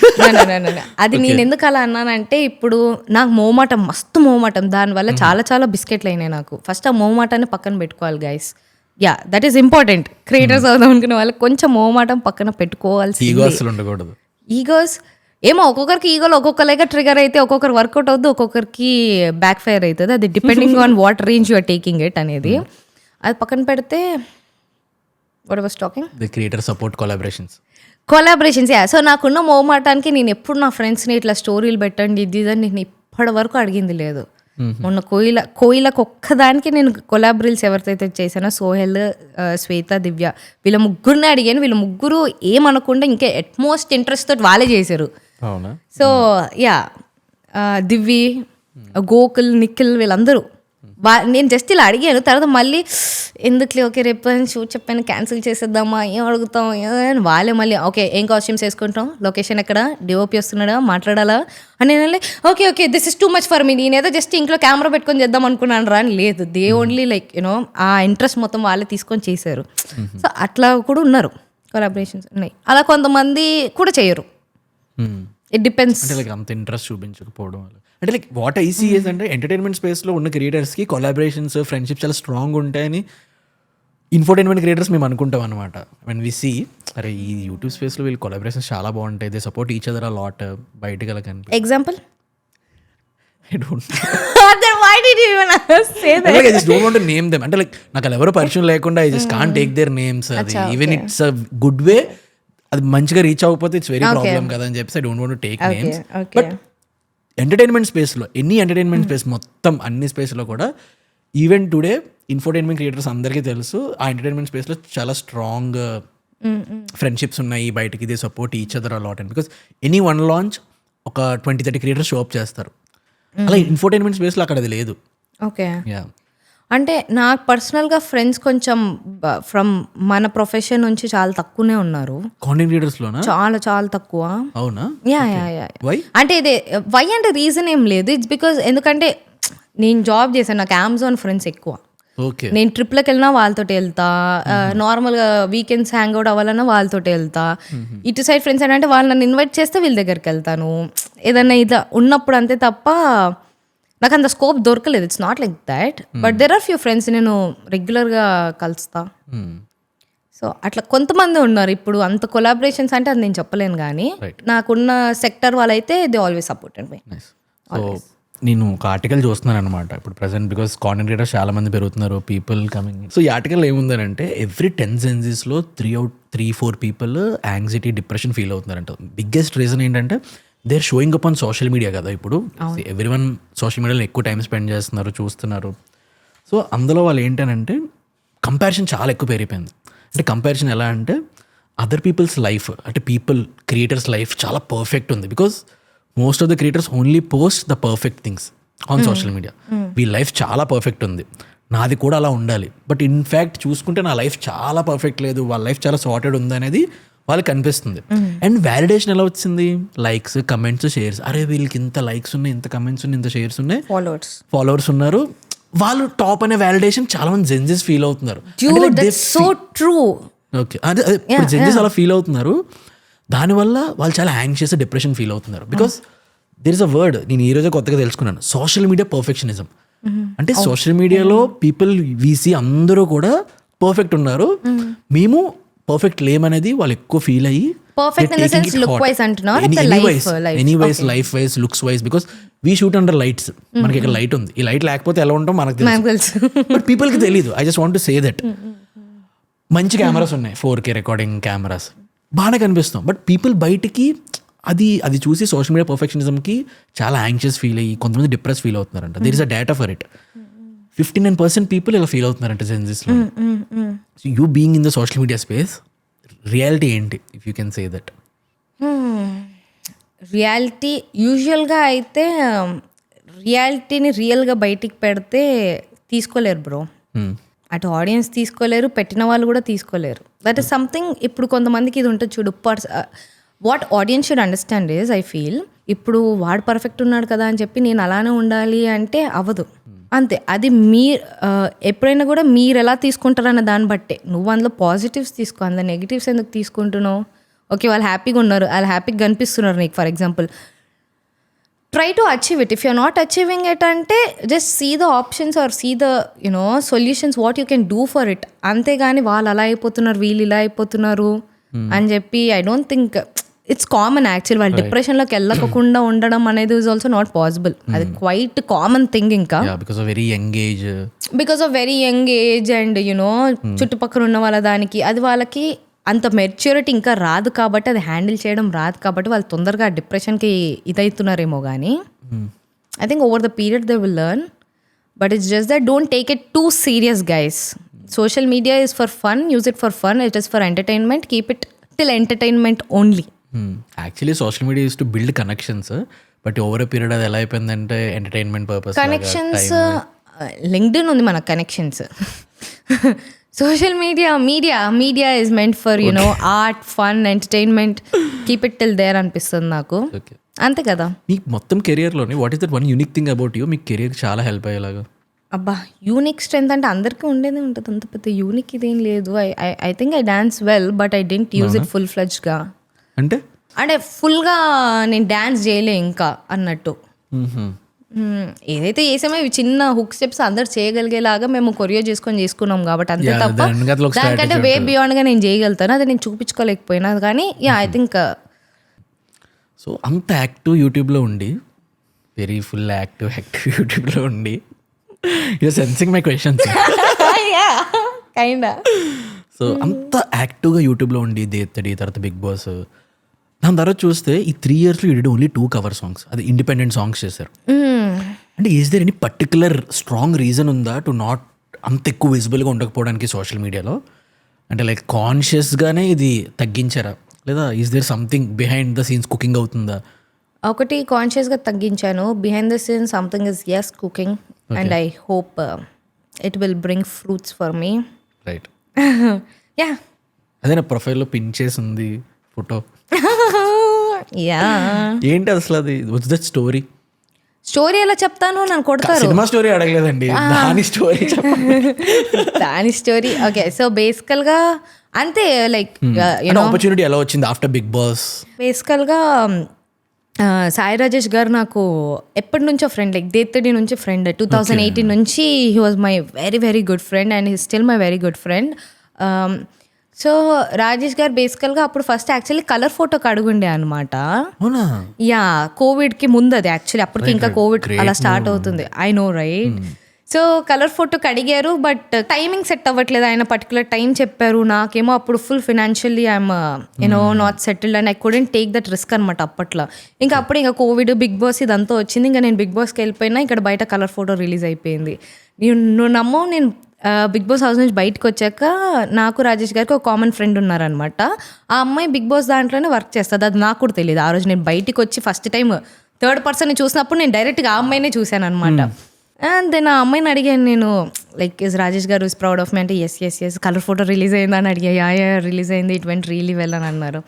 [SPEAKER 1] అది నేను ఎందుకు అలా అన్నానంటే ఇప్పుడు నాకు మోమాటం, మస్తు మోమాటం, దానివల్ల చాలా బిస్కెట్లు అయినాయి నాకు. ఫస్ట్ ఆ మోమాటాన్ని పక్కన పెట్టుకోవాలి guys. Yeah that is important. Creators అవుదాం అనుకునే వాళ్ళకి కొంచెం మోమాటం పక్కన పెట్టుకోవాల్సి.
[SPEAKER 3] ఉండకూడదు
[SPEAKER 1] ఈగోస్ ఏమో ఒక్కొక్కరికి ఈగోలు ఒక్కొక్కలాగా ట్రిగర్ అయితే ఒక్కొక్కరు వర్కౌట్ అవుద్ది, ఒక్కొక్కరికి బ్యాక్ ఫైర్ అవుతుంది. అది depending on what range you are taking it అనేది. అది పక్కన పెడితే what I was talking,
[SPEAKER 3] the creator support
[SPEAKER 1] collaborations. Yeah so నాకున్న మోమాటానికి నేను ఎప్పుడు నా ఫ్రెండ్స్ని ఇట్లా స్టోరీలు పెట్టండి ఇది ఇదని నేను ఇప్పటి వరకు అడిగింది లేదు. మొన్న కోయిలకు ఒక్కదానికి నేను కొలాబరీల్స్ ఎవరితో చేశానో సోహెల్, శ్వేత, దివ్య వీళ్ళ ముగ్గురిని అడిగాను. వీళ్ళ ముగ్గురు ఏమనకుండా ఇంకా అట్మోస్ట్ ఇంట్రెస్ట్ తోటి వాళ్ళే చేశారు. సో యా దివ్వి, గోకుల్, నిఖిల్ వీళ్ళందరూ నేను జస్ట్ ఇలా అడిగాను. తర్వాత మళ్ళీ ఎందుకులే ఓకే రేపు షూట్ చెప్పాను క్యాన్సిల్ చేసేద్దామా, ఏం అడుగుతాం అని వాళ్ళే మళ్ళీ ఓకే ఏం కాస్ట్యూమ్స్ వేసుకుంటాం, లొకేషన్ ఎక్కడ, డిఓపి వస్తున్నాడా, మాట్లాడాలా అని నేను okay this is too much for me. నేనేదో జస్ట్ ఇంట్లో కెమెరా పెట్టుకొని చేద్దాం అనుకున్నాను రా అని లేదు. దే ఓన్లీ లైక్ యూనో ఆ ఇంట్రెస్ట్ మొత్తం వాళ్ళే తీసుకొని చేశారు. సో అట్లా కూడా ఉన్నారు, కొలాబరేషన్స్ ఉన్నాయి. అలా కొంతమంది కూడా చేయరు. It depends.
[SPEAKER 3] అంటే లైక్ అంత ఇంట్రెస్ట్ చూపించకపోవడం వల్ల. అంటే like what I see is అంటే ఎంటర్టైన్మెంట్ స్పేస్లో ఉన్న క్రియేటర్స్కి కొలాబరేషన్స్, ఫ్రెండ్షిప్స్ చాలా స్ట్రాంగ్ ఉంటాయని ఇన్ఫోటైన్మెంట్ క్రియేటర్స్ మేము అనుకుంటాం అనమాట. వెన్ వి సీ అరే ఈ యూట్యూబ్ స్పేస్లో వీళ్ళు కొలాబరేషన్స్ చాలా బాగుంటాయి, they support each other a lot బయటకి అలా కనిపి.
[SPEAKER 1] Example
[SPEAKER 3] I don't
[SPEAKER 1] why did you even say that?
[SPEAKER 3] I just don't want to name them. అంటే లైక్ నాకు అలా ఎవరో పరిచయం లేకుండా I just can't take their names. అది even it's a good way, అది మంచిగా రీచ్ అవ్వకపోతే ఇట్స్ వెరీ ప్రాబ్లం కదా అని చెప్పేసి I don't want to take names. But entertainment స్పేస్లో ఎనీ ఎంటర్టైన్మెంట్ స్పేస్ మొత్తం అన్ని స్పేస్లో కూడా ఈవెన్ టుడే ఇన్ఫోటైన్మెంట్ క్రియేటర్స్ అందరికీ తెలుసు ఆ ఎంటర్టైన్మెంట్ స్పేస్లో చాలా స్ట్రాంగ్ ఫ్రెండ్షిప్స్ ఉన్నాయి బయటకి. They support each other a lot and because any one launch ఒక 20-30 క్రియేటర్స్ షో అప్ చేస్తారు. అలా ఇన్ఫోటైన్మెంట్ స్పేస్లో అక్కడ అది లేదు.
[SPEAKER 1] ఓకే అంటే నాకు పర్సనల్గా ఫ్రెండ్స్ కొంచెం ఫ్రమ్ మన ప్రొఫెషన్ నుంచి చాలా తక్కువనే ఉన్నారు
[SPEAKER 3] కాంటెంట్ క్రియేటర్స్లోనా,
[SPEAKER 1] చాలా తక్కువ.
[SPEAKER 3] అవునా?
[SPEAKER 1] యా అంటే ఇదే వై అంటే రీజన్ ఏం లేదు. ఇట్స్ బికాజ్ ఎందుకంటే నేను జాబ్ చేశాను, నాకు అమెజాన్ ఫ్రెండ్స్ ఎక్కువ.
[SPEAKER 3] ఓకే
[SPEAKER 1] నేను ట్రిప్లకు వెళ్ళినా వాళ్ళతో వెళ్తా, నార్మల్గా వీకెండ్స్ హ్యాంగ్ అవుట్ అవ్వాలన్నా వాళ్ళతో వెళ్తా. ఇటు సైడ్ ఫ్రెండ్స్ అంటే వాళ్ళు నన్ను ఇన్వైట్ చేస్తే వీళ్ళ దగ్గరికి వెళ్తాను ఏదన్నా ఇట్లా ఉన్నప్పుడు, అంతే తప్ప నాకు అంత స్కోప్ దొరకలేదు. It's not like that, but there are few friends నేను రెగ్యులర్గా కలుస్తా. సో అట్లా కొంతమంది ఉన్నారు. ఇప్పుడు అంత కొలాబరేషన్స్ అంటే అది నేను చెప్పలేను, కానీ నాకున్న సెక్టర్ వాళ్ళైతే they always supported me.
[SPEAKER 3] So నేను ఒక ఆర్టికల్ చూస్తున్నాను అనమాట ఇప్పుడు ప్రజెంట్, బికాస్ కాంటెంట్ క్రియేటర్స్ చాలా మంది పెరుగుతున్నారు, పీపుల్ కమింగ్. సో ఈ ఆర్టికల్ ఏముందంటే ఎవ్రీ 10 సెన్సెస్లో 3-4 పీపుల్ యాంగ్జైటీ, డిప్రెషన్ ఫీల్ అవుతున్నారంట. బిగ్గెస్ట్ రీజన్ ఏంటంటే they are showing up on social media కదా. ఇప్పుడు ఎవ్రీ వన్ సోషల్ మీడియాలో ఎక్కువ టైం స్పెండ్ చేస్తున్నారు, చూస్తున్నారు. సో అందులో వాళ్ళు ఏంటంటే కంపారిజన్ చాలా ఎక్కువ పెరిగిపోయింది. అంటే కంపారిజన్ ఎలా అంటే అదర్ పీపుల్స్ లైఫ్, అంటే క్రియేటర్స్ లైఫ్ చాలా పర్ఫెక్ట్ ఉంది. Because most of the creators only post the perfect things on social media. వీళ్ళ లైఫ్ చాలా పర్ఫెక్ట్ ఉంది, నాది కూడా అలా ఉండాలి. బట్ ఇన్ఫ్యాక్ట్ చూసుకుంటే నా లైఫ్ చాలా పర్ఫెక్ట్ లేదు, వాళ్ళ లైఫ్ చాలా సార్టెడ్ ఉంది అనేది వాళ్ళకి కనిపిస్తుంది. అండ్ వ్యాలిడేషన్ ఎలా వచ్చింది? Likes, comments, shares. అరే వీళ్ళకి ఇంత లైక్స్ ఉన్నాయి, ఇంత కమెంట్స్ ఉన్నాయి, ఇంత షేర్స్ ఉన్నాయి, ఫాలోవర్స్ ఉన్నారు, వాళ్ళు టాప్ అనే వ్యాలిడేషన్ చాలా మంది జెన్జీస్ ఫీల్ అవుతున్నారు. ఓకే అదే ఇప్పుడు జెన్జీస్ అలా ఫీల్ అవుతున్నారు. దానివల్ల వాళ్ళు చాలా యాంగ్షియస్, డిప్రెషన్ ఫీల్ అవుతున్నారు. Because there is a word నేను ఈరోజే కొత్తగా తెలుసుకున్నాను, సోషల్ మీడియా పర్ఫెక్షనిజం. అంటే సోషల్ మీడియాలో పీపుల్ వీసీ అందరూ కూడా పర్ఫెక్ట్ ఉన్నారు, మేము పర్ఫెక్ట్ లేమనేది వాళ్ళు ఎక్కువ ఫీల్ అయ్యి
[SPEAKER 1] Perfect in the sense look wise అంటున్నా, లేకపోతే life.
[SPEAKER 3] Life wise looks wise, because we shoot under lights. మనకి ఇక్కడ లైట్ ఉంది, ఈ లైట్ లేకపోతే ఎలా ఉంటాం మనకు
[SPEAKER 1] నాకు
[SPEAKER 3] తెలుసు,
[SPEAKER 1] తెలుసు.
[SPEAKER 3] బట్ పీపుల్కి తెలియదు. I just want to say that మంచి కెమెరాస్ ఉన్నాయి, 4K రికార్డింగ్ కెమెరాస్ బాగానే కనిపిస్తాం, బట్ పీపుల్ బయటికి అది చూసి సోషల్ మీడియా పర్ఫెక్షనిజంకి చాలా యాంగ్షియస్ ఫీల్ అయ్యి కొంతమంది డిప్రెస్ ఫీల్ అవుతున్నారంట. There is a data for it. 59% people ఇలా ఫీల్ అవుతున్నారంట జెన్జీస్లో. So you being in the social media space, reality ఏంటి if you can say that?
[SPEAKER 1] Reality యూజువల్గా అయితే రియాలిటీని రియల్గా బయటికి పెడితే తీసుకోలేరు బ్రో. అటు ఆడియన్స్ తీసుకోలేరు, పెట్టిన వాళ్ళు కూడా తీసుకోలేరు. That is something. ఇప్పుడు కొంతమందికి ఇది ఉంటుంది చూడు, what audience should understand is, I feel ఇప్పుడు వాడు పర్ఫెక్ట్ ఉన్నాడు కదా అని చెప్పి నేను అలానే ఉండాలి అంటే అవ్వదు. అంతే. అది ఎప్పుడైనా కూడా మీరు ఎలా తీసుకుంటారన్న దాన్ని బట్టే. నువ్వు అందులో పాజిటివ్స్ తీసుకో, అందులో నెగిటివ్స్ ఎందుకు తీసుకుంటున్నావు? ఓకే, వాళ్ళు హ్యాపీగా ఉన్నారు, వాళ్ళు హ్యాపీగా కనిపిస్తున్నారు నీకు, for example. Try to achieve it. If you're not achieving it అంటే just see the options or see the solutions what you can do for it. అంతేగాని వాళ్ళు అలా అయిపోతున్నారు, వీళ్ళు ఇలా అయిపోతున్నారు అని చెప్పి I don't think it's common. Actual వాళ్ళు డిప్రెషన్లోకి వెళ్ళకుండా ఉండడం అనేది ఈజ్ ఆల్సో నాట్ పాసిబుల్. అది క్వైట్ కామన్ థింగ్. ఇంకా
[SPEAKER 3] because of very young age
[SPEAKER 1] and చుట్టుపక్కల ఉన్న వాళ్ళ దానికి అది వాళ్ళకి అంత మెచ్యూరిటీ ఇంకా రాదు కాబట్టి, అది హ్యాండిల్ చేయడం రాదు కాబట్టి వాళ్ళు తొందరగా డిప్రెషన్కి ఇదవుతున్నారేమో. కానీ I think over the period they will learn, but it's just that don't take it two serious guys. Social media is for fun, use it for fun, it is for entertainment, keep it till entertainment only.
[SPEAKER 3] Actually social media use to build connections, but over a period అది ఎలా అయిపోయిందంటే entertainment purpose.
[SPEAKER 1] Connections LinkedIn ఉంది మనకు connections. Social media is meant for art, fun, entertainment, keep it till there అనిపిస్తుంది నాకు. అంతే కదా.
[SPEAKER 3] మీకు మొత్తం కెరియర్లోని what is that one unique thing about you, మీకు కెరియర్ చాలా హెల్ప్ అయ్యేలాగా?
[SPEAKER 1] అబ్బా, యూనిక్ స్ట్రెంత్ అంటే అందరికీ ఉండేదే ఉంటుంది, అంత పెద్ద యూనిక్ ఇదేం లేదు. I think I dance well, but I didn't use it full ఫ్లెడ్జ్గా.
[SPEAKER 3] అంటే
[SPEAKER 1] ఫుల్గా నేను డ్యాన్స్ చేయలే ఇంకా అన్నట్టు. ఏదైతే చేసామో ఇవి చిన్న హుక్ స్టెప్స్ అందరు చేయగలిగేలాగా మేము కొరియర్ చేసుకున్నాం కాబట్టి అంతే తప్ప దానికంటే వే బియాండ్గా నేను చేయగలుగుతాను. అది నేను చూపించుకోలేకపోయినా కానీ ఐ థింక్.
[SPEAKER 3] సో అంత యాక్టివ్ యూట్యూబ్లో ఉండి, వెరీ ఫుల్ యాక్టివ్ యూట్యూబ్లో ఉండి, you're sensing my questions. So అంత యాక్టివ్గా యూట్యూబ్లో ఉండి దేత్తడి, తర్వాత బిగ్ బాస్, దాని తర్వాత చూస్తే ఈ 3 years you did only 2 cover songs, అది ఇండిపెండెంట్ సాంగ్స్ చేశారు. అంటే is there any particular strong reason ఉందా టు నాట్ అంత ఎక్కువ విజిబుల్గా ఉండకపోవడానికి సోషల్ మీడియాలో? అంటే లైక్ కాన్షియస్గానే ఇది తగ్గించారా, లేదా is there something behind the scenes cooking అవుతుందా?
[SPEAKER 1] ఒకటి కాన్షియస్గా తగ్గించాను, behind the scenes something is is cooking, and I hope it will bring fruits for me.
[SPEAKER 3] Right.
[SPEAKER 1] Yeah,
[SPEAKER 3] అదే నా ప్రొఫైల్లో పిన్ చేసి ఉంది ఫోటో.
[SPEAKER 1] యా,
[SPEAKER 3] ఏంటి అసలు అది? Watts that story?
[SPEAKER 1] స్టోరీ ఎలా చెప్తాను, నన్ను కొడతారు.
[SPEAKER 3] సినిమా స్టోరీ అడగలేదండి, దాని స్టోరీ చెప్పండి.
[SPEAKER 1] దాని స్టోరీ ఓకే. సో బేసికల్గా అంతే, లైక్
[SPEAKER 3] ఆపర్చునిటీ ఎలా వచ్చింది ఆఫ్టర్ బిగ్ బాస్?
[SPEAKER 1] బేసికల్గా సాయి రాజేష్ గారు నాకు ఎప్పటి నుంచో ఫ్రెండ్, లైక్ దేత్తడి నుంచి ఫ్రెండ్. 2018 నుంచి he was my very very good friend and he still my very good friend. So Rajesh గారు బేసికల్గా అప్పుడు ఫస్ట్ యాక్చువల్లీ కలర్ ఫోటోకి అడుగుండే అనమాట. యా, కోవిడ్కి ముందు అది యాక్చువల్లీ, అప్పటికి ఇంకా కోవిడ్ అలా స్టార్ట్ అవుతుంది. I know right. So colour ఫోటోకి అడిగారు, బట్ టైమింగ్ సెట్ అవ్వట్లేదు. ఆయన పర్టికులర్ టైం చెప్పారు, నాకేమో అప్పుడు full financially I'm not settled and I couldn't take that risk అనమాట అప్పట్లో. ఇంకా అప్పుడు ఇంకా కోవిడ్, బిగ్ బాస్ ఇదంతా వచ్చింది. ఇంకా నేను బిగ్ బాస్కి వెళ్ళిపోయినా, ఇక్కడ బయట కలర్ ఫోటో రిలీజ్ అయిపోయింది. నువ్వు నమ్మవు, నేను బిగ్ బాస్ హౌస్ నుంచి బయటకు వచ్చాక నాకు రాజేష్ గారికి ఒక కామన్ ఫ్రెండ్ ఉన్నారనమాట. ఆ అమ్మాయి బిగ్ బాస్ దాంట్లోనే వర్క్ చేస్తుంది, అది నాకు కూడా తెలియదు. ఆ రోజు నేను బయటకు వచ్చి ఫస్ట్ టైం థర్డ్ పర్సన్ చూసినప్పుడు నేను డైరెక్ట్గా ఆ అమ్మాయినే చూశాను అనమాట. అండ్ దెన్ ఆ అమ్మాయిని అడిగాను నేను, లైక్ ఇస్ రాజేష్ గారు ఇస్ ప్రౌడ్ ఆఫ్ మీ అంటే ఎస్ కలర్ ఫోటో రిలీజ్ అయిందా అని అడిగా. యా రిలీజ్ అయింది, ఇట్ వెంట్ రియలీ వెల్ అని అన్నారు.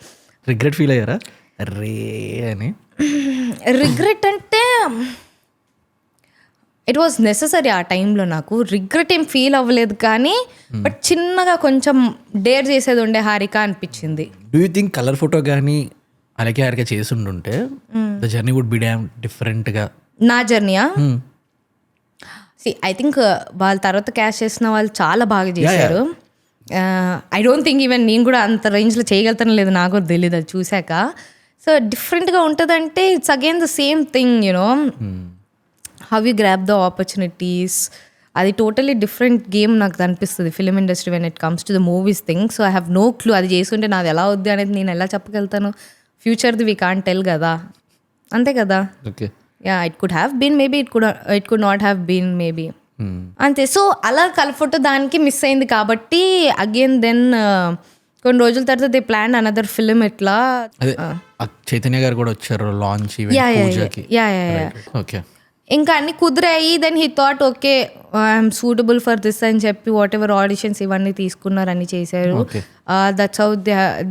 [SPEAKER 3] రిగ్రెట్ ఫీల్ అయ్యారా రే అని?
[SPEAKER 1] రిగ్రెట్ అంటే ఇట్ వాజ్ నెససరీ ఆ టైంలో. నాకు రిగ్రెట్ ఏం ఫీల్ అవ్వలేదు కానీ, బట్ చిన్నగా కొంచెం డేర్ చేసేది ఉండే హారిక అనిపించింది.
[SPEAKER 3] Do you think colour photo కానీ అలాగే హారిక చేసి ఉండుంటే the journey would be damn డిఫరెంట్గా?
[SPEAKER 1] నా జర్నీయా? ఐ థింక్ వాళ్ళ తర్వాత క్యాష్ చేసిన వాళ్ళు చాలా బాగా చేశారు. ఐ డోంట్ థింక్ ఈవెన్ నేను కూడా అంత రేంజ్లో చేయగలుగుతాను లేదు నాకు కూడా తెలియదు అది చూశాక. సో డిఫరెంట్గా ఉంటుందంటే it's again the same thing you know, how you grab the opportunities. అది టోటలీ డిఫరెంట్ గేమ్ నాకు అనిపిస్తుంది film industry when it comes to the movies thing. So I have no clue అది చేస్తుంటే నాది ఎలా అవుద్ది అనేది నేను ఎలా చెప్పగలుగుతాను. ఫ్యూచర్ది వీ కాంట్ టెల్ కదా, అంతే కదా.
[SPEAKER 3] Okay,
[SPEAKER 1] yeah it could have been maybe, it could not have been maybe, అంతే. సో అలా కలఫోటో దానికి మిస్ అయింది కాబట్టి అగైన్ దెన్ కొన్ని రోజుల తర్వాత దే ప్లాన్ అనదర్ ఫిలిం. ఇట్లా
[SPEAKER 3] అదే చైతన్య గారు కూడా వచ్చారు లాంచ్ పూజకి. ఓకే,
[SPEAKER 1] ఇంకా అన్ని కుదిరాయి. Then he thought okay I'm suitable for this అని చెప్పి వాట్ ఎవర్ ఆడిషన్స్ ఇవన్నీ తీసుకున్నారు, అన్ని చేశారు. That's how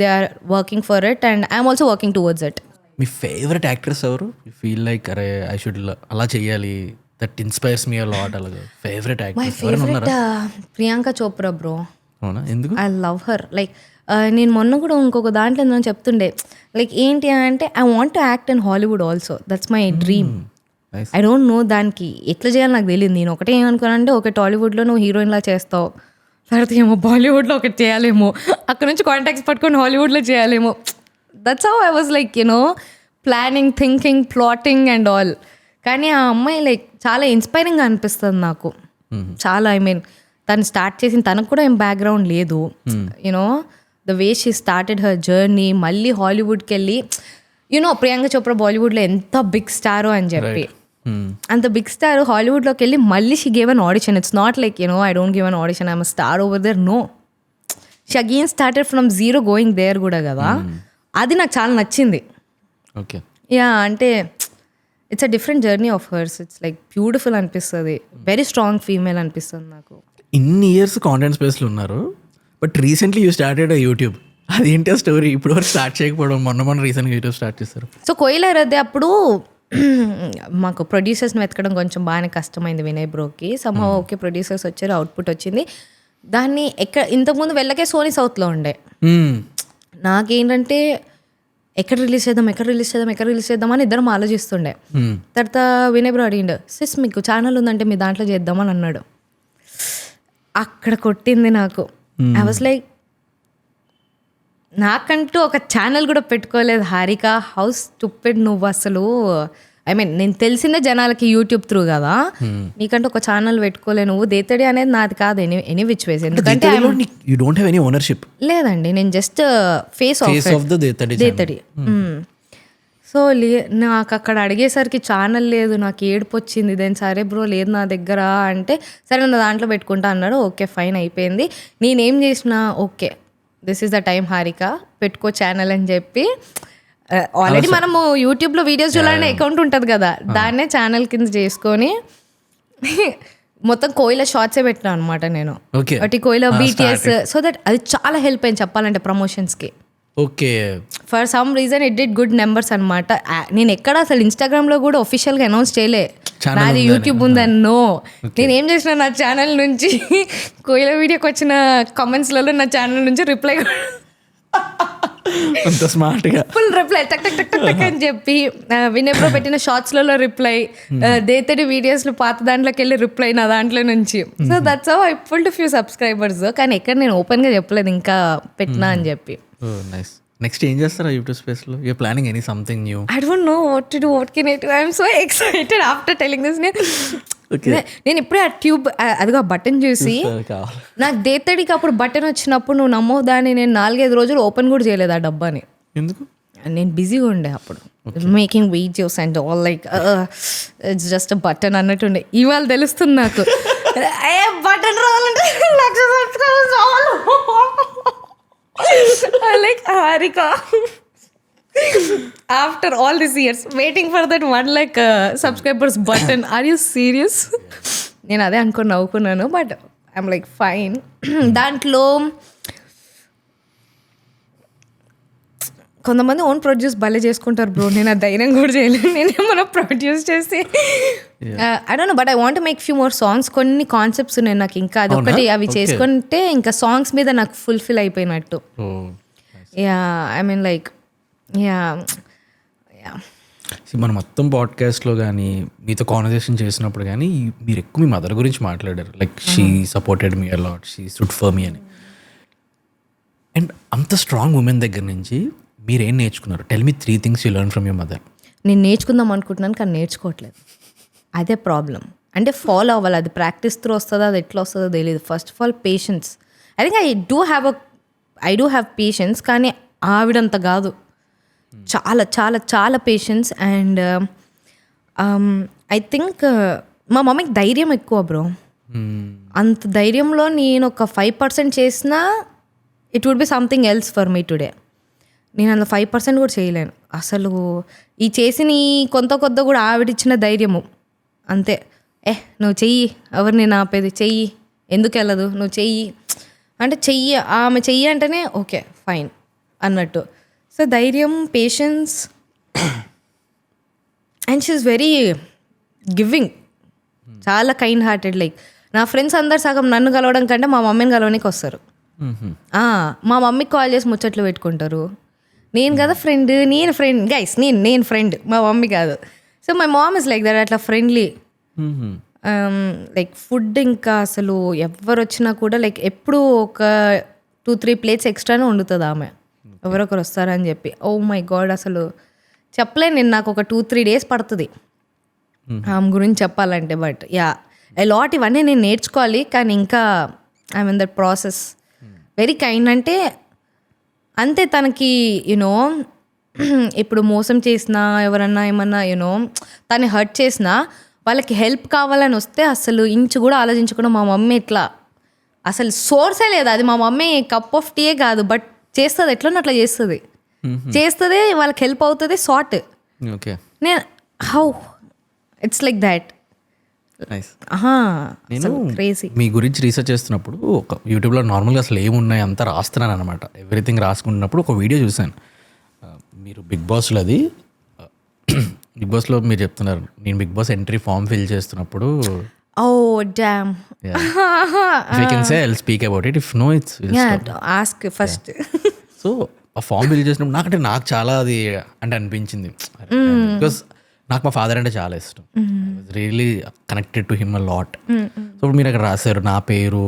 [SPEAKER 1] they are working for it and I'm also working towards it.
[SPEAKER 3] మీ ఫేవరెట్ యాక్ట్రెస్ ఎవరు? ఫీల్ లైక్ అరే ఐ షుడ్ అలా చేయాలి, that inspires me a lot. అలాగా favourite
[SPEAKER 1] my
[SPEAKER 3] actress
[SPEAKER 1] favourite Priyanka Chopra bro.
[SPEAKER 3] అవునా, ఎందుకు?
[SPEAKER 1] I love her. లైక్ నేను మొన్న కూడా ఇంకొక దాంట్లో నేను చెప్తుండే లైక్ ఏంటి అంటే I want to act in Hollywood also, that's my dream. I don't no దానికి ఎట్లా చేయాలి నాకు తెలియదు. నేను ఒకటే ఏమనుకున్నానంటే ఒక టాలీవుడ్లో నువ్వు హీరోయిన్లా చేస్తావు, తర్వాత ఏమో బాలీవుడ్లో ఒకటి చేయాలేమో, అక్కడ నుంచి కాంటాక్ట్స్ పట్టుకొని హాలీవుడ్లో చేయాలేమో. That's how I was like you know planning, thinking, plotting and all. కానీ ఆ అమ్మాయి లైక్ చాలా ఇన్స్పైరింగ్గా అనిపిస్తుంది నాకు చాలా. ఐ మీన్ తను స్టార్ట్ చేసిన తనకు కూడా ఏం బ్యాక్గ్రౌండ్ లేదు, you know the way she started her journey. మళ్ళీ హాలీవుడ్కి వెళ్ళి యునో ప్రియాంక చోప్రా బాలీవుడ్లో ఎంత బిగ్ స్టారో అని చెప్పి, అంత బిగ్ స్టార్ హాలీవుడ్లోకి వెళ్ళి మళ్ళీ she gave an audition. It's not like you know I don't give an audition, I'm star over there. No, she again started from zero going there కూడా కదా. అది నాకు చాలా నచ్చింది.
[SPEAKER 3] ఓకే,
[SPEAKER 1] యా అంటే it's a different journey of hers. It's like beautiful అనిపిస్తుంది, very strong female అనిపిస్తుంది నాకు.
[SPEAKER 3] ఇన్ని ఇయర్స్ కాంటెంట్ స్పేస్లో ఉన్నారు, but recently you started YouTube. అదేంటి ఆ స్టోరీ? ఇప్పుడు వరకు స్టార్ట్ చేయకపోవడం, మొన్న రీసెంట్గా యూట్యూబ్ స్టార్ట్ చేస్తారు.
[SPEAKER 1] సో కోయిలర్ అదే అప్పుడు మాకు ప్రొడ్యూసర్స్ని వెతకడం కొంచెం బాగానే కష్టమైంది వినయ్ బ్రోకి. సమ్హౌ ఓకే ప్రొడ్యూసర్స్ వచ్చారు, అవుట్పుట్ వచ్చింది. దాన్ని ఇంతకుముందు వెళ్ళకే సోనీ సౌత్లో ఉండే. నాకేంటంటే ఎక్కడ రిలీజ్ చేద్దాం అని ఇద్దరం ఆలోచిస్తుండే. తర్వాత వినయ్ బ్రో అడిగిండు, సిస్ మీకు ఛానల్ ఉందంటే మీ దాంట్లో చేద్దామని అన్నాడు. అక్కడ కొట్టింది నాకు. ఐ వాజ్ లైక్ నాకంటూ ఒక ఛానల్ కూడా పెట్టుకోలేదు హారిక, హౌ స్టూపిడ్ నువ్వు అసలు. ఐ మీన్ నేను తెలిసిందే జనాలకి యూట్యూబ్ త్రూ కదా, నీకంటే ఒక ఛానల్ పెట్టుకోలే నువ్వు. దేతడి అనేది నాది కాదు ఎనీ విచ్ వేస్. ఎందుకంటే
[SPEAKER 3] you don't have any ownership.
[SPEAKER 1] లేదండి, నేను just face of Dethadi. So నాకు అక్కడ అడిగేసరికి ఛానల్ లేదు, నాకు ఏడుపు వచ్చింది. దెన్ సరే బ్రో లేదు నా దగ్గర అంటే, సరే నా దాంట్లో పెట్టుకుంటా అన్నాడు. ఓకే ఫైన్ అయిపోయింది. నేనేం చేసిన okay this is the time Harika పెట్టుకో ఛానల్ అని చెప్పి, ఆల్రెడీ మనము యూట్యూబ్లో వీడియోస్ చూడాలనే అకౌంట్ ఉంటుంది కదా, దాన్నే ఛానల్ కింద చేసుకొని మొత్తం కోయిల షార్ట్సే పెట్టినా అనమాట నేను. ఒకటి కోయిల బీటీఎస్. సో దట్ అది చాలా హెల్ప్ అయింది చెప్పాలంటే ప్రమోషన్స్కి.
[SPEAKER 3] Okay,
[SPEAKER 1] for some reason it did good numbers అనమాట. నేను ఎక్కడ అసలు ఇన్స్టాగ్రామ్లో కూడా ఒఫిషియల్గా అనౌన్స్ చేయలే నాది యూట్యూబ్ ఉందని. నో, నేను ఏం చేసిన నా ఛానల్ నుంచి కోయిల వీడియోకి వచ్చిన కామెంట్స్లలో నా ఛానల్ నుంచి రిప్లై
[SPEAKER 3] అంత స్మార్ట్గా
[SPEAKER 1] ఫుల్ రిప్లై టక్ టక్ టక్ టక్ అని చెప్పి, వినయ్ పెట్టిన షార్ట్స్లలో రిప్లై, దేతడి వీడియోస్లో పాత దాంట్లోకి వెళ్ళి రిప్లై నా దాంట్లో నుంచి. So that's how I pulled few subscribers. కానీ ఎక్కడ నేను ఓపెన్గా చెప్పలేదు ఇంకా పెట్టినా అని చెప్పి.
[SPEAKER 3] నైస్. నెక్స్ట్ ఏం చేస్తారా యూట్యూబ్ స్పేస్లో? You're planning any something new?
[SPEAKER 1] I don't know what to do, what can I do. I am so excited after telling this. నేను ఇప్పుడే ఆ ట్యూబ్ అదిగో బటన్ చూసి, నాకు దేతడికి అప్పుడు బటన్ వచ్చినప్పుడు నువ్వు నమ్మవు దాన్ని నేను 4-5 రోజులు ఓపెన్ కూడా చేయలేదు ఆ డబ్బాని.
[SPEAKER 3] ఎందుకు?
[SPEAKER 1] నేను బిజీగా ఉండే అప్పుడు, making videos and all like it's just button అన్నట్టుండే. ఇవాళ తెలుస్తుంది నాకు బటన్ రావాలంటే like Harika after all these years waiting for that 1 lakh subscribers button. Are you serious? నేను అదే అనుకుని నవ్వుకున్నాను. But I'm like fine. దాంట్లో కొంతమంది ఓన్ ప్రొడ్యూస్ భలే చేసుకుంటారు బ్రో. నేను ఆ ధైర్యం కూడా చేయలేను. నేనేమన్నా ప్రొడ్యూస్ చేసి I don't no, but I want make few more songs. కొన్ని కాన్సెప్ట్స్ ఉన్నాయి నాకు ఇంకా, అది ఒకటి అవి చేసుకుంటే ఇంకా సాంగ్స్ మీద నాకు ఫుల్ఫిల్ అయిపోయినట్టు. Yeah I mean like yeah.
[SPEAKER 3] మన మొత్తం పాడ్కాస్ట్లో కానీ మీతో కాన్వర్సేషన్ చేసినప్పుడు కానీ మీరు ఎక్కువ మీ మదర్ గురించి మాట్లాడారు. Like she supported me a lot, she stood for me అని. అండ్ అంత స్ట్రాంగ్ ఉమెన్ దగ్గర నుంచి మీరు ఏం నేర్చుకున్నారు? Tell me 3 things you learn from your mother.
[SPEAKER 1] నేను నేర్చుకుందాం అనుకుంటున్నాను కానీ నేర్చుకోవట్లేదు, అదే ప్రాబ్లం. అంటే ఫాలో అవ్వాలి, అది ప్రాక్టీస్ త్రూ వస్తుందో అది ఎట్లా వస్తుందో తెలియదు. First of all patience. I think I do have patience, కానీ ఆవిడంత కాదు. చాలా చాలా చాలా పేషెన్స్. అండ్ ఐ థింక్ మా మమ్మీకి ధైర్యం ఎక్కువ బ్రో. అంత ధైర్యంలో నేను ఒక 5% చేసినా it would be something else for me today. నేను అందులో 5% కూడా చేయలేను అసలు. ఈ చేసిన ఈ కొంత కూడా ఆవిడిచ్చిన ధైర్యము అంతే. నువ్వు చెయ్యి, ఎవరు నేను ఆపేది, చెయ్యి, ఎందుకు వెళ్ళదు, నువ్వు చెయ్యి అంటే చెయ్యి, ఆమె చెయ్యి అంటేనే ఓకే ఫైన్ అన్నట్టు. సో ధైర్యం, patience, and she is very giving, చాలా కైండ్ హార్టెడ్. లైక్ నా ఫ్రెండ్స్ అందరు సగం నన్ను కలవడం కంటే మా మమ్మీని కలవడానికి వస్తారు. మా మమ్మీకి కాల్ చేసి ముచ్చట్లు పెట్టుకుంటారు. నేను కదా ఫ్రెండ్, నేను ఫ్రెండ్ గైస్, నేను ఫ్రెండ్, మా మమ్మీ కాదు. So my mom is like that, అట్లా ఫ్రెండ్లీ. లైక్ ఫుడ్ ఇంకా అసలు ఎవరు వచ్చినా కూడా లైక్ ఎప్పుడు ఒక 2-3 plates ఎక్స్ట్రానే వండుతుంది ఆమె, ఎవరొకరు వస్తారని చెప్పి. ఓ మై గాడ్, అసలు చెప్పలేను నేను, నాకు ఒక 2-3 days పడుతుంది ఆమె గురించి చెప్పాలంటే. బట్ యా, లాట్ ఇవన్నీ నేను నేర్చుకోవాలి, కానీ ఇంకా I mean that process. Very kind అంటే అంతే. తనకి యునో ఇప్పుడు మోసం చేసినా, ఎవరన్నా ఏమన్నా యునో తను హర్ట్ చేసినా, వాళ్ళకి హెల్ప్ కావాలని వస్తే అసలు ఇంచు కూడా ఆలోచించకుండా మా మమ్మీ ఇట్లా అసలు సోర్సే లేదు. అది మా మమ్మీ కప్ ఆఫ్ టీయే కాదు, బట్ చేస్తుంది, ఎట్లనో అట్లా చేస్తుంది, వాళ్ళకి హెల్ప్ అవుతుంది, సార్ట్.
[SPEAKER 3] ఓకే,
[SPEAKER 1] నేను హౌ ఇట్స్ లైక్ దాట్.
[SPEAKER 3] నేను మీ గురించి రీసెర్చ్ చేస్తున్నప్పుడు ఒక యూట్యూబ్లో నార్మల్గా అసలు ఏమున్నాయి అంతా రాస్తున్నాను అనమాట. ఎవ్రీథింగ్ రాసుకుంటున్నప్పుడు ఒక వీడియో చూశాను. మీరు బిగ్ బాస్లో అది బిగ్ బాస్లో మీరు చెప్తున్నారు, నేను big boss entry form fill చేస్తున్నప్పుడు
[SPEAKER 1] damn
[SPEAKER 3] you can say I'll speak about it, if no it's
[SPEAKER 1] ask first.
[SPEAKER 3] So uh form fill చేసినప్పుడు నాకు చాలా అది అంటే అనిపించింది, బికాస్ నాకు మా ఫాదర్ అంటే చాలా ఇష్టం. Really connected to him a lot. So ఇప్పుడు మీరు అక్కడ రాశారు నా పేరు,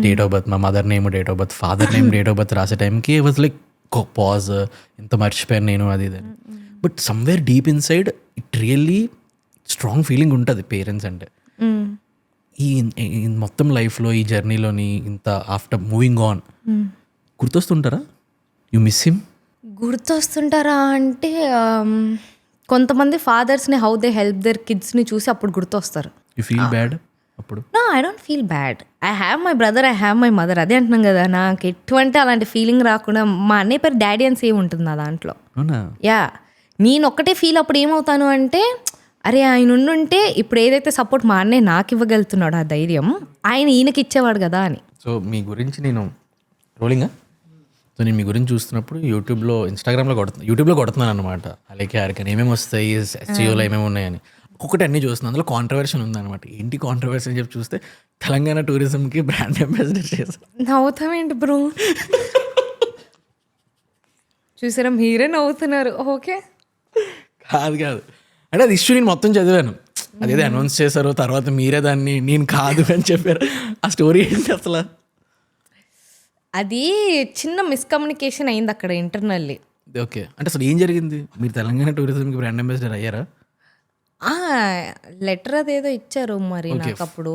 [SPEAKER 3] డేట్ ఆఫ్ బర్త్, మా mother name date of birth, father name date of birth రాసే టైంకి వాజ్ లైక్ పాజ్, ఇంత మర్చిపోయాను నేను అది ఇది. But somewhere deep inside it really strong feeling ఉంటుంది పేరెంట్స్ అంటే. ఈ మొత్తం లైఫ్లో ఈ జర్నీలోని ఇంత ఆఫ్టర్ మూవింగ్ ఆన్ గుర్తొస్తుంటారా? You miss him?
[SPEAKER 1] గుర్తొస్తుంటారా అంటే కొంతమంది ఫాదర్స్ని హౌ దే హెల్ప్ దేర్ కిడ్స్ని చూసి అప్పుడు గుర్తొస్తారు.
[SPEAKER 3] యు ఫీల్ బ్యాడ్ అప్పుడు?
[SPEAKER 1] No, I don't feel bad. I have my brother, I have my mother. అదే అంటున్నాం కదా, నాకు ఎటువంటి అలాంటి ఫీలింగ్ రాకుండా. మా అన్నయ్య పేరు డాడీ అని సేమ్ ఉంటుంది నా దాంట్లో. యా, నేను ఒక్కటే ఫీల్ అప్పుడు ఏమవుతాను అంటే, అరే ఆయన ఉండుంటే ఇప్పుడు ఏదైతే సపోర్ట్ మా అన్నయ్య నాకు ఇవ్వగలుగుతున్నాడు, ఆ ధైర్యం ఆయన ఈయనకి ఇచ్చేవాడు కదా అని.
[SPEAKER 3] సో మీ గురించి నేను రోలింగా సో నేను మీ గురించి చూస్తున్నప్పుడు ఇన్స్టాగ్రామ్లో కొడుతున్నాను అనమాట. అలాగే ఆరికని ఏమేమి వస్తాయి, ఎస్సీఓలో ఏమేమి ఉన్నాయని ఒక్కొక్కటి అన్నీ చూస్తున్నాను. అందులో కాంట్రవర్షన్ ఉందన్నమాట. ఏంటి కాంట్రవర్సీ అని చెప్పి చూస్తే తెలంగాణ టూరిజంకి బ్రాండ్ అంబాసిడర్ చేశారు.
[SPEAKER 1] నవ్వుతామేంటి బ్రో? చూసారా, మీరే నవ్వుతున్నారు. ఓకే,
[SPEAKER 3] కాదు అంటే అది ఇష్యూ నేను మొత్తం చదివాను. అదేదో అనౌన్స్ చేశారు, తర్వాత మీరే దాన్ని నేను కాదు అని చెప్పారు. ఆ స్టోరీ ఏంటి అసలు?
[SPEAKER 1] అది చిన్న మిస్కమ్యూనికేషన్ అయింది అక్కడ ఇంటర్నల్లీ.
[SPEAKER 3] ఓకే, అంటే అసలు ఏం జరిగింది? మీరు తెలంగాణ టూరిజంకి బ్రాండ్ అంబాసిడర్ అయ్యారా?
[SPEAKER 1] లెటర్ అదేదో ఇచ్చారు మరి నాకు అప్పుడు.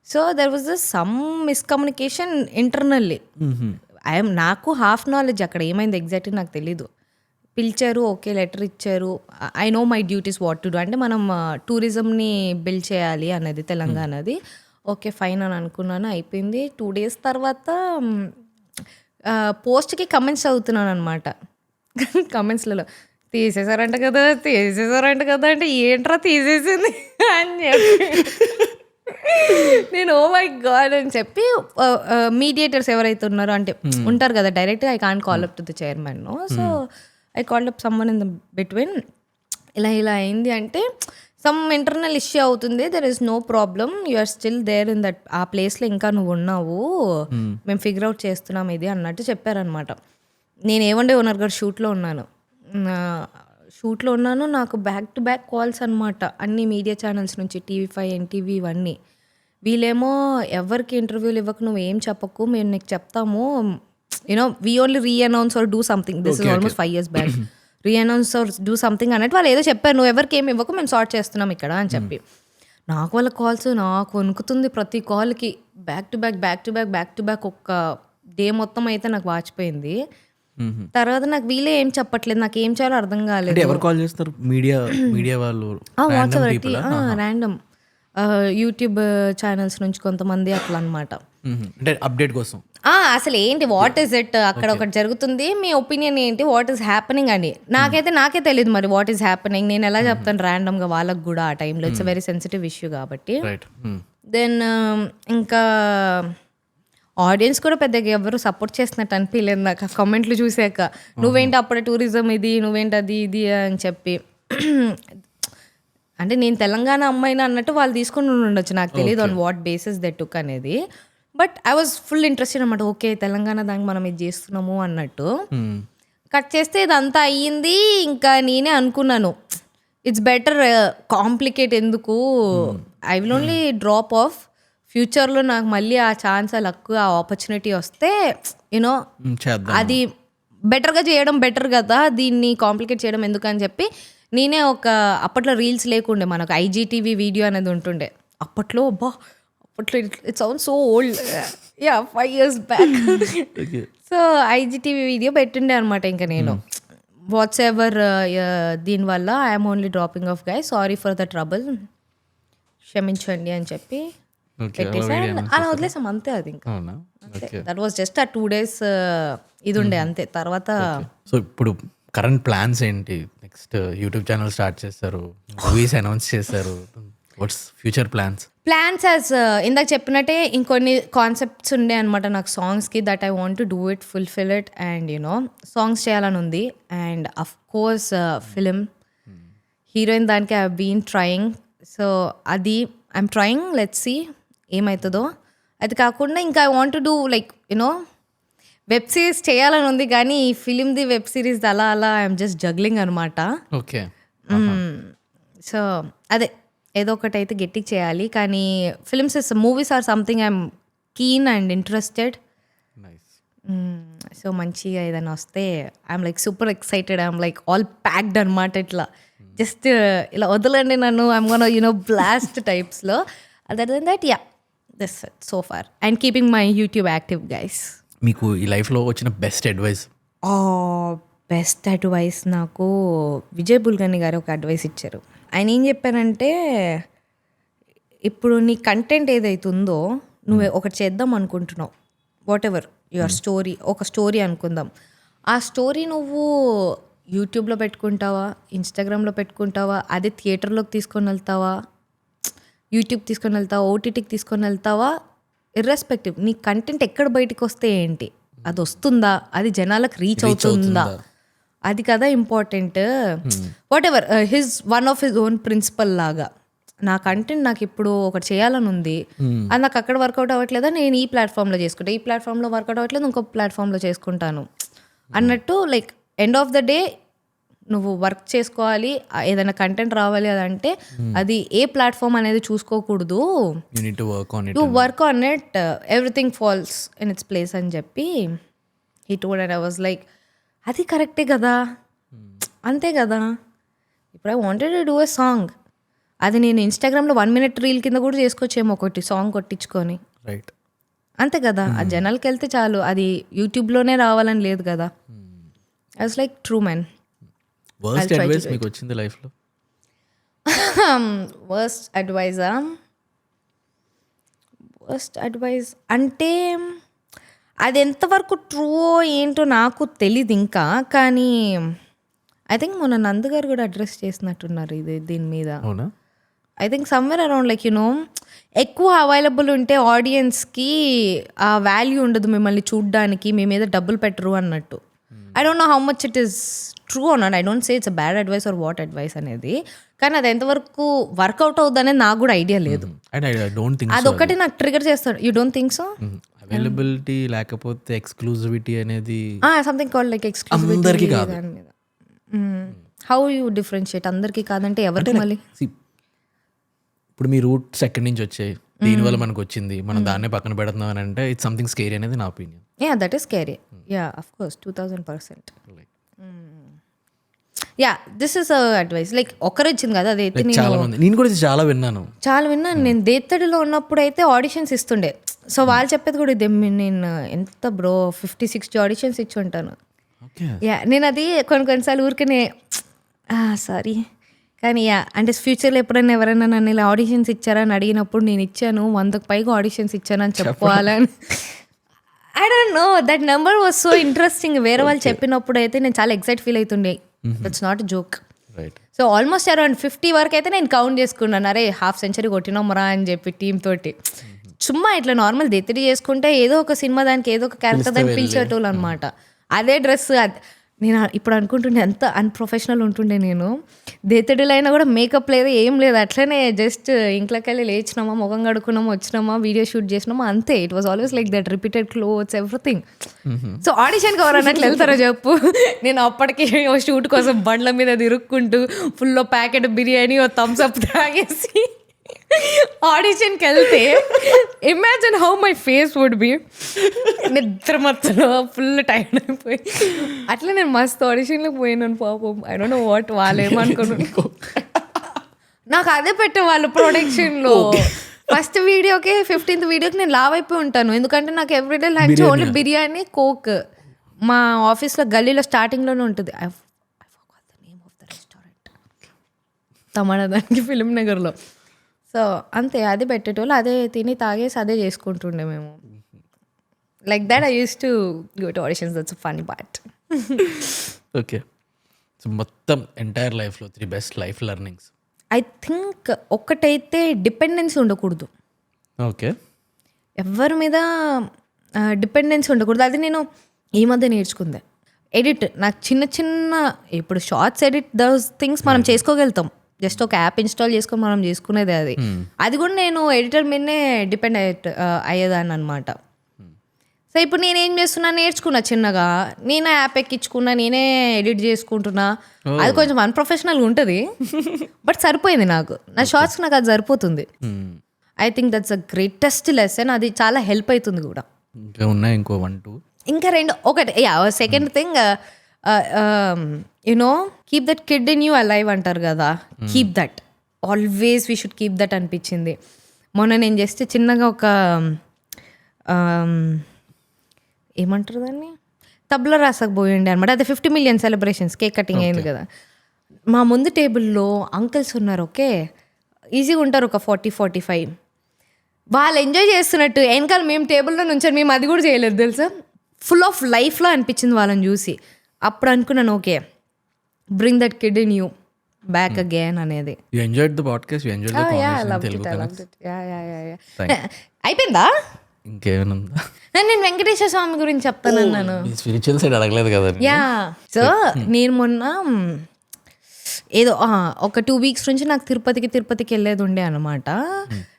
[SPEAKER 1] So there was some miscommunication internally. నాకు హాఫ్ నాలెడ్జ్ అక్కడ ఏమైంది ఎగ్జాక్ట్గా నాకు తెలీదు. పిలిచారు, ఓకే లెటర్ ఇచ్చారు, I know my duties what to do. అంటే మనం టూరిజంని బిల్డ్ చేయాలి అన్నది తెలంగాణది. ఓకే ఫైన్ అని అనుకున్నాను, అయిపోయింది. 2 days తర్వాత పోస్ట్కి కమెంట్స్ చదువుతున్నాను అనమాట. కమెంట్స్లలో తీసేసారంట కదా అంటే ఏంట్రా తీసేసింది అని చెప్పి నేను ఓ మై గాడ్ అని చెప్పి మీడియేటర్స్ ఎవరైతే ఉన్నారో అంటే ఉంటారు కదా డైరెక్ట్గా, I can't call up to the chairman. So I called up someone in the between. ఇలా అయింది అంటే సమ్ ఇంటర్నల్ ఇష్యూ అవుతుంది, there is no problem, you are still there in that, ఆ ప్లేస్లో ఇంకా నువ్వు ఉన్నావు, మేము ఫిగర్ అవుట్ చేస్తున్నాం ఇది అన్నట్టు చెప్పారనమాట. నేను ఏమండే ఓనర్ గారు షూట్లో ఉన్నాను, నాకు బ్యాక్ టు బ్యాక్ కాల్స్ అనమాట, అన్ని మీడియా ఛానల్స్ నుంచి, TV5, NTV ఇవన్నీ. వీళ్ళేమో ఎవరికి ఇంటర్వ్యూలు ఇవ్వకు, నువ్వు ఏం చెప్పకు, మేము నీకు చెప్తాము, you know we only reannounce or do something, this is almost 5 years back, reannounce or do something అన్నట్టు వాళ్ళు ఏదో చెప్పారు, నువ్వు ఎవరికి ఏమి ఇవ్వకు, మేము సార్ట్ చేస్తున్నాం ఇక్కడ అని చెప్పి. నాకు వాళ్ళ కాల్స్ నాకు వణుకుతుంది ప్రతి కాల్కి, బ్యాక్ టు బ్యాక్ ఒక్క డే మొత్తం అయితే నాకు వాచిపోయింది. తర్వాత నాకు వీళ్ళే ఏం చెప్పట్లేదు, నాకు ఏం చేయాలో అర్థం కాలేదు.
[SPEAKER 3] ఎవరు కాల్ చేస్తారు? మీడియా వాళ్ళు,
[SPEAKER 1] వాట్సాప్ ర్యాండమ్ యూట్యూబ్ ఛానల్స్ నుంచి కొంతమంది అట్లా అనమాట.
[SPEAKER 3] అంటే అప్డేట్ కోసం
[SPEAKER 1] అసలు ఏంటి, వాట్ ఈస్ ఇట్, అక్కడ ఒకటి జరుగుతుంది, మీ ఒపీనియన్ ఏంటి, వాట్ ఈస్ హ్యాపెనింగ్ అని. నాకే తెలియదు మరి వాట్ ఈస్ హ్యాపెనింగ్, నేను ఎలా చెప్తాను ర్యాండమ్గా వాళ్ళకు కూడా ఆ టైంలో. ఇట్స్ వెరీ సెన్సిటివ్ ఇష్యూ కాబట్టి. దెన్ ఇంకా ఆడియన్స్ కూడా పెద్దగా ఎవరు సపోర్ట్ చేస్తున్నట్టు అనిపించలేదు నాకు కామెంట్లు చూసాక. నువ్వేంటి అప్పుడే టూరిజం ఇది, నువ్వేంటి అది ఇది అని చెప్పి. అంటే నేను తెలంగాణ అమ్మాయినా అన్నట్టు వాళ్ళు తీసుకుని ఉండొచ్చు, నాకు తెలియదు on what basis they took అనేది. But I was full interested అనమాట, ఓకే తెలంగాణ దానికి మనం ఇది చేస్తున్నాము అన్నట్టు. కట్ చేస్తే ఇదంతా అయ్యింది. ఇంకా నేనే అనుకున్నాను ఇట్స్ బెటర్ కాంప్లికేట్ ఎందుకు, I will only drop of. ఫ్యూచర్లో నాకు మళ్ళీ ఆ ఛాన్స్, ఆ లక్, ఆ ఆపర్చునిటీ వస్తే యూనో అది బెటర్గా చేయడం బెటర్ కదా, దీన్ని కాంప్లికేట్ చేయడం ఎందుకు అని చెప్పి నేనే అప్పట్లో రీల్స్ లేకుండే, మనకు IGTV వీడియో అనేది ఉంటుండే అప్పట్లో. అప్పట్లో it sound so old, 5 years back. So IGTV video పెట్టిండే అనమాట. ఇంకా నేను వాట్స్ ఎవర్ దీనివల్ల I'm only dropping off guys, sorry for the trouble, క్షమించండి అని చెప్పి పెట్టేసా. అలా వదిలేసాం అంతే. అది ఇంకా దట్ వాస్ జస్ట్ ఆ 2 days ఇది ఉండే అంతే. తర్వాత
[SPEAKER 3] సో ఇప్పుడు కరెంట్ ప్లాన్స్ ఏంటి? నెక్స్ట్ యూట్యూబ్ ఛానల్ స్టార్ట్ చేస్తారు, మూవీస్ అనౌన్స్ చేశారు, వాట్స్ ఫ్యూచర్ ప్లాన్స్?
[SPEAKER 1] యాజ్ ఇందాక చెప్పినట్టే ఇంకొన్ని కాన్సెప్ట్స్ ఉండే అనమాట నాకు సాంగ్స్కి, that I want to do it, fulfil it, and you know songs చేయాలని ఉంది. And of course film heroine దానికి ఐ బీన్ ట్రయింగ్. సో అది ఐఎమ్ ట్రయింగ్, లెట్స్ సీ ఏమవుతుందో. అది కాకుండా ఇంకా I want to do like you know web series చేయాలని ఉంది, కానీ ఈ ఫిలింది వెబ్ సిరీస్ అలా ఐఎమ్ జస్ట్ జగ్లింగ్ అనమాట.
[SPEAKER 3] ఓకే.
[SPEAKER 1] సో అదే ఏదో ఒకటి అయితే గట్టిగా చేయాలి. కానీ films movies or something I'm keen and interested. So మంచిగా ఏదైనా వస్తే I'm like super excited, I'm like all packed అనమాట. ఇట్లా జస్ట్ ఇలా వదలండి నన్ను, ఐఎమ్ గోనా యూనో బ్లాస్ట్ టైప్స్లో. Other then that this so far and keeping my YouTube active guys.
[SPEAKER 3] మీకు ఈ లైఫ్లో వచ్చిన బెస్ట్ అడ్వైస్?
[SPEAKER 1] బెస్ట్ అడ్వైస్ నాకు విజయ్ బుల్గని గారు ఒక అడ్వైస్ ఇచ్చారు. ఆయన ఏం చెప్పారంటే, ఇప్పుడు నీ కంటెంట్ ఏదైతే ఉందో, నువ్వు ఒకటి చేద్దాం అనుకుంటున్నావు, వాట్ ఎవర్ యువర్ స్టోరీ, ఒక స్టోరీ అనుకుందాం. ఆ స్టోరీ నువ్వు యూట్యూబ్లో పెట్టుకుంటావా, ఇన్స్టాగ్రామ్లో పెట్టుకుంటావా, అది థియేటర్లోకి తీసుకొని వెళ్తావా, యూట్యూబ్ తీసుకొని వెళ్తావా, OTTకి తీసుకొని వెళ్తావా, ఇర్రెస్పెక్టివ్ నీ కంటెంట్ ఎక్కడ బయటకు వస్తే ఏంటి, అది వస్తుందా, అది జనాలకు రీచ్ అవుతుందా, అది కదా important. Whatever one of his own principle లాగా, నా కంటెంట్ నాకు ఇప్పుడు ఒకటి చేయాలని ఉంది, అది నాకు అక్కడ వర్కౌట్ అవ్వట్లేదా, నేను ఈ ప్లాట్ఫామ్లో చేసుకుంటా, ఈ ప్లాట్ఫామ్లో వర్కౌట్ అవ్వట్లేదు, ఇంకో ప్లాట్ఫామ్లో చేసుకుంటాను అన్నట్టు. Like end of the day నువ్వు వర్క్ చేసుకోవాలి, ఏదైనా కంటెంట్ రావాలి అదంటే అది ఏ ప్లాట్ఫామ్ అనేది చూసుకోకూడదు, you work on it, everything falls in its place అని చెప్పి he told. And I was like అది కరెక్టే కదా, అంతే కదా. ఇప్పుడు I wanted to do a song, అది నేను ఇన్స్టాగ్రామ్లో 1 minute రీల్ కింద కూడా చేసుకోవచ్చేమో, ఒకటి సాంగ్ కొట్టించుకొని,
[SPEAKER 3] రైట్,
[SPEAKER 1] అంతే కదా. ఆ జనాలకి వెళ్తే చాలు, అది యూట్యూబ్లోనే రావాలని లేదు కదా. I was like true man.
[SPEAKER 3] Worst advice మీకు వచ్చింది లైఫ్లో?
[SPEAKER 1] వర్స్ట్ అడ్వైస్ అంటే అది ఎంతవరకు ట్రూ ఏంటో నాకు తెలీదు ఇంకా. కానీ ఐ థింక్ మొన్న నందు గారు కూడా అడ్రస్ చేసినట్టున్నారు దీని మీద.
[SPEAKER 3] అవునా?
[SPEAKER 1] I think somewhere around like you know ఎక్కువ అవైలబుల్ ఉంటే ఆడియన్స్కి ఆ వాల్యూ ఉండదు, మిమ్మల్ని చూడ్డానికి, మీ మీద డబ్బులు పెట్టరు అన్నట్టు. I don't know how much it is true or not. I don't say it's a bad advice are what advice అనేది, కానీ అది ఎంతవరకు వర్కౌట్ అవుతుంది అనేది నాకు కూడా ఐడియా లేదు. అదొక్కటి నాకు ట్రిగర్ చేస్తాడు. You don't think so?
[SPEAKER 3] Availability లేకపోతే ఎక్స్క్లూజివిటీ అనేది
[SPEAKER 1] సంథింగ్ కాల్డ్ లైక్ ఎక్స్క్లూజివిటీ దాని మీద. How you differentiate? అందరికీ కాదంటే ఎవరికి? మళ్ళీ
[SPEAKER 3] ఇప్పుడు మీ రూట్స్ ఎక్కడి నుంచి వచ్చాయి? దీనివల్ల మనకు వచ్చింది, మనం దాన్నే పక్కన పెడుతున్నాం అని అంటే ఇట్స్ సంథింగ్ స్కేరీ అనేది నా opinion.
[SPEAKER 1] Yeah that is scary. Yeah of course 2000%. Yeah this is advice like ఒకరు ఇచ్చింది కదా అదైతే
[SPEAKER 3] చాలా మంది, నేను కూడా ఇది చాలా విన్నాను.
[SPEAKER 1] చాలా విన్నాను. నేను దేత్తడిలో ఉన్నప్పుడు అయితే ఆడిషన్స్ ఇస్తుండే. సో వాళ్ళు చెప్పేది కూడా ఇదే. నేను ఎంత బ్రో 50-60 ఆడిషన్స్ ఇచ్చి ఉంటాను.
[SPEAKER 3] ఓకే.
[SPEAKER 1] యా నేను అది కొన్నిసార్లు ఊరికనే సారీ కానీ యా అంటే ఫ్యూచర్లో ఎప్పుడైనా ఎవరైనా నన్ను ఇలా ఆడిషన్స్ ఇచ్చారని అడిగినప్పుడు నేను ఇచ్చాను 100కి పైగా ఆడిషన్స్ ఇచ్చాను అని చెప్పుకోవాలని. I don't know that number was so interesting. వేరే వాళ్ళు చెప్పినప్పుడు అయితే నేను చాలా ఎక్సైట్ ఫీల్ అవుతుండే. That's not joke.
[SPEAKER 3] Right.
[SPEAKER 1] So almost around 50 వరకు అయితే నేను కౌంట్ చేసుకున్నాను. అరే హాఫ్ సెంచరీ కొట్టినామరా అని చెప్పి టీమ్ తోటి. చుమ్మా ఇట్లా నార్మల్ దెత్తిడి చేసుకుంటే ఏదో ఒక సినిమా దానికి ఏదో ఒక క్యారెక్టర్ దాన్ని పిలిచేటోళ్ళు అనమాట. అదే డ్రెస్ నేను ఇప్పుడు అనుకుంటుండే ఎంత అన్ప్రొఫెషనల్ ఉంటుండే నేను. దేతడిలో అయినా కూడా మేకప్ లేదు ఏం లేదు, అట్లనే జస్ట్ ఇంట్లోకి వెళ్ళి లేచినామా, ముఖం కడుక్కున్నామా, వచ్చినామా, వీడియో షూట్ చేసినామా అంతే. It was always like that, repeated clothes everything. So ఆడిషన్కి ఎవరు అన్నట్లు వెళ్తారో చెప్పు. నేను అప్పటికి షూట్ కోసం బండ్ల మీద తిరుక్కుంటూ ఫుల్ ప్యాకెట్ బిర్యానీ ఓ థమ్స్ అప్ తాగేసి ఆడిషన్కి వెళ్తే imagine how my face would be. నిద్ర మొత్తం ఫుల్ టైర్డ్ అయిపోయి అట్లా నేను మస్తు ఆడిషన్లోకి పోయినాను పాపం. ఐ డోంట్ నో వాట్ వాళ్ళు ఏమనుకున్నాను. నాకు అదే పెట్టే వాళ్ళు ప్రొడక్షన్లో. ఫస్ట్ వీడియోకి 15th వీడియోకి నేను లావ్ అయిపోయి ఉంటాను. ఎందుకంటే నాకు everyday lunch only biryani coke. మా ఆఫీస్లో గల్లీలో స్టార్టింగ్లోనే ఉంటుంది. I forgot the name of the restaurant, తమడదానికి ఫిలిం నగర్లో. సో అంతే, అది పెట్టేటోళ్ళు, అదే తిని తాగేసి అదే చేసుకుంటుండే మేము. Like that I use to go to auditions. That's funny part.
[SPEAKER 3] Okay. So మొత్తం ఎంటైర్ లైఫ్లో 3 best life learnings.
[SPEAKER 1] I think ఒక్కటైతే డిపెండెన్సీ ఉండకూడదు.
[SPEAKER 3] ఓకే.
[SPEAKER 1] ఎవరి మీద డిపెండెన్సీ ఉండకూడదు. అది నేను ఈ మధ్య నేర్చుకుందే. ఎడిట్ నాకు చిన్న చిన్న ఇప్పుడు షార్ట్స్ ఎడిట్ దోస్ థింగ్స్ మనం చేసుకోగలుగుతాం. జస్ట్ ఒక యాప్ ఇన్స్టాల్ చేసుకొని మనం చేసుకునేది అది. అది కూడా నేను ఎడిటర్ మీదనే డిపెండ్ అయ్యేదాన్ని అనమాట. సో ఇప్పుడు నేనేం చేస్తున్నా, నేర్చుకున్నా చిన్నగా, నేనే యాప్ ఎక్కించుకున్నా, నేనే ఎడిట్ చేసుకుంటున్నా. అది కొంచెం అన్ప్రొఫెషనల్గా ఉంటుంది బట్ సరిపోయింది నాకు. నా షార్ట్స్ నాకు అది సరిపోతుంది. I think that's a greatest lesson. అది చాలా హెల్ప్ అవుతుంది కూడా.
[SPEAKER 3] ఇంకా ఉన్నాయి ఇంకో 1-2.
[SPEAKER 1] ఇంకా రెండు. ఒకటి second thing you know keep that kid in you alive అంటారు కదా. Keep that always we should keep that అనిపించింది. మొన్న నేను జస్ట్ చిన్నగా ఒక ఏమంటారు దాన్ని తబలా రాసకు పోయిండే అనమాట. అదే 50 million సెలబ్రేషన్స్ కేక్ కటింగ్ అయింది కదా. మా ముందు టేబుల్లో అంకుల్స్ ఉన్నారు. ఓకే, ఈజీగా ఉంటారు ఒక 40-45. వాళ్ళు ఎంజాయ్ చేస్తున్నట్టు వెనకాల మేము టేబుల్లో నుంచారు. మేము అది కూడా చేయలేదు తెలుసా. ఫుల్ ఆఫ్ లైఫ్లో అనిపించింది వాళ్ళని చూసి. అప్పుడు అనుకున్నాను okay, bring that kid in you back again అనేది.
[SPEAKER 3] You enjoyed the podcast, you enjoyed the conversation Telugu connects.
[SPEAKER 1] అయిపోయిందా?
[SPEAKER 3] ఇంకేమైనా ఉందా?
[SPEAKER 1] నేను వెంకటేశ్వర స్వామి గురించి చెప్తానన్నాను.
[SPEAKER 3] స్పిరిచువల్ సైడ్ అడగలేదు కదా.
[SPEAKER 1] యా సో నేను మొన్న ఏదో ఒక 2 weeks నుంచి నాకు తిరుపతికి వెళ్ళేది ఉండే అనమాట.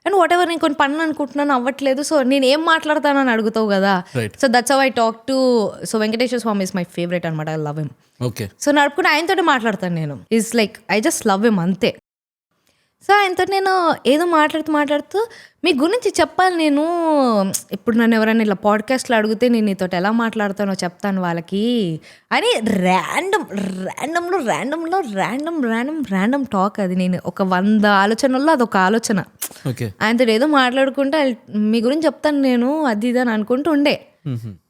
[SPEAKER 1] అండ్ వాట్ ఎవర్ నేను కొన్ని పనులు అనుకుంటున్నాను అవ్వట్లేదు. సో నేను ఏం మాట్లాడతానని అడుగుతావు కదా. So that's how I talk to. So Venkateswara Swami is my favourite అనమాట. I love him.
[SPEAKER 3] Okay.
[SPEAKER 1] So నడుపుకుంటే ఆయనతోటి మాట్లాడతాను నేను. Is like I just love him అంతే. సో ఆయనతో నేను ఏదో మాట్లాడుతూ మీ గురించి చెప్పాలి నేను. ఇప్పుడు నన్ను ఎవరైనా ఇలా పాడ్కాస్ట్లో అడిగితే నేను నీతో ఎలా మాట్లాడతానో చెప్తాను వాళ్ళకి అని ర్యాండమ్ టాక్. అది నేను ఒక 100 ఆలోచనల్లో అదొక ఆలోచన. ఆయనతో ఏదో మాట్లాడుకుంటే మీ గురించి చెప్తాను నేను అది ఇది అని అనుకుంటూ ఉండే.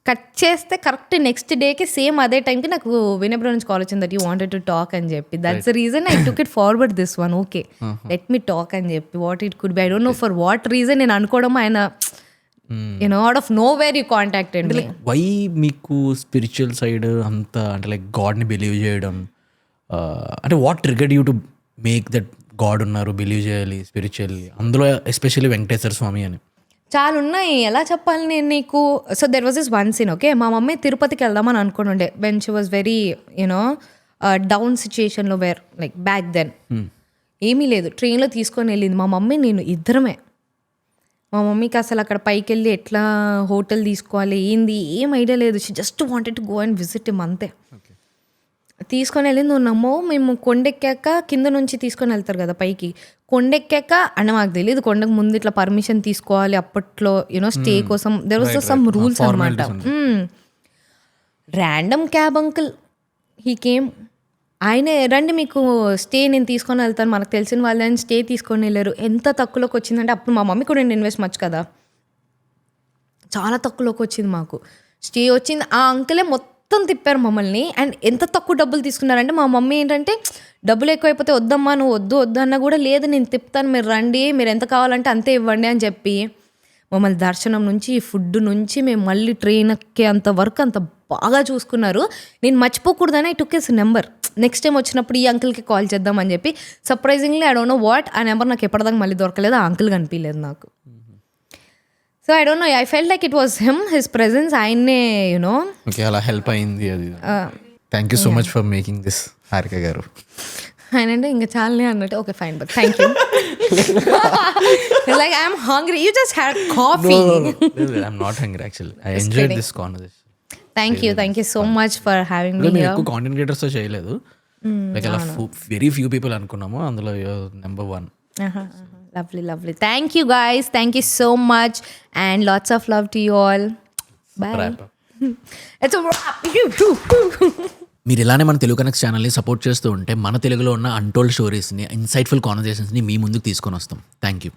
[SPEAKER 1] కట్ చేస్తే కరెక్ట్ నెక్స్ట్ డేకి సేమ్ అదే టైంకి నాకు వినయబ్రో నుంచి కాల్ వచ్చింది that you wanted to talk అని చెప్పి. That's the reason I took it forward this one. Okay let me talk అని చెప్పి what it could be. I don't know for what reason నేను అనుకోవడం ఆయన you know out of nowhere you contacted me.
[SPEAKER 3] Why మీకు spiritual side అంత అంటే like గాడ్ని believe చేయడం అంటే what triggered you to make that god ఉన్నారు బిలీవ్ చేయాలి స్పిరిచువల్లీ, అందులో ఎస్పెషల్లీ వెంకటేశ్వర స్వామి అని?
[SPEAKER 1] చాలా ఉన్నాయి, ఎలా చెప్పాలి నేను నీకు. So there was this one scene. Okay, మా మమ్మీ తిరుపతికి వెళ్దామని అనుకుని ఉండే when she was very you know down సిచ్యుయేషన్లో వేర్ లైక్ బ్యాక్ దెన్. ఏమీ లేదు, ట్రైన్లో తీసుకొని వెళ్ళింది మా మమ్మీ నేను ఇద్దరమే. మా మమ్మీకి అసలు అక్కడ పైకి వెళ్ళి ఎట్లా హోటల్ తీసుకోవాలి ఏంది ఏం ఐడియా లేదు. She just wanted to go and visit him అంతే. తీసుకొని వెళ్ళింది నువ్వు నమ్మవు. మేము కొండెక్కాక కింద నుంచి తీసుకొని వెళ్తారు కదా పైకి, కొండెక్కాక అంటే మాకు తెలియదు కొండకు ముందు ఇట్లా పర్మిషన్ తీసుకోవాలి అప్పట్లో స్టే కోసం. దెర్ వాస్ సమ్ రూల్స్ అనమాట. Random cab uncle he came, ఆయనే రండి మీకు స్టే నేను తీసుకొని వెళ్తాను, మనకు తెలిసిన వాళ్ళని స్టే తీసుకొని వెళ్ళారు. ఎంత తక్కువలోకి వచ్చిందంటే అప్పుడు మా మమ్మీ కూడా ఇన్వెస్ట్ మచ్ కదా, చాలా తక్కువలోకి వచ్చింది మాకు స్టే వచ్చింది. ఆ అంకులే మొత్తం తిప్పారు మమ్మల్ని. అండ్ ఎంత తక్కువ డబ్బులు తీసుకున్నారంటే మా మమ్మీ ఏంటంటే డబ్బులు ఎక్కువైపోతే వద్దమ్మా నువ్వు వద్దు అన్నా కూడా లేదు నేను తిప్పుతాను మీరు రండి, మీరు ఎంత కావాలంటే అంతే ఇవ్వండి అని చెప్పి మమ్మల్ని దర్శనం నుంచి ఫుడ్ నుంచి మేము మళ్ళీ ట్రైన్ ఎక్కే అంత వరకు అంత బాగా చూసుకున్నారు. నేను మర్చిపోకూడదని I took his number. Next time వచ్చినప్పుడు ఈ అంకుల్కి కాల్ చేద్దామని చెప్పి surprisingly I don't know what ఆ నెంబర్ నాకు ఎప్పటిదాకా మళ్ళీ దొరకలేదు, ఆ అంకుల్ కనిపించలేదు నాకు. So I don't know, I felt like it was him, his presence, ఆయన్నే
[SPEAKER 3] ఓకే అలా హెల్ప్ అయింది అది. Thank you so much for making this Harika garu.
[SPEAKER 1] ఆయన అంటే ఇంకా చాలే అన్నట్టు. Okay fine but thank you. Like I'm hungry, you just had coffee.
[SPEAKER 3] I'm not hungry actually, I enjoyed this conversation.
[SPEAKER 1] Thank you so much for having me
[SPEAKER 3] మేము
[SPEAKER 1] here.
[SPEAKER 3] ఎక్కువ content క్రియేటర్స్తో చేయలేదు, like అలా very few people అనుకున్నాము, అందులో number 1.
[SPEAKER 1] Lovely. Thank you guys. Thank you so much. And lots of love to you all. Bye. It's a wrap.
[SPEAKER 2] మీరు ఇలానే మన Telugu connect ఛానల్ని సపోర్ట్ చేస్తూ ఉంటే మన తెలుగులో ఉన్న అన్టోల్డ్ స్టోరీస్ని, ఇన్సైట్ఫుల్ కాన్వర్జేషన్స్ని మీ ముందుకు తీసుకొని వస్తాం. Thank you.